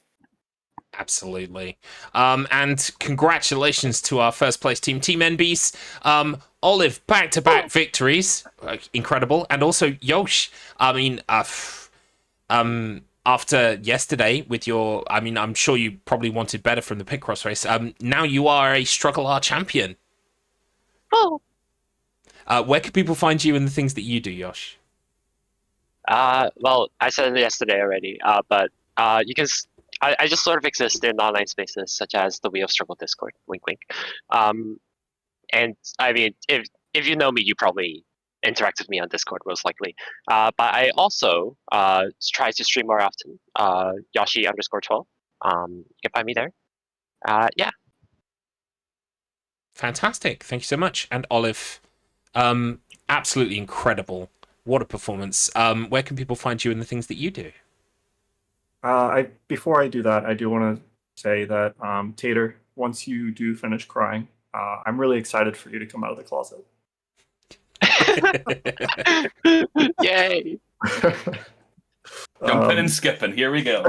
Absolutely. And congratulations to our first place team, Team Enbies. Olive, back-to-back victories. Incredible. And also Yosh. I mean, after yesterday with your, I mean, I'm sure you probably wanted better from the Picross race. Now you are a StruggleR champion. Oh. Where can people find you and the things that you do, Yosh? Well, I said it yesterday already. But you can. I just sort of exist in online spaces such as the Wheel of Struggle Discord. Wink, wink. And I mean, if you know me, you probably interact with me on Discord most likely. But I also try to stream more often. Yoshi_12. You can find me there. Yeah. Fantastic. Thank you so much. And Olive, absolutely incredible. What a performance. Where can people find you and the things that you do? Before I do that, I do want to say that Tater, once you do finish crying, I'm really excited for you to come out of the closet. Yay! Jumping and skipping. Here we go.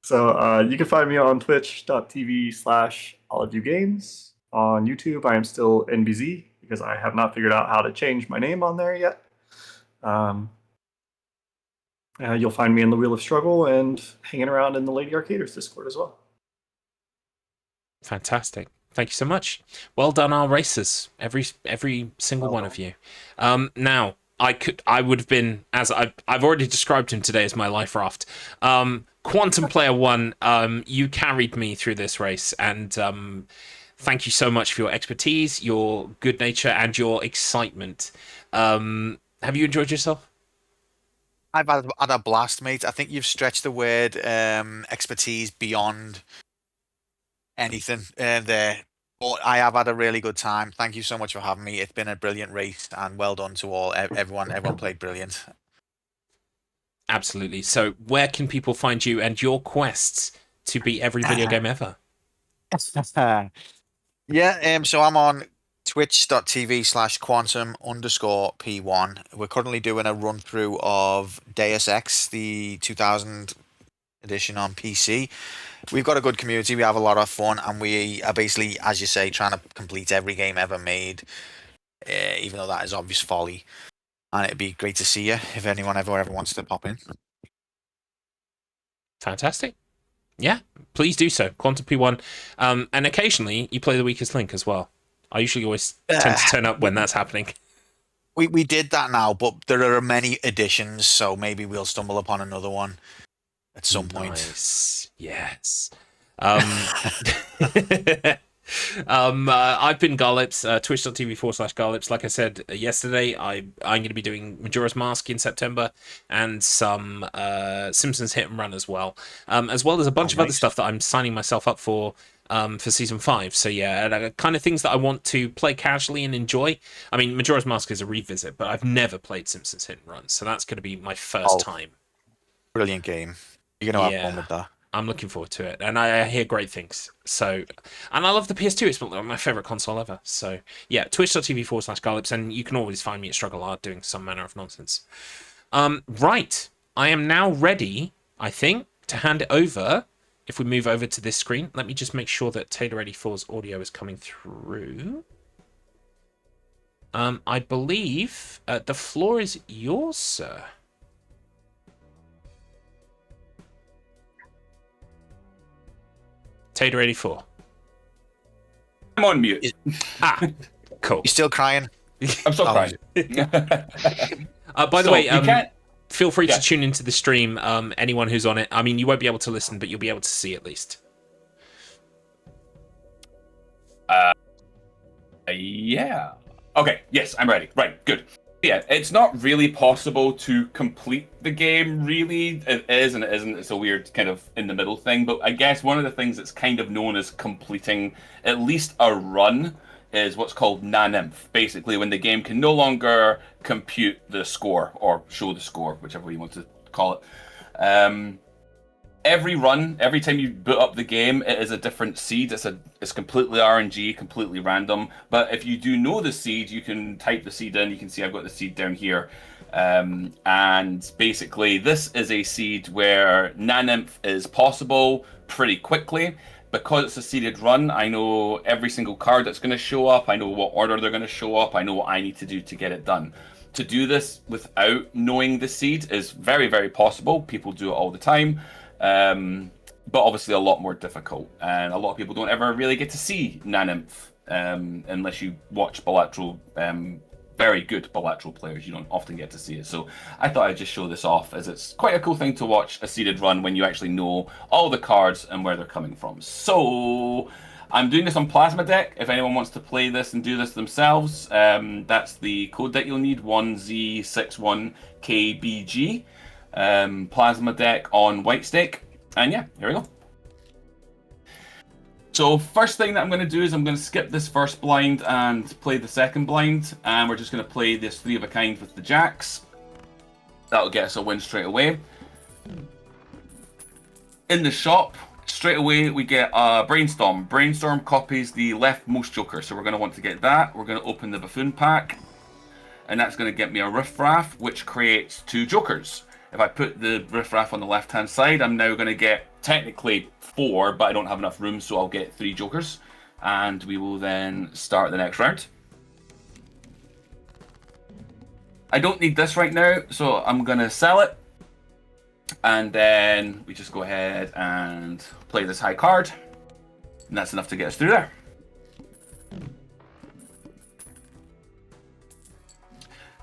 So you can find me on twitch.tv/allofyougames. On YouTube, I am still Enbies because I have not figured out how to change my name on there yet. You'll find me in the Wheel of Struggle and hanging around in the Lady Arcaders Discord as well. Fantastic. Thank you so much. Well done, our racers. Every single one of you. Now, I would have been, as I've already described him today as my life raft. Quantum Player 1, you carried me through this race, and thank you so much for your expertise, your good nature, and your excitement. Have you enjoyed yourself? I've had a blast, mate. I think you've stretched the word expertise beyond anything there. But I have had a really good time. Thank you so much for having me. It's been a brilliant race, and well done to all everyone. Everyone played brilliant. Absolutely. So where can people find you and your quests to beat every video game ever? Yeah, so I'm on twitch.tv/quantum_P1. We're currently doing a run through of Deus Ex, the 2000 edition on PC. We've got a good community, we have a lot of fun, and we are basically, as you say, trying to complete every game ever made, even though that is obvious folly. And it'd be great to see you if anyone ever wants to pop in. Fantastic. Yeah, please do so. Quantum P1. And occasionally you play the weakest link as well. I usually always tend to turn up when that's happening. We did that now, but there are many editions, so maybe we'll stumble upon another one at some point. Nice. Yes. I've been Garlips, twitch.tv/Garlips. Like I said yesterday, I'm going to be doing Majora's Mask in September and some Simpsons Hit and Run as well as a bunch of other stuff that I'm signing myself up for season 5. So yeah, kind of things that I want to play casually and enjoy. I mean, Majora's Mask is a revisit, but I've never played Simpsons Hit and Run, so that's going to be my first time. Brilliant game. You're going to have fun with that. I'm looking forward to it, and I hear great things. So, and I love the PS2. It's my favorite console ever. So, yeah, twitch.tv/Garlips, and you can always find me at StruggleR doing some manner of nonsense. Right, I am now ready, I think, to hand it over. If we move over to this screen, let me just make sure that Taylor84's audio is coming through. I believe the floor is yours, sir. Tater84. I'm on mute. Cool. You still crying? I'm still crying. By the way, feel free to tune into the stream. Anyone who's on it. I mean, you won't be able to listen, but you'll be able to see at least. Yeah. Okay. Yes, I'm ready. Right. Good. Yeah, it's not really possible to complete the game, really. It is and it isn't. It's a weird kind of in the middle thing. But I guess one of the things that's kind of known as completing at least a run is what's called NANEIF. Basically, when the game can no longer compute the score or show the score, whichever way you want to call it. Every run, every time you boot up the game, it is a different seed. It's completely RNG, completely random. But if you do know the seed, you can type the seed in. You can see I've got the seed down here. And basically, this is a seed where NANEIF is possible pretty quickly. Because it's a seeded run, I know every single card that's going to show up. I know what order they're going to show up. I know what I need to do to get it done. to do this without knowing the seed is very, very possible. People do it all the time. But obviously a lot more difficult. And a lot of people don't ever really get to see NANEIF unless you watch Balatro. Very good Balatro players, you don't often get to see it. So I thought I'd just show this off, as it's quite a cool thing to watch a seeded run when you actually know all the cards and where they're coming from. So I'm doing this on Plasma Deck. If anyone wants to play this and do this themselves, that's the code that you'll need, 1Z61KBG. Plasma Deck on Whitestake. And yeah, here we go. So first thing that I'm going to do is I'm going to skip this first blind and play the second blind. And we're just going to play this 3 of a kind with the jacks. That'll get us a win straight away. In the shop, straight away we get a Brainstorm. Brainstorm copies the leftmost joker, so we're going to want to get that. We're going to open the Buffoon pack. And that's going to get me a Riffraff, which creates 2 jokers. If I put the Riffraff on the left-hand side, I'm now going to get technically 4, but I don't have enough room, so I'll get 3 jokers. And we will then start the next round. I don't need this right now, so I'm going to sell it. And then we just go ahead and play this high card. And that's enough to get us through there.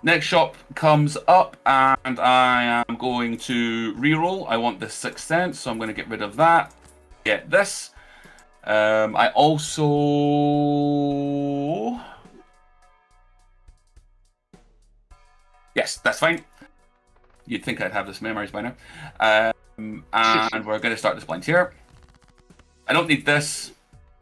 Next shop comes up, and I am going to reroll. I want the 6th Sense, so I'm going to get rid of that. Get this. I also... Yes, that's fine. You'd think I'd have this memorized by now. And we're going to start this blind here. I don't need this.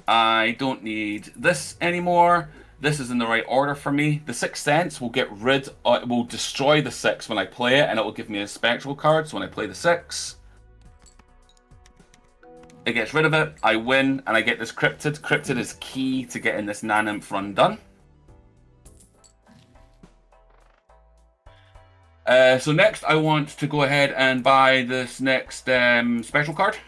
I don't need this anymore. This is in the right order for me. The 6th Sense will get rid, it will destroy the 6 when I play it, and it will give me a spectral card. So when I play the 6, it gets rid of it. I win, and I get this Cryptid. Cryptid is key to getting this NANEIF run done. So next, I want to go ahead and buy this next special card.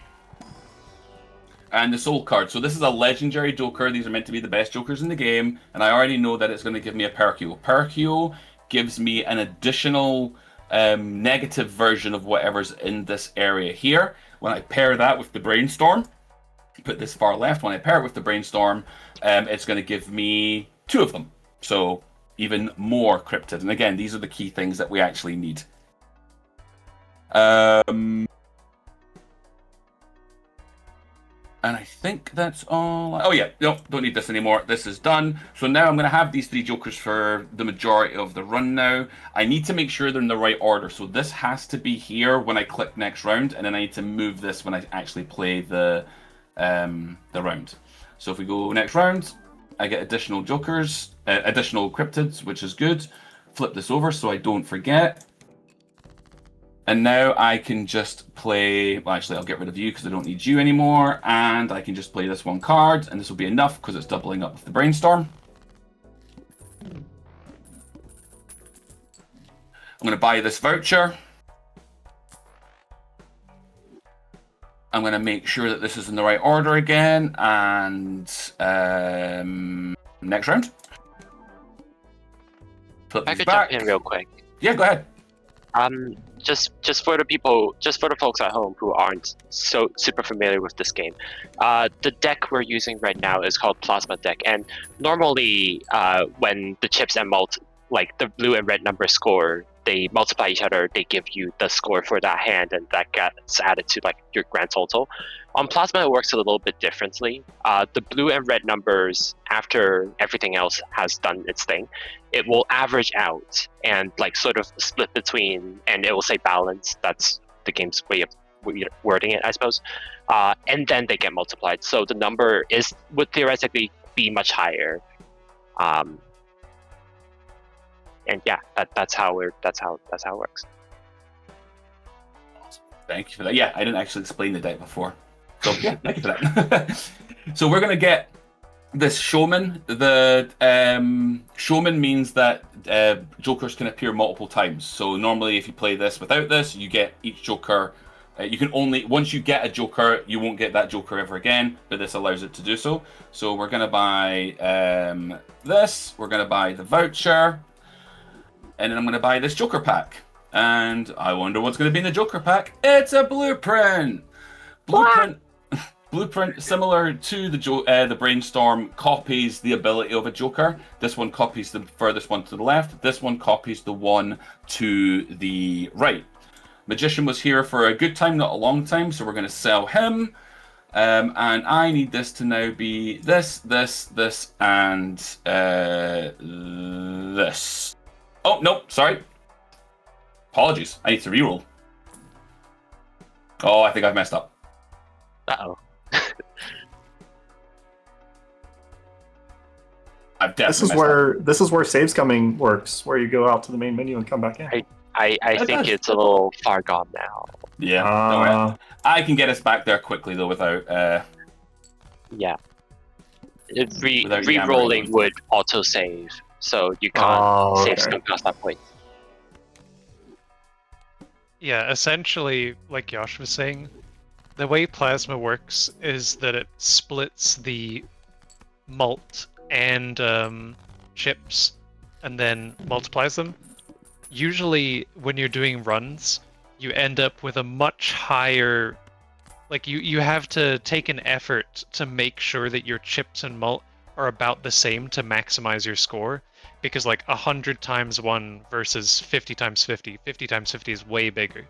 And the soul card. So this is a legendary joker. These are meant to be the best jokers in the game. And I already know that it's going to give me a Perkio. Perkio gives me an additional negative version of whatever's in this area here. When I pair that with the Brainstorm, put this far left. When I pair it with the Brainstorm, it's going to give me 2 of them. So even more Cryptid. And again, these are the key things that we actually need. And I think that's all. Oh yeah, no, don't need this anymore. This is done. So now I'm going to have these 3 jokers for the majority of the run now. I need to make sure they're in the right order. So this has to be here when I click next round, and then I need to move this when I actually play the round. So if we go next round, I get additional jokers, additional cryptids, which is good. Flip this over so I don't forget. And now I can just play, well actually I'll get rid of you because I don't need you anymore, and I can just play this 1 card, and this will be enough because it's doubling up with the Brainstorm. I'm going to buy this voucher. I'm going to make sure that this is in the right order again, and next round. Flip I these could back. jump in real quick. Yeah, go ahead. Just for the folks at home who aren't so super familiar with this game, the deck we're using right now is called Plasma Deck, and normally when the chips and like the blue and red number score, they multiply each other, they give you the score for that hand, and that gets added to like your grand total. On Plasma, it works a little bit differently. The blue and red numbers, after everything else has done its thing, it will average out and like sort of split between, and it will say balance. That's the game's way of wording it, I suppose. And then they get multiplied. So the number would theoretically be much higher. And yeah, that's how it works. Thank you for that. Yeah, I didn't actually explain the deck before. So yeah, thank you for that. So we're gonna get this Showman. The Showman means that jokers can appear multiple times. So normally if you play this without this, you get each joker. You can only, once you get a joker, you won't get that joker ever again, but this allows it to do so. So we're gonna buy this, we're gonna buy the voucher. and then I'm going to buy this Joker pack. And I wonder what's going to be in the Joker pack. It's a blueprint. Blueprint, similar to the Brainstorm, copies the ability of a Joker. This one copies the furthest one to the left. This one copies the one to the right. Magician was here for a good time, not a long time, so we're going to sell him. And I need this to now be this, and this. Oh, no, sorry. Apologies. I need to reroll. Oh, I think I've messed up. Uh-oh. I've definitely This is where save scumming works, where you go out to the main menu and come back in. I think it's a little far gone now. Yeah. Don't worry. I can get us back there quickly, though, without... Yeah. Re-rolling would auto-save, so you can't save scum past that point. Yeah, essentially, like Josh was saying, the way plasma works is that it splits the malt and chips and then multiplies them. Usually, when you're doing runs, you end up with a much higher... Like, you have to take an effort to make sure that your chips and malt are about the same to maximize your score. Because, like, 100 times 1 versus 50 times 50. 50 times 50 is way bigger.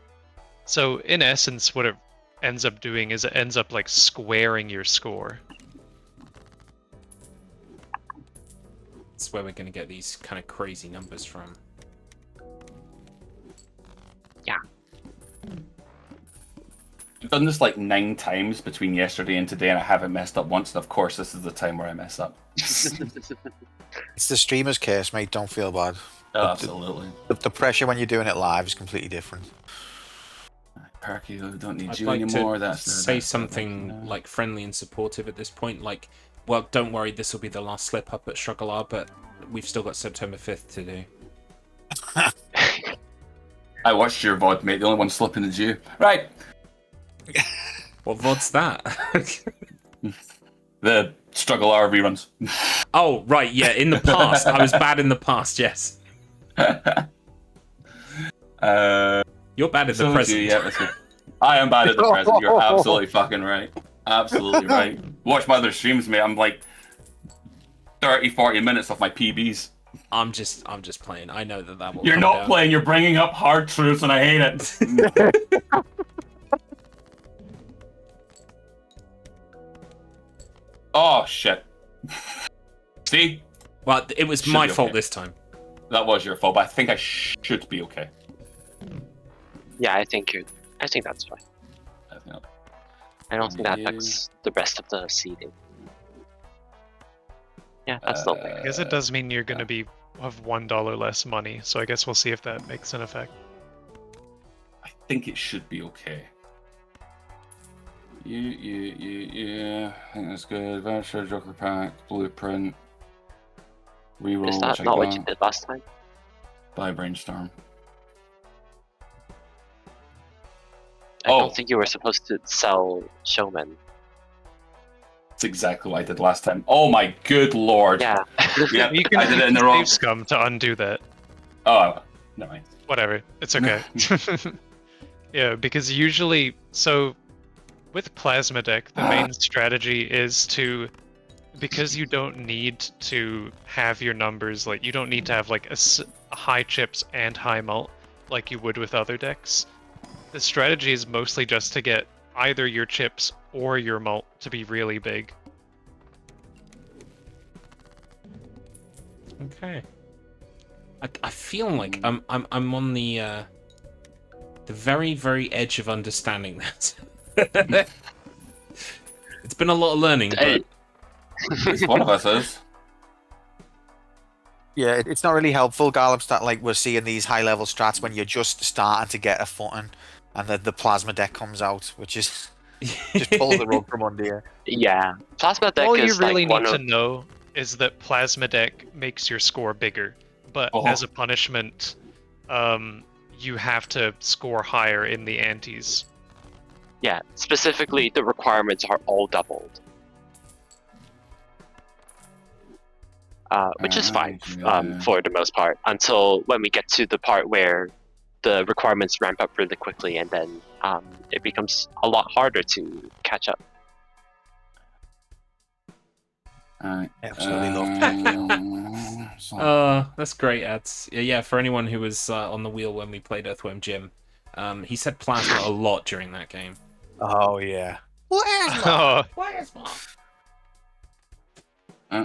So, in essence, what it ends up doing is it ends up, like, squaring your score. That's where we're going to get these kind of crazy numbers from. Yeah. I've done this like 9 times between yesterday and today, and I haven't messed up once. And of course, this is the time where I mess up. It's the streamer's curse, mate. Don't feel bad. Oh, absolutely. The pressure when you're doing it live is completely different. Perky, I don't need I'd you like anymore. to say something like friendly and supportive at this point. Like, well, don't worry, this will be the last slip up at StruggleR, but we've still got September 5th to do. I watched your VOD, mate. The only one slipping is you. Right. What VOD's that? The StruggleR reruns. Oh, right, yeah, in the past. I was bad in the past, yes. You're bad at the present. Yeah, I am bad at the present. You're absolutely fucking right. Absolutely right. Watch my other streams, mate. I'm like 30, 40 minutes off my PBs. I'm just playing. I know that will. You're not down. playing. You're bringing up hard truths, and I hate it. Oh shit! See? Well, it was my fault this time. That was your fault, but I think I should be okay. Yeah, I think that's fine. I don't think that affects the rest of the seeding. Yeah, that's not bad. I guess it does mean you're going to have $1 less money, so I guess we'll see if that makes an effect. I think it should be okay. Yeah. I think that's good. Voucher, Joker pack, blueprint, reroll. Is that not what you did last time? Buy Brainstorm. I don't think you were supposed to sell Showman. That's exactly what I did last time. Oh my good lord. Yeah. Yeah, You can I did it in the wrong. save scum to undo that. Oh, no mind. Whatever. It's okay. Yeah, because usually... So, with Plasma Deck, the main strategy is to... Because you don't need to have your numbers, like, you don't need to have, like, a high chips and high mult, like you would with other decks. The strategy is mostly just to get either your chips or your mult to be really big. Okay. I feel like I'm on the very, very edge of understanding that. It's been a lot of learning, but At least one of us is. Yeah, it's not really helpful, Gallops, that like we're seeing these high-level strats when you're just starting to get a footing, and the plasma deck comes out, which is just pulls the rug from under you. Yeah, Plasma Deck All is you really like need to know is that Plasma Deck makes your score bigger, but as a punishment, you have to score higher in the antes. Yeah, specifically the requirements are all doubled. which is fine for the most part, until when we get to the part where the requirements ramp up really quickly, and then it becomes a lot harder to catch up. Absolutely love that's great, ads. Yeah, for anyone who was on the wheel when we played Earthworm Jim, he said plasma a lot during that game. Oh yeah. Oh, Plasma. Do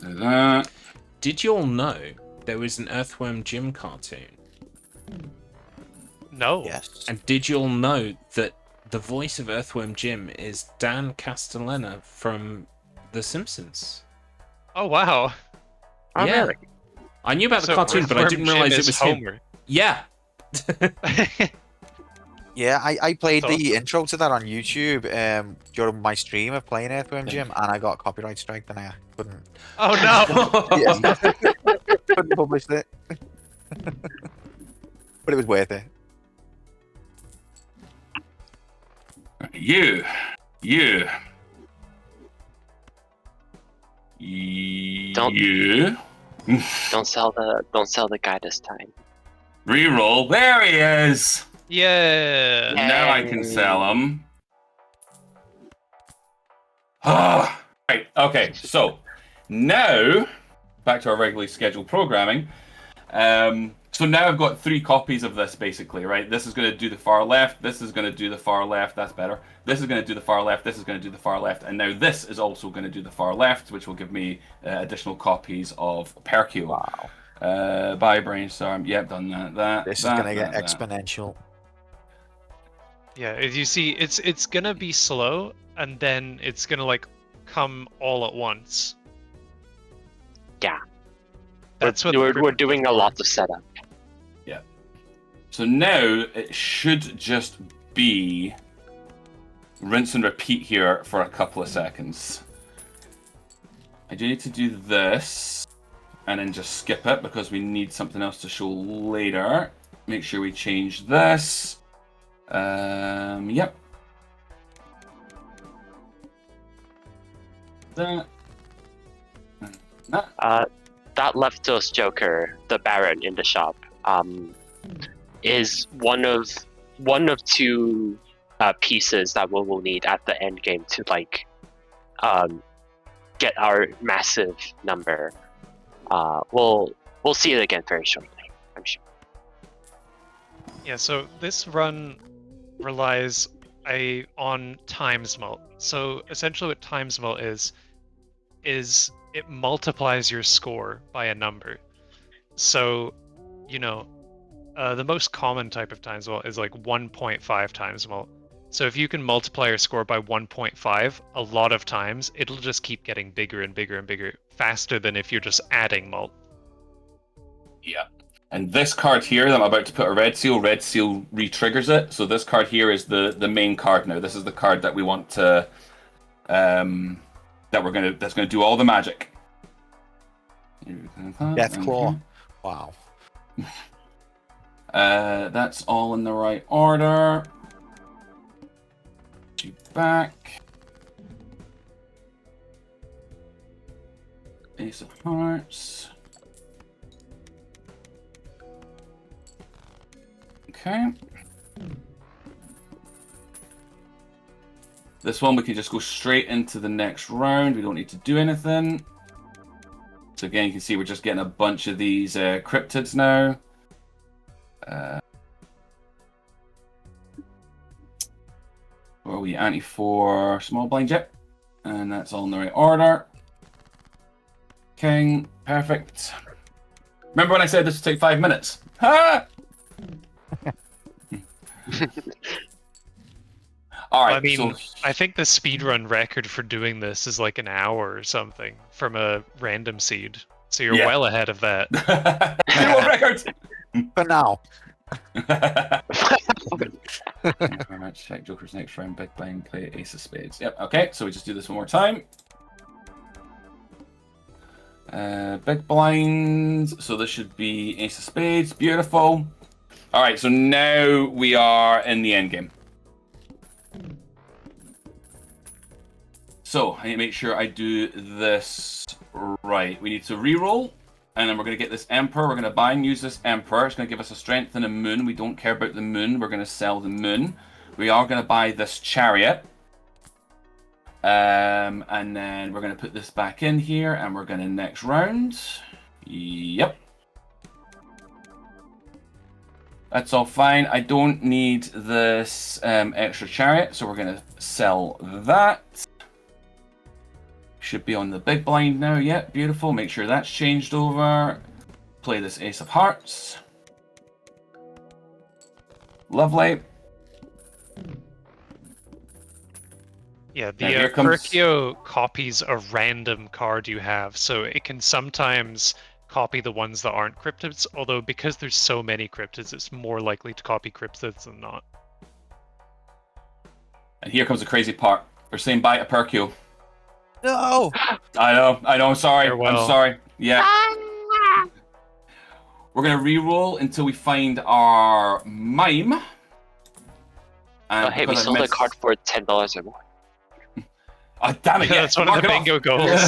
that. Did you all know there was an Earthworm Jim cartoon? no. Yes. And did you all know that the voice of Earthworm Jim is Dan Castellaneta from The Simpsons? Oh, wow. Oh, yeah. really? I knew about the So cartoon, but I Earthworm didn't realize Jim it was is him. Homer. Yeah. Yeah, I played So- the intro to that on YouTube during my stream of playing Earthworm Jim, and I got copyright strike, and I couldn't, Oh, no. couldn't publish it. But it was worth it. You. Don't- You. Don't sell the guy this time. Reroll. There he is. Yeah. Now I can sell him. Ah. Right. Okay. So now back to our regularly scheduled programming. So now I've got 3 copies of this basically, right? This is going to do the far left. This is going to do the far left. That's better. This is going to do the far left. This is going to do the far left. And now this is also going to do the far left, which will give me additional copies of Perkio. Wow. Bye, Brainstorm. Yep, done that. This is gonna get exponential. Yeah, as you see, it's gonna be slow, and then it's gonna like come all at once. Yeah. That's what we're doing a lot of setup. So now it should just be rinse and repeat here for a couple of seconds. I do need to do this and then just skip it because we need something else to show later. Make sure we change this. Yep. That. That leftose Joker, the Baron in the shop, is one of 2 pieces that we will need at the end game to like get our massive number. We'll see it again very shortly, I'm sure. Yeah, so this run relies on times mult. So essentially what times mult is it multiplies your score by a number. So, you know, the most common type of times mult is like 1.5 times mult. So if you can multiply your score by 1.5, a lot of times it'll just keep getting bigger and bigger and bigger, faster than if you're just adding mult. Yeah. And this card here that I'm about to put a red seal re-triggers it. So this card here is the main card now. This is the card that we want to that's gonna do all the magic. Death Claw. Wow. That's all in the right order. You back. Ace of Hearts. Okay. This one we can just go straight into the next round. We don't need to do anything. So again, you can see we're just getting a bunch of these cryptids now. Where are we? Anti-4 small blind, yep. And that's all in the right order. King, perfect. Remember when I said this would take 5 minutes? Ha! All right. I mean, so... I think the speedrun record for doing this is like an hour or something from a random seed. So you're well ahead of that. New record! For now. Check Joker's next round. Big blind, play Ace of Spades. Yep. Okay. So we just do this one more time. Big blinds. So this should be Ace of Spades. Beautiful. All All right, so now we are in the end game. So I need to make sure I do this right. We need to reroll, and then we're going to get this Emperor. We're going to buy and use this Emperor. It's going to give us a strength and a moon. We don't care about the moon. We're going to sell the moon. We are going to buy this Chariot. And then we're going to put this back in here, and we're going to next round. Yep. That's all fine. I don't need this extra Chariot, so we're going to sell that. Should be on the big blind now. Yep, beautiful. Make sure that's changed over. Play this Ace of Hearts. Lovely. Yeah, the Perkio copies a random card you have, so it can sometimes copy the ones that aren't cryptids, although because there's so many cryptids, it's more likely to copy cryptids than not. And here comes the crazy part. We're saying bye to Perkio. No! I know, I'm sorry. Farewell. I'm sorry. Yeah. We're going to re-roll until we find our Mime. And Oh, hey, we sold a card for $10 or more. Oh, damn it, Yeah, that's one of the bingo goals.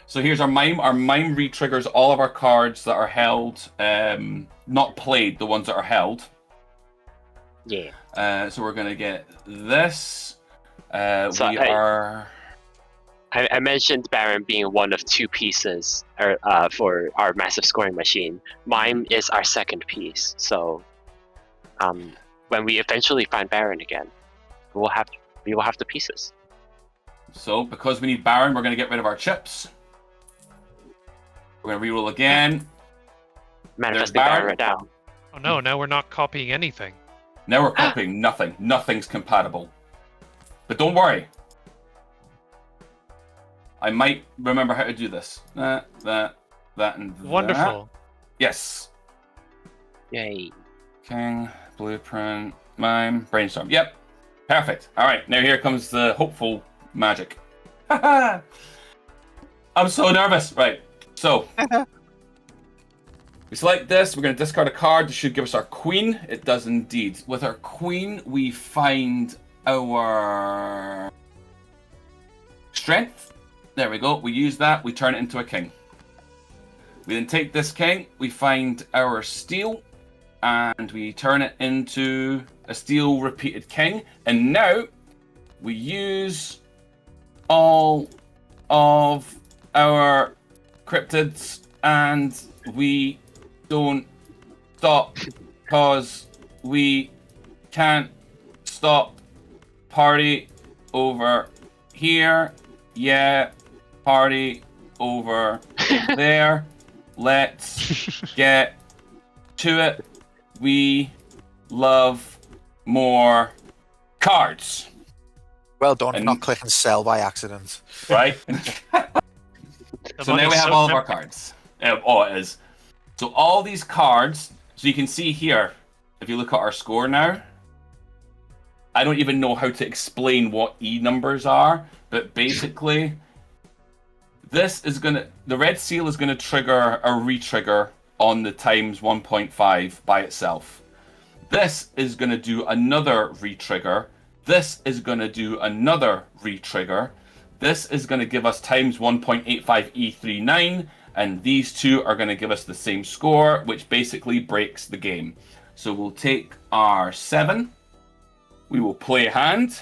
So here's our Mime. Our Mime re-triggers all of our cards that are held, not played, the ones that are held. Yeah. So we're going to get this. I mentioned Baron being one of two pieces for our massive scoring machine. Mime is our second piece, so when we eventually find Baron again, we will have the pieces. So because we need Baron, we're going to get rid of our chips. We're going to reroll again. Manifesting Baron right now. Oh no, now we're not copying anything. Now we're copying nothing. Nothing's compatible. But don't worry. I might remember how to do this. That, and that. Wonderful. Yes. Yay. King, Blueprint, Mime, Brainstorm. Yep. Perfect. All right. Now here comes the hopeful magic. I'm so nervous. Right. So we select this. We're going to discard a card. This should give us our queen. It does indeed. With our queen, we find our strength. There we go. We use that. We turn it into a king. We then take this king. We find our steel. And we turn it into a steel repeated king. And now we use all of our cryptids and we don't stop because we can't stop. Party over here. Yeah, party over there. Let's get to it. We love more cards. Well done for not clicking sell by accident. Right? So now we have all of our cards. Oh, it is. So all these cards, so you can see here, if you look at our score now, I don't even know how to explain what E numbers are, but basically, this is the red seal is gonna trigger a re-trigger on the times 1.5 by itself. This is gonna do another re-trigger. This is gonna do another re-trigger. This is gonna give us times 1.85 E39, and these two are gonna give us the same score, which basically breaks the game. So we'll take our 7. We will play a hand.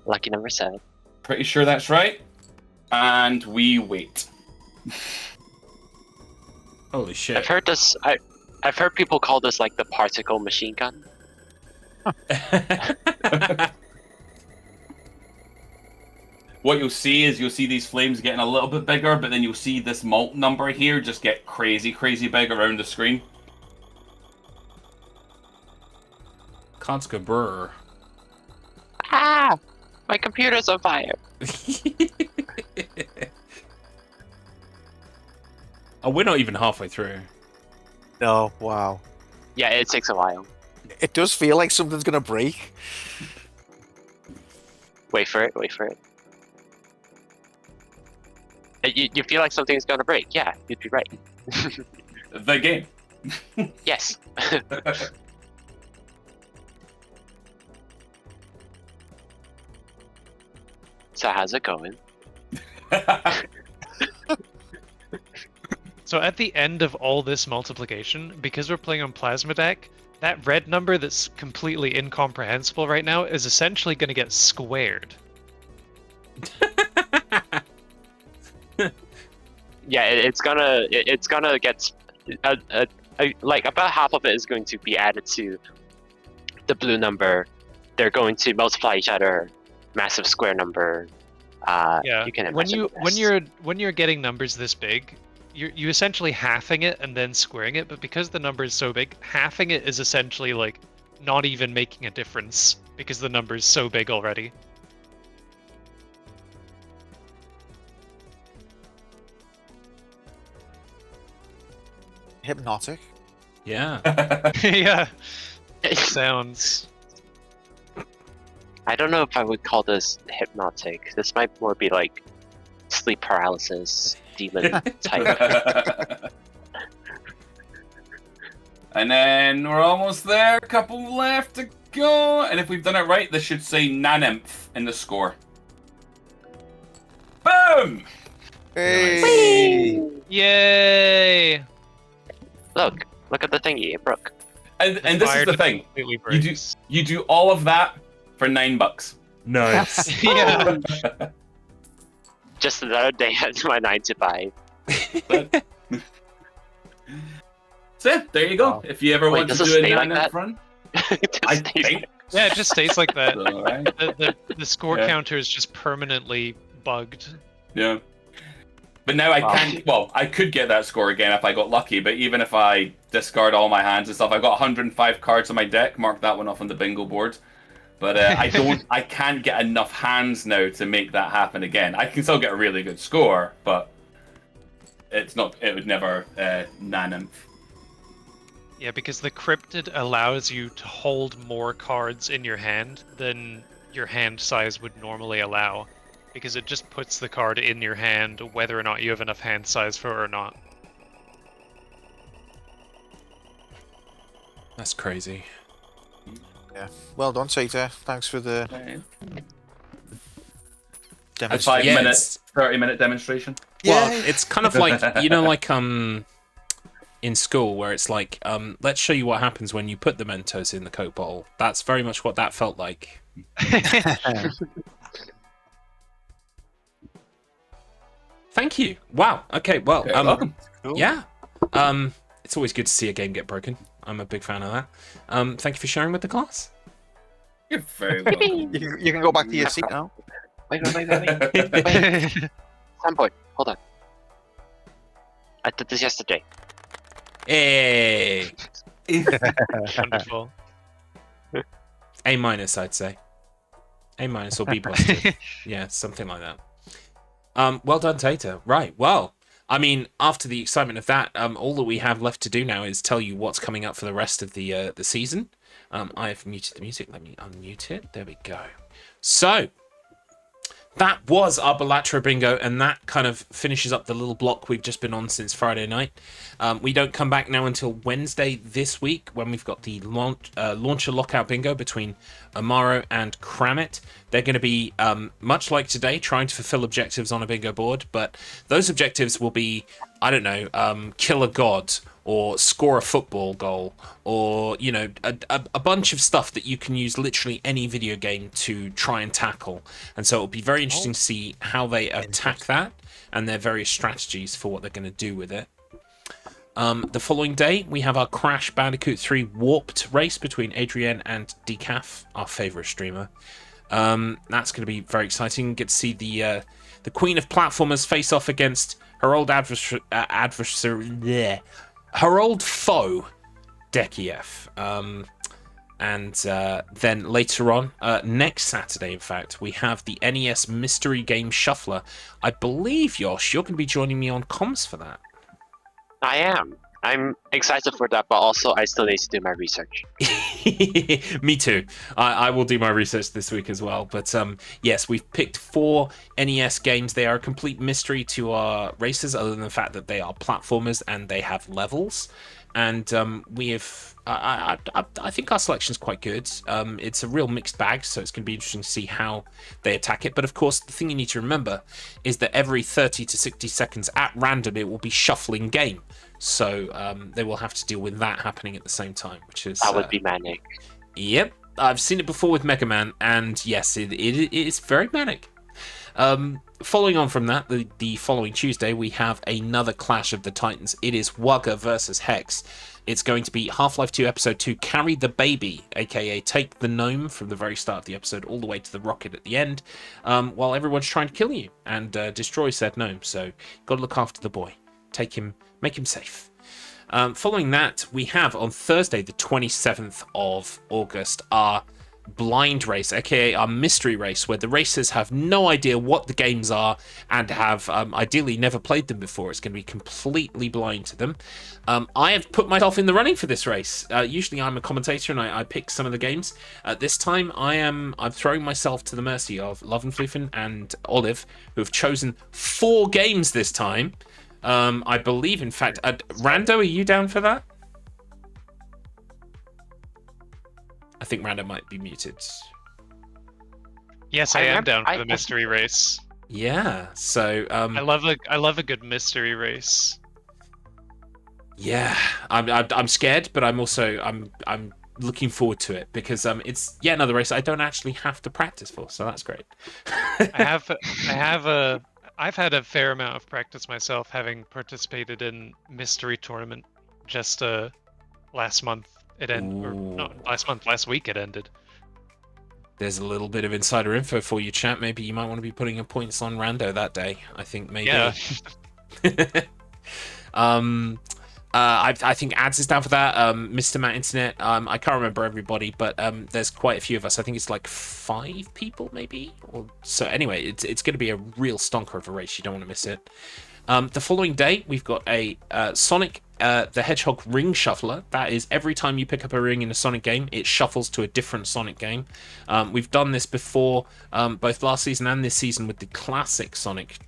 Lucky number 7. Pretty sure that's right. And we wait. Holy shit. I've heard this. I've heard people call this like the particle machine gun. What you'll see is these flames getting a little bit bigger, but then you'll see this mult number here just get crazy, crazy big around the screen. StruggleR. Ah! My computer's on fire. Oh, we're not even halfway through. No, wow. Yeah, it takes a while. It does feel like something's gonna break. Wait for it, wait for it. You feel like something's gonna break. Yeah, you'd be right. The game. Yes. So how's it going? So at the end of all this multiplication, because we're playing on Plasma Deck, that red number that's completely incomprehensible right now is essentially going to get squared. Yeah, it's gonna get like about half of it is going to be added to the blue number. They're going to multiply each other, massive square number. Yeah. You can imagine when you're getting numbers this big, you essentially halving it and then squaring it. But because the number is so big, halving it is essentially like not even making a difference because the number is so big already. Hypnotic. Yeah. Yeah. Sounds. I don't know if I would call this hypnotic. This might more be like sleep paralysis, demon type. And then we're almost there. A couple left to go. And if we've done it right, this should say NANEIF in the score. Boom! Hey! Yay! Look at the thingy, it broke. And this is the thing. You do all of that for $9. Nice. Yeah. Just another day at my 9 to 5. So yeah, there you go. Wow. If you ever want to does it do a stay like NANEIF that? run, It just I stays think. Yeah, it just stays like that. So, right? The score Yeah. counter is just permanently bugged. Yeah. But now I Wow. can't. Well, I could get that score again if I got lucky. But even if I discard all my hands and stuff, I've got 105 cards on my deck. Mark that one off on the bingo board. But I don't. I can't get enough hands now to make that happen again. I can still get a really good score, but it's not. It would never NANEIF. Yeah, because the cryptid allows you to hold more cards in your hand than your hand size would normally allow. Because it just puts the card in your hand whether or not you have enough hand size for it or not. That's crazy. Yeah. Well done, Tater. Thanks for the A demonstration. 5 minute, 30-minute demonstration. Well, it's kind of like, you know, like in school where it's like, let's show you what happens when you put the Mentos in the Coke bottle. That's very much what that felt like. Thank you. Wow. Okay. Well, You're welcome. yeah. It's always good to see a game get broken. I'm a big fan of that. Thank you for sharing with the class. You're very welcome. You can go back to your seat now. Wait. Samboy, hold on. I did this yesterday. Hey. Wonderful. A minus, I'd say. A minus or B positive. Yeah, something like that. Well done, Tater. Right. Well, I mean, after the excitement of that, all that we have left to do now is tell you what's coming up for the rest of the season. I've muted the music. Let me unmute it. There we go. So that was our Balatro bingo, and that kind of finishes up the little block we've just been on since Friday night. We don't come back now until Wednesday this week when we've got the launcher lockout bingo between Amaro and Kramit. They're going to be, much like today, trying to fulfill objectives on a bingo board, but those objectives will be, I don't know, kill a god, or score a football goal, or, you know, a bunch of stuff that you can use literally any video game to try and tackle. And so it'll be very interesting to see how they attack that and their various strategies for what they're going to do with it. The following day, we have our Crash Bandicoot 3 Warped race between Adrienne and Decaf, our favourite streamer. That's going to be very exciting. Get to see the Queen of Platformers face off against her old her old foe, Dekiev. And then later on, next Saturday, in fact, we have the NES Mystery Game Shuffler. I believe, Yosh, you're going to be joining me on comms for that. I am. I'm excited for that, but also I still need to do my research. Me too. I will do my research this week as well. But yes, we've picked 4 NES games. They are a complete mystery to our races, other than the fact that they are platformers and they have levels. and we have. I think our selection is quite good. It's a real mixed bag, so it's going to be interesting to see how they attack it. But of course, the thing you need to remember is that every 30 to 60 seconds at random, it will be shuffling game. So they will have to deal with that happening at the same time, which is That would be manic. Yep, I've seen it before with Mega Man, and yes, it is very manic. Following on from that, the following Tuesday, we have another Clash of the Titans. It is Wugger versus Hex. It's going to be Half-Life 2 Episode 2, Carry the Baby, aka take the gnome from the very start of the episode all the way to the rocket at the end, while everyone's trying to kill you and destroy said gnome. So, got to look after the boy. Take him, make him safe. Following that, we have on Thursday, the 27th of August, our blind race, aka our mystery race, where the racers have no idea what the games are and have ideally never played them before. It's going to be completely blind to them. I have put myself in the running for this race. Usually I'm a commentator and I pick some of the games. This time I'm throwing myself to the mercy of Love and Flufen and Olive, who have chosen 4 games this time. I believe, in fact, Rando, are you down for that? I think Rando might be muted. Yes, I am down for the mystery race. Yeah, so I love a good mystery race. Yeah, I'm scared, but I'm also I'm looking forward to it because it's yet another race I don't actually have to practice for, so that's great. I've had a fair amount of practice myself, having participated in mystery tournament just last month. It ended, or not last month, last week it ended. There's a little bit of insider info for you, chat. Maybe you might want to be putting your points on Rando that day. I think maybe. Yeah. I think Ads is down for that. Mr. Matt Internet. I can't remember everybody, but there's quite a few of us. I think it's like 5 people, maybe. So anyway, it's going to be a real stonker of a race. You don't want to miss it. The following day, we've got a Sonic the Hedgehog ring shuffler. That is, every time you pick up a ring in a Sonic game, it shuffles to a different Sonic game. We've done this before, both last season and this season, with the classic Sonic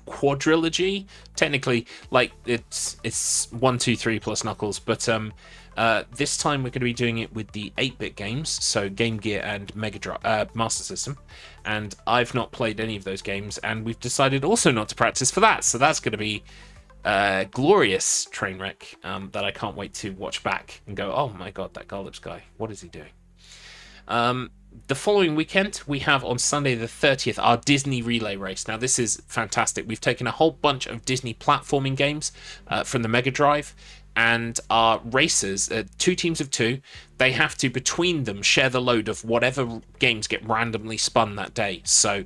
quadrilogy. Technically, like it's 1, 2, 3 plus Knuckles, but this time we're going to be doing it with the 8-bit games, so Game Gear and Mega Drive, Master System. And I've not played any of those games, and we've decided also not to practice for that. So that's going to be a glorious train wreck that I can't wait to watch back and go, oh my god, that Garlips guy, what is he doing? The following weekend, we have on Sunday the 30th, our Disney Relay Race. Now, this is fantastic. We've taken a whole bunch of Disney platforming games from the Mega Drive, and our racers, 2 teams of 2, they have to, between them, share the load of whatever games get randomly spun that day. So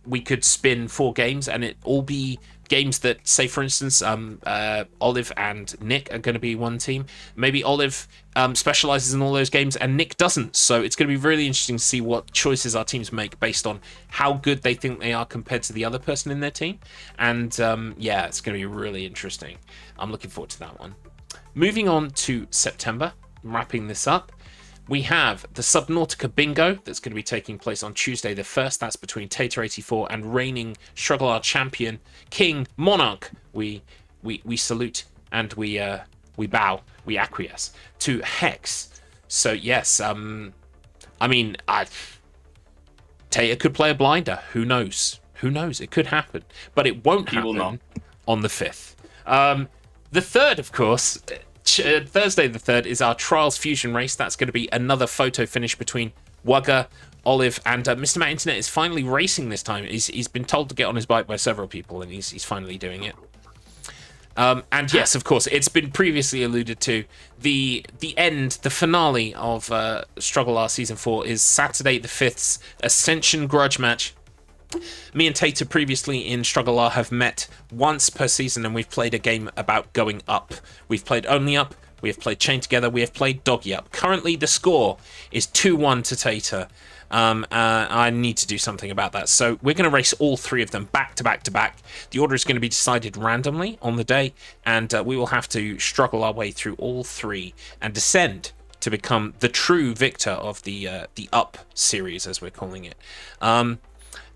we could spin 4 games, and it all be games that, say for instance, Olive and Nick are going to be one team. Maybe Olive specializes in all those games and Nick doesn't. So it's going to be really interesting to see what choices our teams make based on how good they think they are compared to the other person in their team. And yeah, it's going to be really interesting. I'm looking forward to that one. Moving on to September, wrapping this up, we have the Subnautica Bingo that's going to be taking place on Tuesday the 1st. That's between Tater84 and reigning StruggleR champion King Monarch. We salute and we bow, we acquiesce to Hex. So yes, I mean, Tater could play a blinder. Who knows? Who knows? It could happen, but it won't happen on the 5th. The 3rd, of course. Thursday the 3rd is our Trials Fusion race. That's going to be another photo finish between Wugger, Olive, and Mr. Matt Internet is finally racing this time. He's been told to get on his bike by several people, and he's finally doing it. And yes, of course, it's been previously alluded to. The finale of StruggleR Season 4 is Saturday the 5th's Ascension Grudge match. Me and Tater previously in StruggleR have met once per season, and we've played a game about going up. We've played Only Up, we have played Chain Together, we have played Doggy Up. Currently the score is 2-1 to Tater. I need to do something about that. So we're going to race all 3 of them back to back to back. The order is going to be decided randomly on the day, and we will have to struggle our way through all 3 and descend to become the true victor of the Up series, as we're calling it.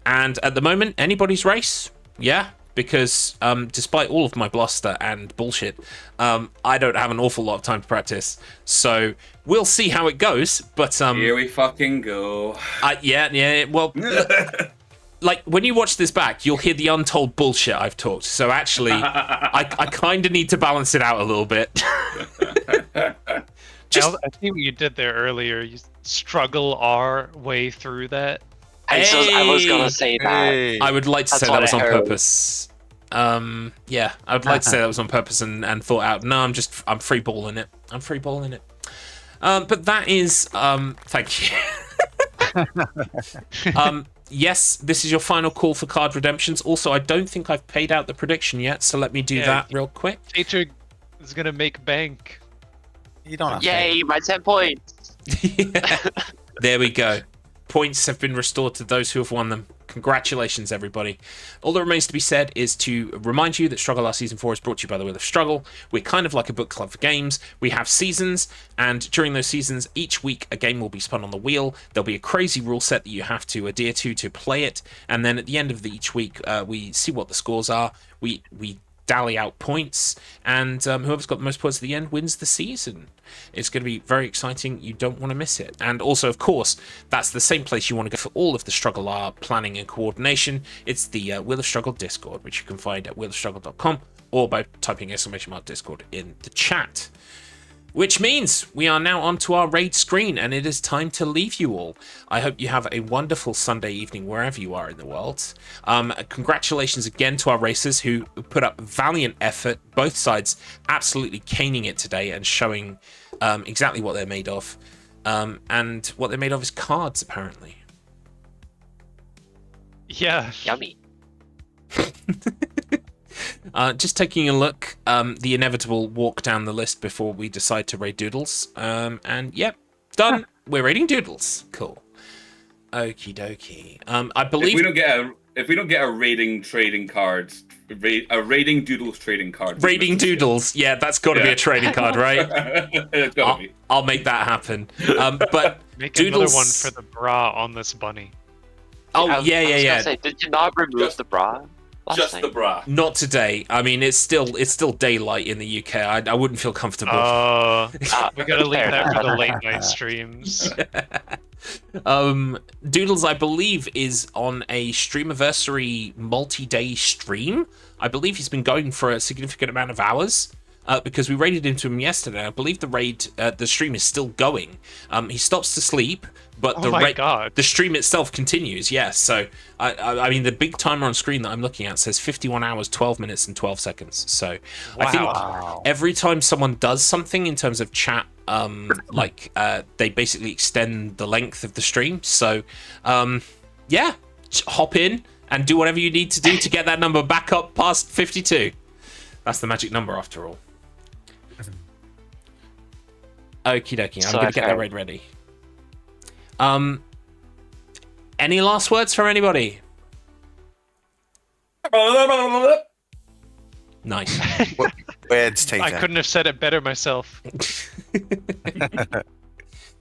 And at the moment, anybody's race. Yeah, because despite all of my bluster and bullshit, I don't have an awful lot of time to practice. So we'll see how it goes. But here we fucking go. Yeah. Well, like when you watch this back, you'll hear the untold bullshit I've talked. So actually, I kind of need to balance it out a little bit. I see what you did there earlier. You StruggleR way through that. I was gonna say that. Hey. I would like to That's say that what was I on heard. purpose. Yeah, I would like to say that was on purpose and thought out. No, I'm free balling it. I'm free balling it. But that is thank you. Yes, this is your final call for card redemptions. Also, I don't think I've paid out the prediction yet, so let me do that real quick. Tater is gonna make bank. You don't have to. Yay, my 10 points. Yeah. There we go. Points have been restored to those who have won them. Congratulations, everybody. All that remains to be said is to remind you that StruggleR Season 4 is brought to you by the Wheel of Struggle. We're kind of like a book club for games. We have seasons, and during those seasons, each week a game will be spun on the wheel. There'll be a crazy rule set that you have to adhere to play it, and then at the end of each week, we see what the scores are. We dally out points, and whoever's got the most points at the end wins the season. It's going to be very exciting. You don't want to miss it. And also, of course, that's the same place you want to go for all of the StruggleR planning and coordination. It's the Wheel of Struggle Discord, which you can find at wheelofstruggle.com or by typing !Discord in the chat. Which means we are now onto our raid screen, and it is time to leave you all. I hope you have a wonderful Sunday evening wherever you are in the world. Congratulations again to our racers who put up valiant effort, both sides absolutely caning it today and showing exactly what they're made of. And what they're made of is cards, apparently. Yeah. Yummy. Just taking a look, the inevitable walk down the list before we decide to raid Doodles. And yep, done. We're raiding Doodles. Cool. Okie dokie. I believe If we don't get a raiding trading card, a raiding Doodles trading card. raiding Doodles. Yeah, that's got to be a trading card, right? It's gotta be. I'll make that happen. But Make Doodles... another one for the bra on this bunny. Oh I was gonna say, did you not remove the bra? Just the bra. Not today. I mean, it's still daylight in the UK. I wouldn't feel comfortable. We gotta leave that for the late night streams. Doodles, I believe, is on a Streamiversary multi-day stream. I believe he's been going for a significant amount of hours. Because we raided into him yesterday. I believe the stream is still going. He stops to sleep, but the stream itself continues. Yes, so I mean the big timer on screen that I'm looking at says 51 hours, 12 minutes, and 12 seconds. So I think every time someone does something in terms of chat, they basically extend the length of the stream. So yeah, hop in and do whatever you need to do to get that number back up past 52. That's the magic number after all. Okie dokie, I'm gonna get that raid ready. Any last words from anybody? Nice. Words, Tater. I couldn't have said it better myself.